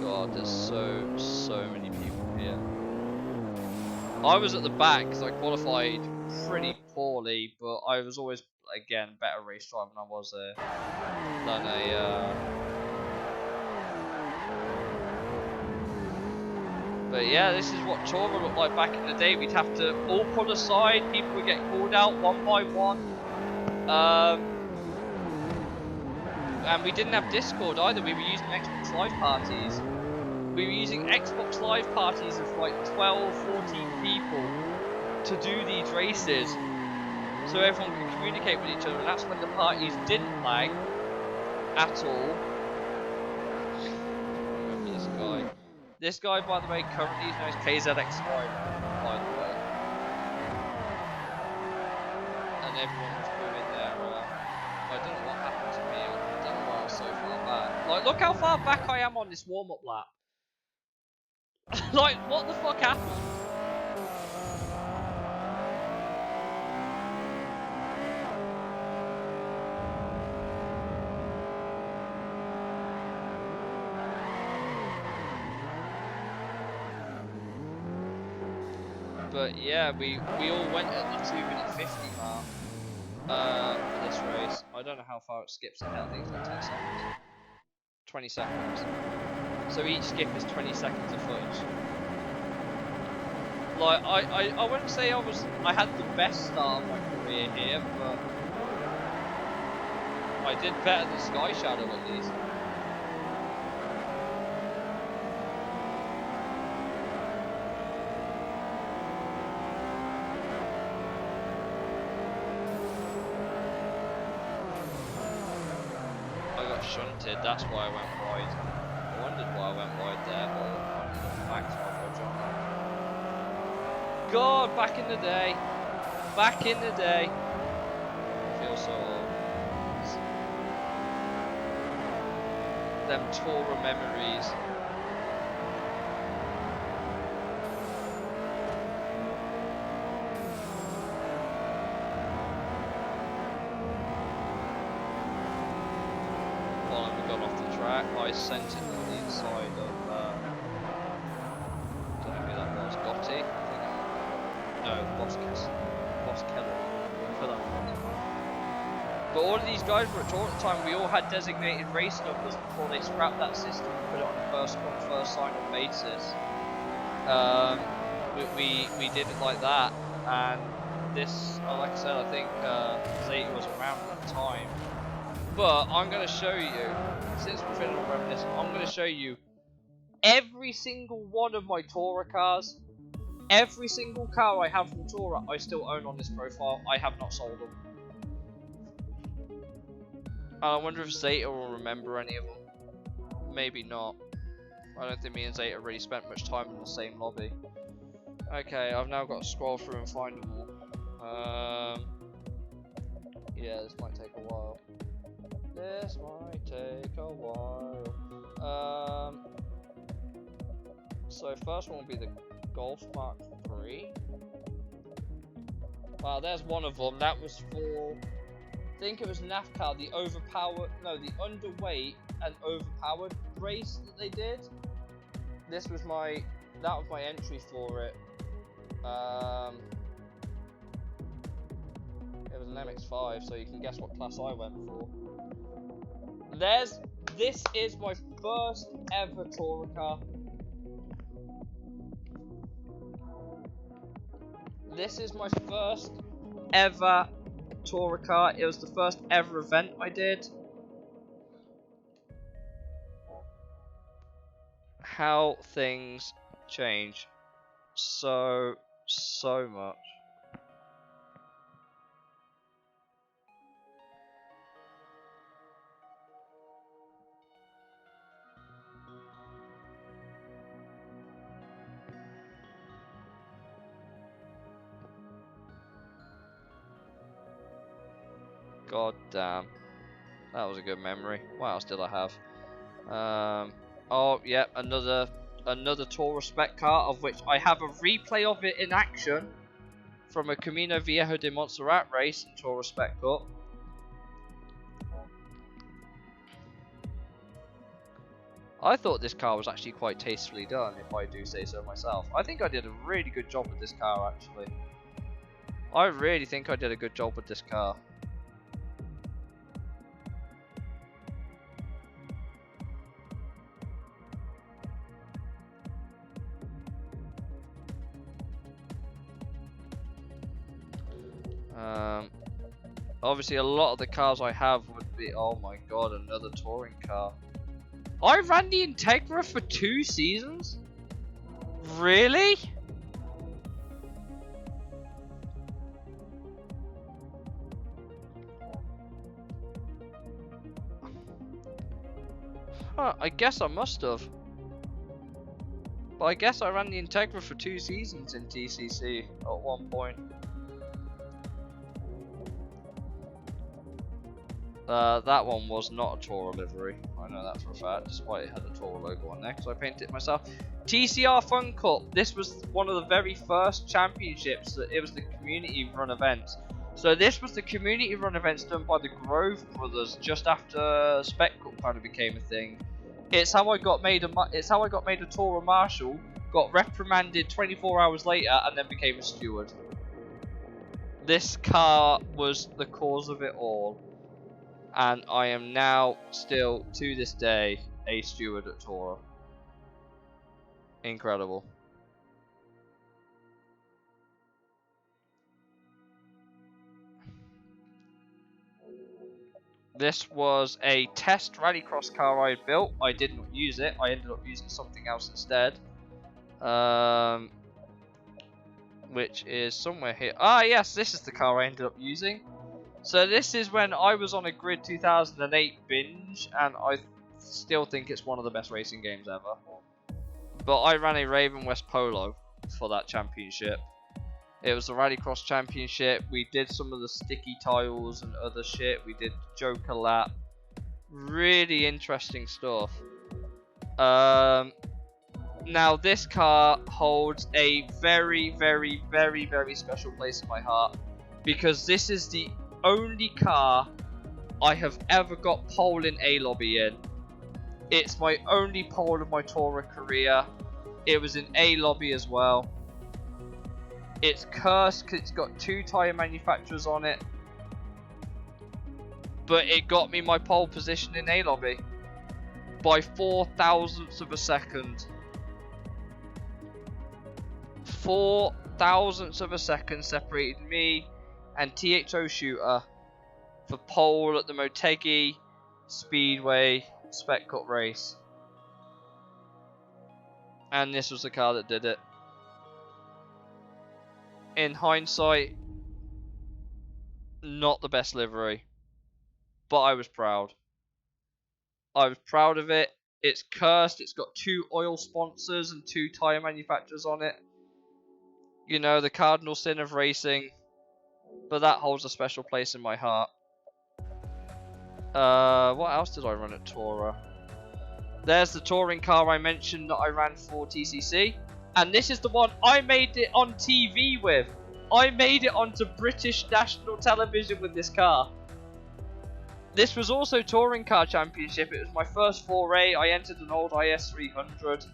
S1: God, there's so many people here. I was at the back because I qualified pretty poorly, but I was always, again, better race driver than I was than But yeah, this is what Torah looked like back in the day. We'd have to all pull aside, people would get called out one by one. And we didn't have Discord either, we were using Xbox Live parties. We were using Xbox Live parties of like 12, 14 people to do these races. So everyone could communicate with each other, and that's when the parties didn't lag at all. Remember this guy. This guy, by the way, currently is known as KZX5, by the way. And everyone was moving there. I don't know what happened to me. I don't know why I was so far back. Like, look how far back I am on this warm-up lap. Like, what the fuck happened? But yeah, we all went at the 2:50 mark for this race. I don't know how far it skips it now. I think it's like 10 seconds. 20 seconds. So each skip is 20 seconds of footage. Like, I wouldn't say I had the best start of my career here, but I did better than Sky Shadow at least. shunted, that's why I went wide. I wondered why I went wide there, but I ended up max coverage on that. God, back in the day. Back in the day. I feel so old. Them Torah memories. Well, we got off the track. I sent it on the inside of don't know who that was. Gotti? No, Boss Keller. For that one. But all of these guys were at Tour at the time. We all had designated race numbers before they scrapped that system and put it on a first come first sign up basis. We did it like that, and this, like I said, I think Zeta was around at the time. But I'm going to show you, since we're feeling all reminiscent, I'm going to show you every single one of my Tourer cars. Every single car I have from Tourer, I still own on this profile. I have not sold them. I wonder if Zeta will remember any of them. Maybe not. I don't think me and Zeta really spent much time in the same lobby. Okay, I've now got to scroll through and find them all. Yeah, this might take a while. This might take a while. So first one will be the Golf Mark III. Wow, there's one of them. That was for, I think it was NAFCAR, the underweight and overpowered race that they did. That was my entry for it. It was an MX-5, so you can guess what class I went for. This is my first ever Tourer car. This is my first ever Tourer car. It was the first ever event I did. How things change so much. God damn. That was a good memory. What else did I have? Oh, yeah, another Tourer spec car, of which I have a replay of it in action from a Camino Viejo de Montserrat race in Tourer Spec Cup. I thought this car was actually quite tastefully done, if I do say so myself. I think I did a really good job with this car, actually. I really think I did a good job with this car. Obviously a lot of the cars I have would be, oh my god, another touring car. I ran the Integra for 2 seasons? Really? Huh, I guess I must have. But I guess I ran the Integra for 2 seasons in TCC at one point. That one was not a Tourer livery. I know that for a fact, despite it had a Tourer logo on there, because I painted it myself. TCR Fun Cup. This was one of the very first championships. It was the community run events. So this was the community run events done by the Grove brothers just after Spec Cup kind of became a thing. It's how I got made a Tourer marshal, got reprimanded 24 hours later, and then became a steward. This car was the cause of it all. And I am now still, to this day, a steward at Tourer. Incredible. This was a test rallycross car I had built. I did not use it. I ended up using something else instead. Which is somewhere here. Ah, yes, this is the car I ended up using. So this is when I was on a Grid 2008 binge, and I still think it's one of the best racing games ever. But I ran a Raven West Polo for that championship. It was the Rallycross Championship. We did some of the sticky tiles and other shit. We did Joker Lap. Really interesting stuff. Now this car holds a very, very, very, very special place in my heart, because this is the only car I have ever got pole in A lobby in. It's my only pole of my Tourer career. It was in A lobby as well. It's cursed because it's got 2 tyre manufacturers on it, but it got me my pole position in A lobby by 4 thousandths of a second. 4 thousandths of a second separated me and THO Shooter for pole at the Motegi Speedway Spec Cup race. And this was the car that did it. In hindsight, not the best livery, but I was proud. I was proud of it. It's cursed. It's got 2 oil sponsors and 2 tyre manufacturers on it. You know, the cardinal sin of racing. But that holds a special place in my heart. What else did I run at Tourer? There's the touring car I mentioned that I ran for TCC. And this is the one I made it on TV with. I made it onto British national television with this car. This was also Touring Car Championship. It was my first foray. I entered an old IS300.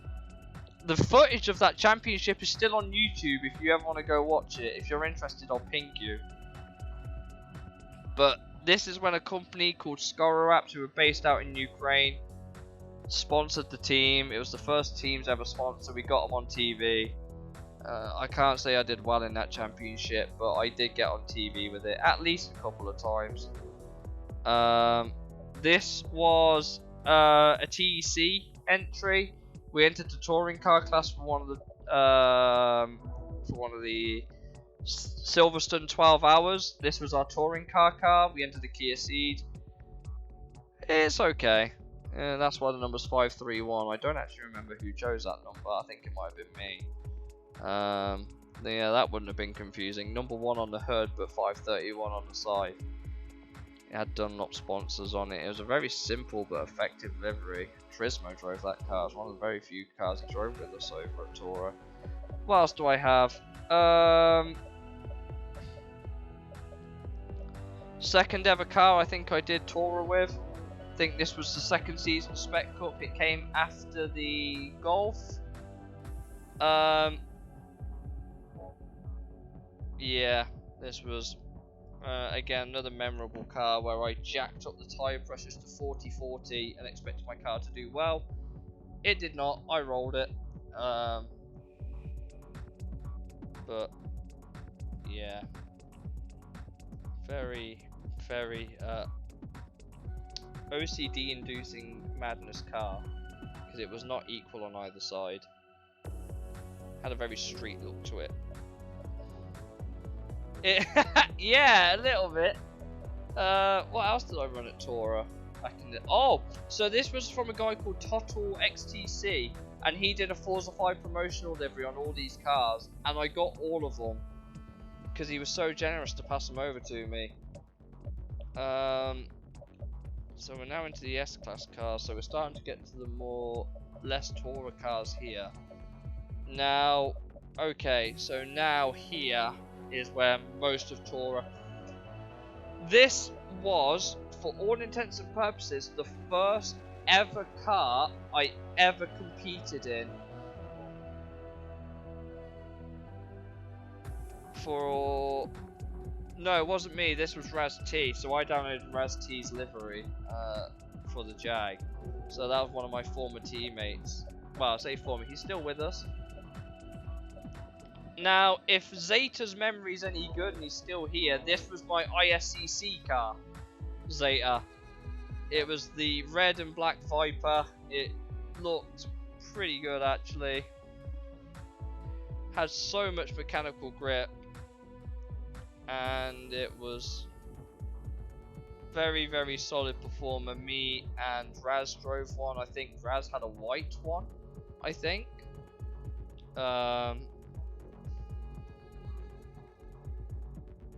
S1: The footage of that championship is still on YouTube if you ever want to go watch it. If you're interested, I'll ping you. But this is when a company called Skororaps, who were based out in Ukraine, sponsored the team. It was the first teams ever sponsored. We got them on TV. I can't say I did well in that championship, but I did get on TV with it at least a couple of times. This was a TEC entry. We entered the touring car class for one of the Silverstone 12 hours. This was our touring car. We entered the Kia Ceed. It's okay. That's why the number's 531. I don't actually remember who chose that number. I think it might have been me. Yeah, that wouldn't have been confusing. Number 1 on the hood, but 531 on the side. It had Dunlop sponsors on it. It was a very simple but effective livery. Turismo drove that car. It's one of the very few cars he drove with us over at Tourer. What else do I have? Second ever car I think I did Tourer with. I think this was the second season Spec Cup. It came after the Golf. Yeah, this was again another memorable car where I jacked up the tyre pressures to 40/40 and expected my car to do well. It did not. I rolled it. But yeah, very OCD inducing madness car, because it was not equal on either side. Had a very street look to it. Yeah, a little bit. What else did I run at Tourer back in the... Oh, so this was from a guy called Total XTC, and he did a Forza 5 promotional livery on all these cars, and I got all of them because he was so generous to pass them over to me. So we're now into the S-Class cars, so we're starting to get to the less Tourer cars here. Now, okay, so now here is where most of Tourer... This was, for all intents and purposes, the first ever car I ever competed in. No, it wasn't me, this was Raz T, so I downloaded Raz T's livery for the Jag. So that was one of my former teammates. Well, I say former, he's still with us. Now, if Zeta's memory's any good and he's still here, this was my ISCC car, Zeta. It was the red and black Viper. It looked pretty good actually. Had so much mechanical grip, and it was Very, very solid performer. Me and Raz drove one. I think Raz had a white one, I think.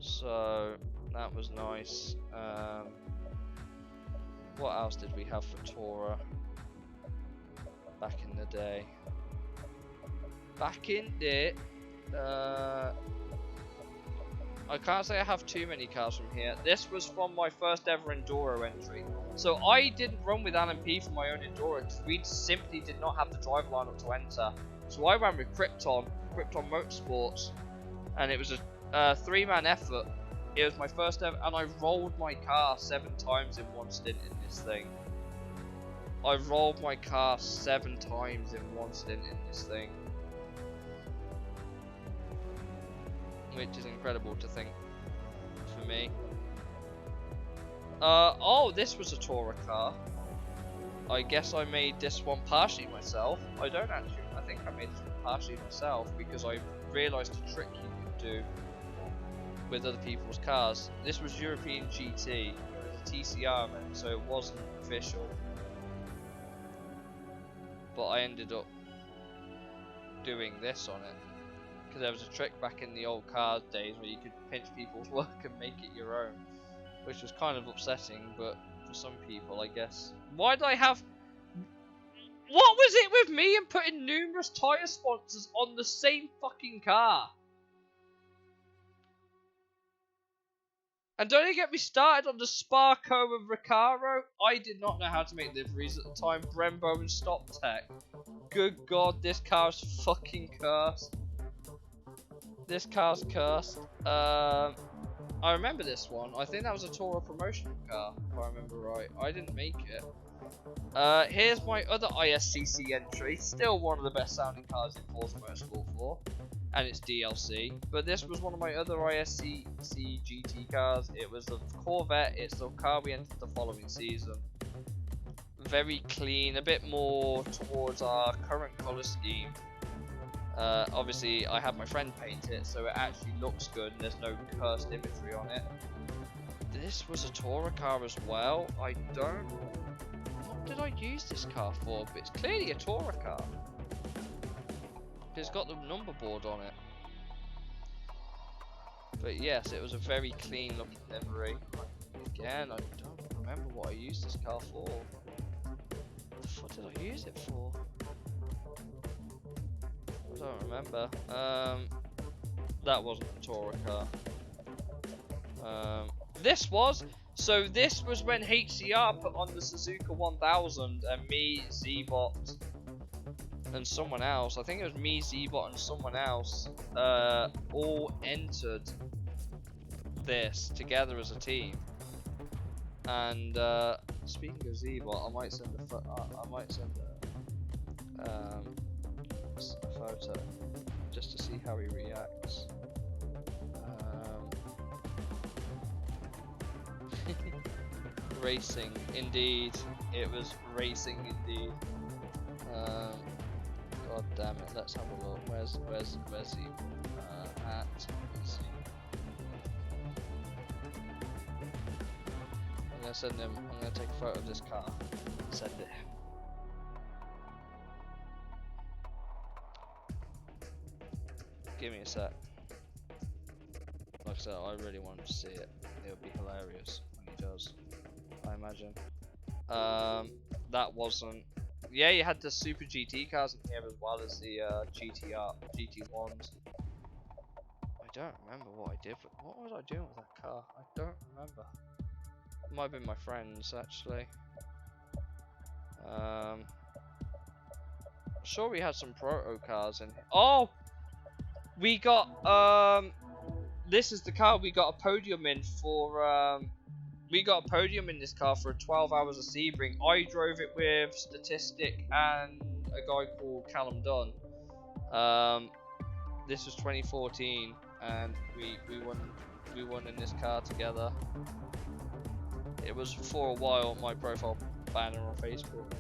S1: So that was nice. What else did we have for Tora back in the day? I can't say I have too many cars from here. This was from my first ever Enduro entry. So I didn't run with Alan P for my own Enduro because we simply did not have the drive lineup to enter. So I ran with Krypton Motorsports, and it was a 3-man effort. It was my first ever, and I rolled my car 7 times in one stint in this thing. I rolled my car 7 times in one stint in this thing. Which is incredible to think for me. Oh, this was a Tourer car. I guess I made this one partially myself. I don't actually, I think I made this one partially myself because I realised a trick you could do with other people's cars. This was European GT. It was a TCR event, so it wasn't official. But I ended up doing this on it. Because there was a trick back in the old cars days where you could pinch people's work and make it your own, which was kind of upsetting, but for some people, I guess. Why did I have? What was it with me and putting numerous tyre sponsors on the same fucking car? And don't even get me started on the Sparco and Recaro. I did not know how to make liveries at the time. Brembo and Stop Tech. Good God, this car is fucking cursed. This car's cursed. I remember this one. I think that was a Tourer promotional car, if I remember right. I didn't make it. Here's my other ISCC entry. Still one of the best sounding cars in Forza Motorsport 4. And it's DLC. But this was one of my other ISCC GT cars. It was the Corvette. It's the car we entered the following season. Very clean. A bit more towards our current colour scheme. Obviously, I had my friend paint it, so it actually looks good and there's no cursed imagery on it. This was a Tourer car as well. I don't... What did I use this car for? But it's clearly a Tourer car. It's got the number board on it. But yes, it was a very clean looking livery. Again, I don't remember what I used this car for. What the fuck did I use it for? I don't remember. That wasn't a Tourer car. This was. So this was when HCR put on the Suzuka 1000 and me, Z-Bot, and someone else. I think it was me, Z-Bot, and someone else all entered this together as a team. And speaking of Z-Bot, I might send a photo just to see how he reacts. Racing, indeed. It was racing, indeed. God damn it! Let's have a look. Where's he? At. Let's see. I'm gonna send him. I'm gonna take a photo of this car. And send it. Give me a sec. Like I said, I really want to see it. It would be hilarious when he does, I imagine. That wasn't. Yeah, you had the Super GT cars in here as well as the GT1s. I don't remember what I did. What was I doing with that car? I don't remember. It might have been my friends actually. I'm sure we had some proto cars in here. Oh! We got this is the car we got a podium in for we got a podium in this car for 12 hours of Sebring. I drove it with Statistic and a guy called Callum Dunn. This was 2014 and we won in this car together. It was for a while my profile banner on Facebook.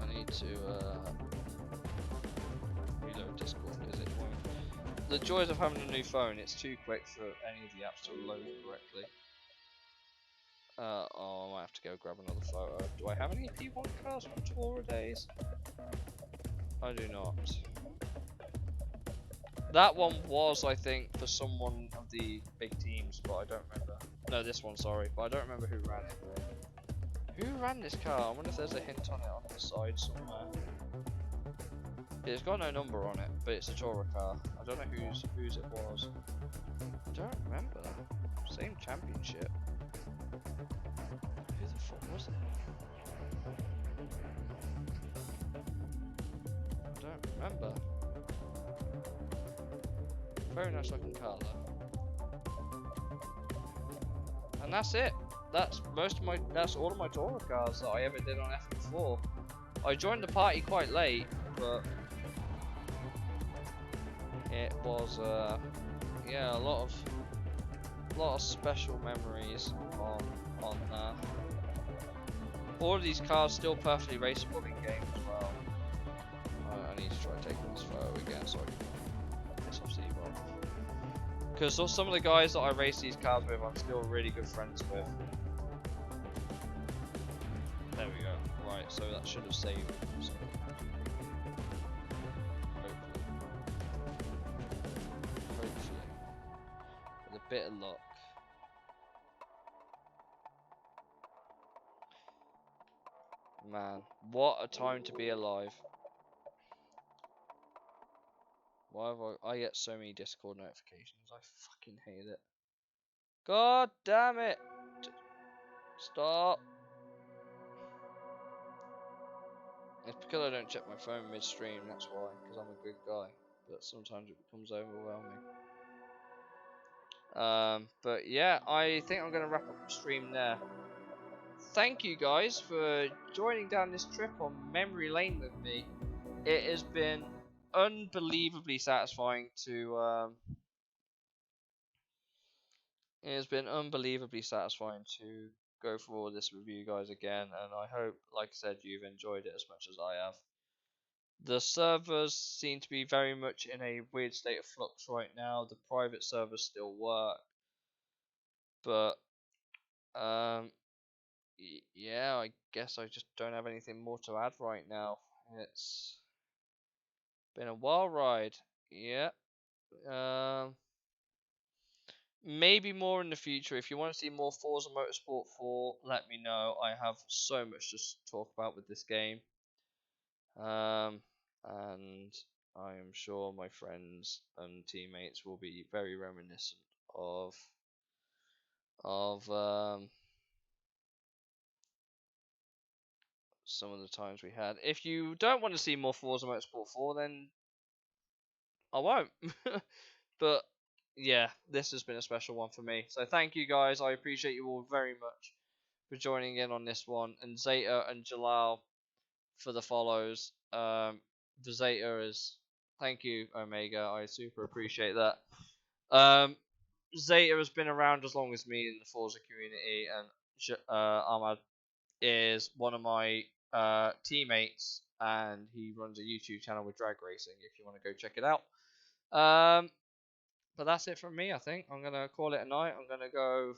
S1: I need to reload Discord because it won't the joys of having a new phone. It's too quick for any of the apps to load correctly. Oh, I might have to go grab another photo. Do I have any P1 cars from Torah days? I do not. That one was, I think, for someone of the big teams, but I don't remember. No, this one, sorry, but I don't remember who ran it. Who ran this car? I wonder if there's a hint on it on the side somewhere. It's got no number on it, but it's a Torah car. I don't know whose it was. I don't remember. Same championship. Who the fuck was it? I don't remember. Very nice looking car though. And that's it. That's all of my Torah cars that I ever did on F4. I joined the party quite late, but it was yeah, a lot of special memories on all of these cars still perfectly raceable in game as well. I need to try taking this photo again so I can piss off Seabob. Because some of the guys that I race these cars with, I'm still really good friends with. There we go. Right, so that should have saved it. So hopefully, with a bit of luck. Man, what a time to be alive. Why have I get so many Discord notifications? I fucking hate it. God damn it! Stop. It's because I don't check my phone midstream, that's why, because I'm a good guy. But sometimes it becomes overwhelming. But yeah, I think I'm going to wrap up the stream there. Thank you guys for joining down this trip on memory lane with me. It has been unbelievably satisfying to go through all this with you guys again, and I hope, like I said, you've enjoyed it as much as I have. The servers seem to be very much in a weird state of flux right now. The private servers still work, but yeah, I guess I just don't have anything more to add right now. It's been a wild ride. Yeah. Maybe more in the future. If you want to see more Forza Motorsport 4, let me know. I have so much to talk about with this game. And I am sure my friends and teammates will be very reminiscent of some of the times we had. If you don't want to see more Forza Motorsport 4, then I won't. But yeah, this has been a special one for me. So thank you guys. I appreciate you all very much for joining in on this one. And Zeta and Jalal for the follows. The Zeta is thank you, Omega. I super appreciate that. Zeta has been around as long as me in the Forza community, and Ahmad is one of my teammates, and he runs a YouTube channel with drag racing. If you want to go check it out. But that's it from me. I think I'm gonna call it a night. I'm gonna go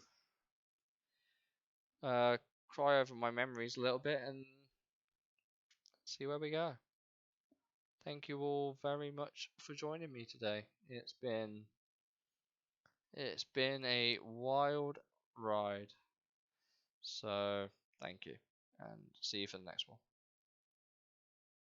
S1: cry over my memories a little bit and see where we go. Thank you all very much for joining me today. It's been a wild ride. So thank you, and see you for the next one.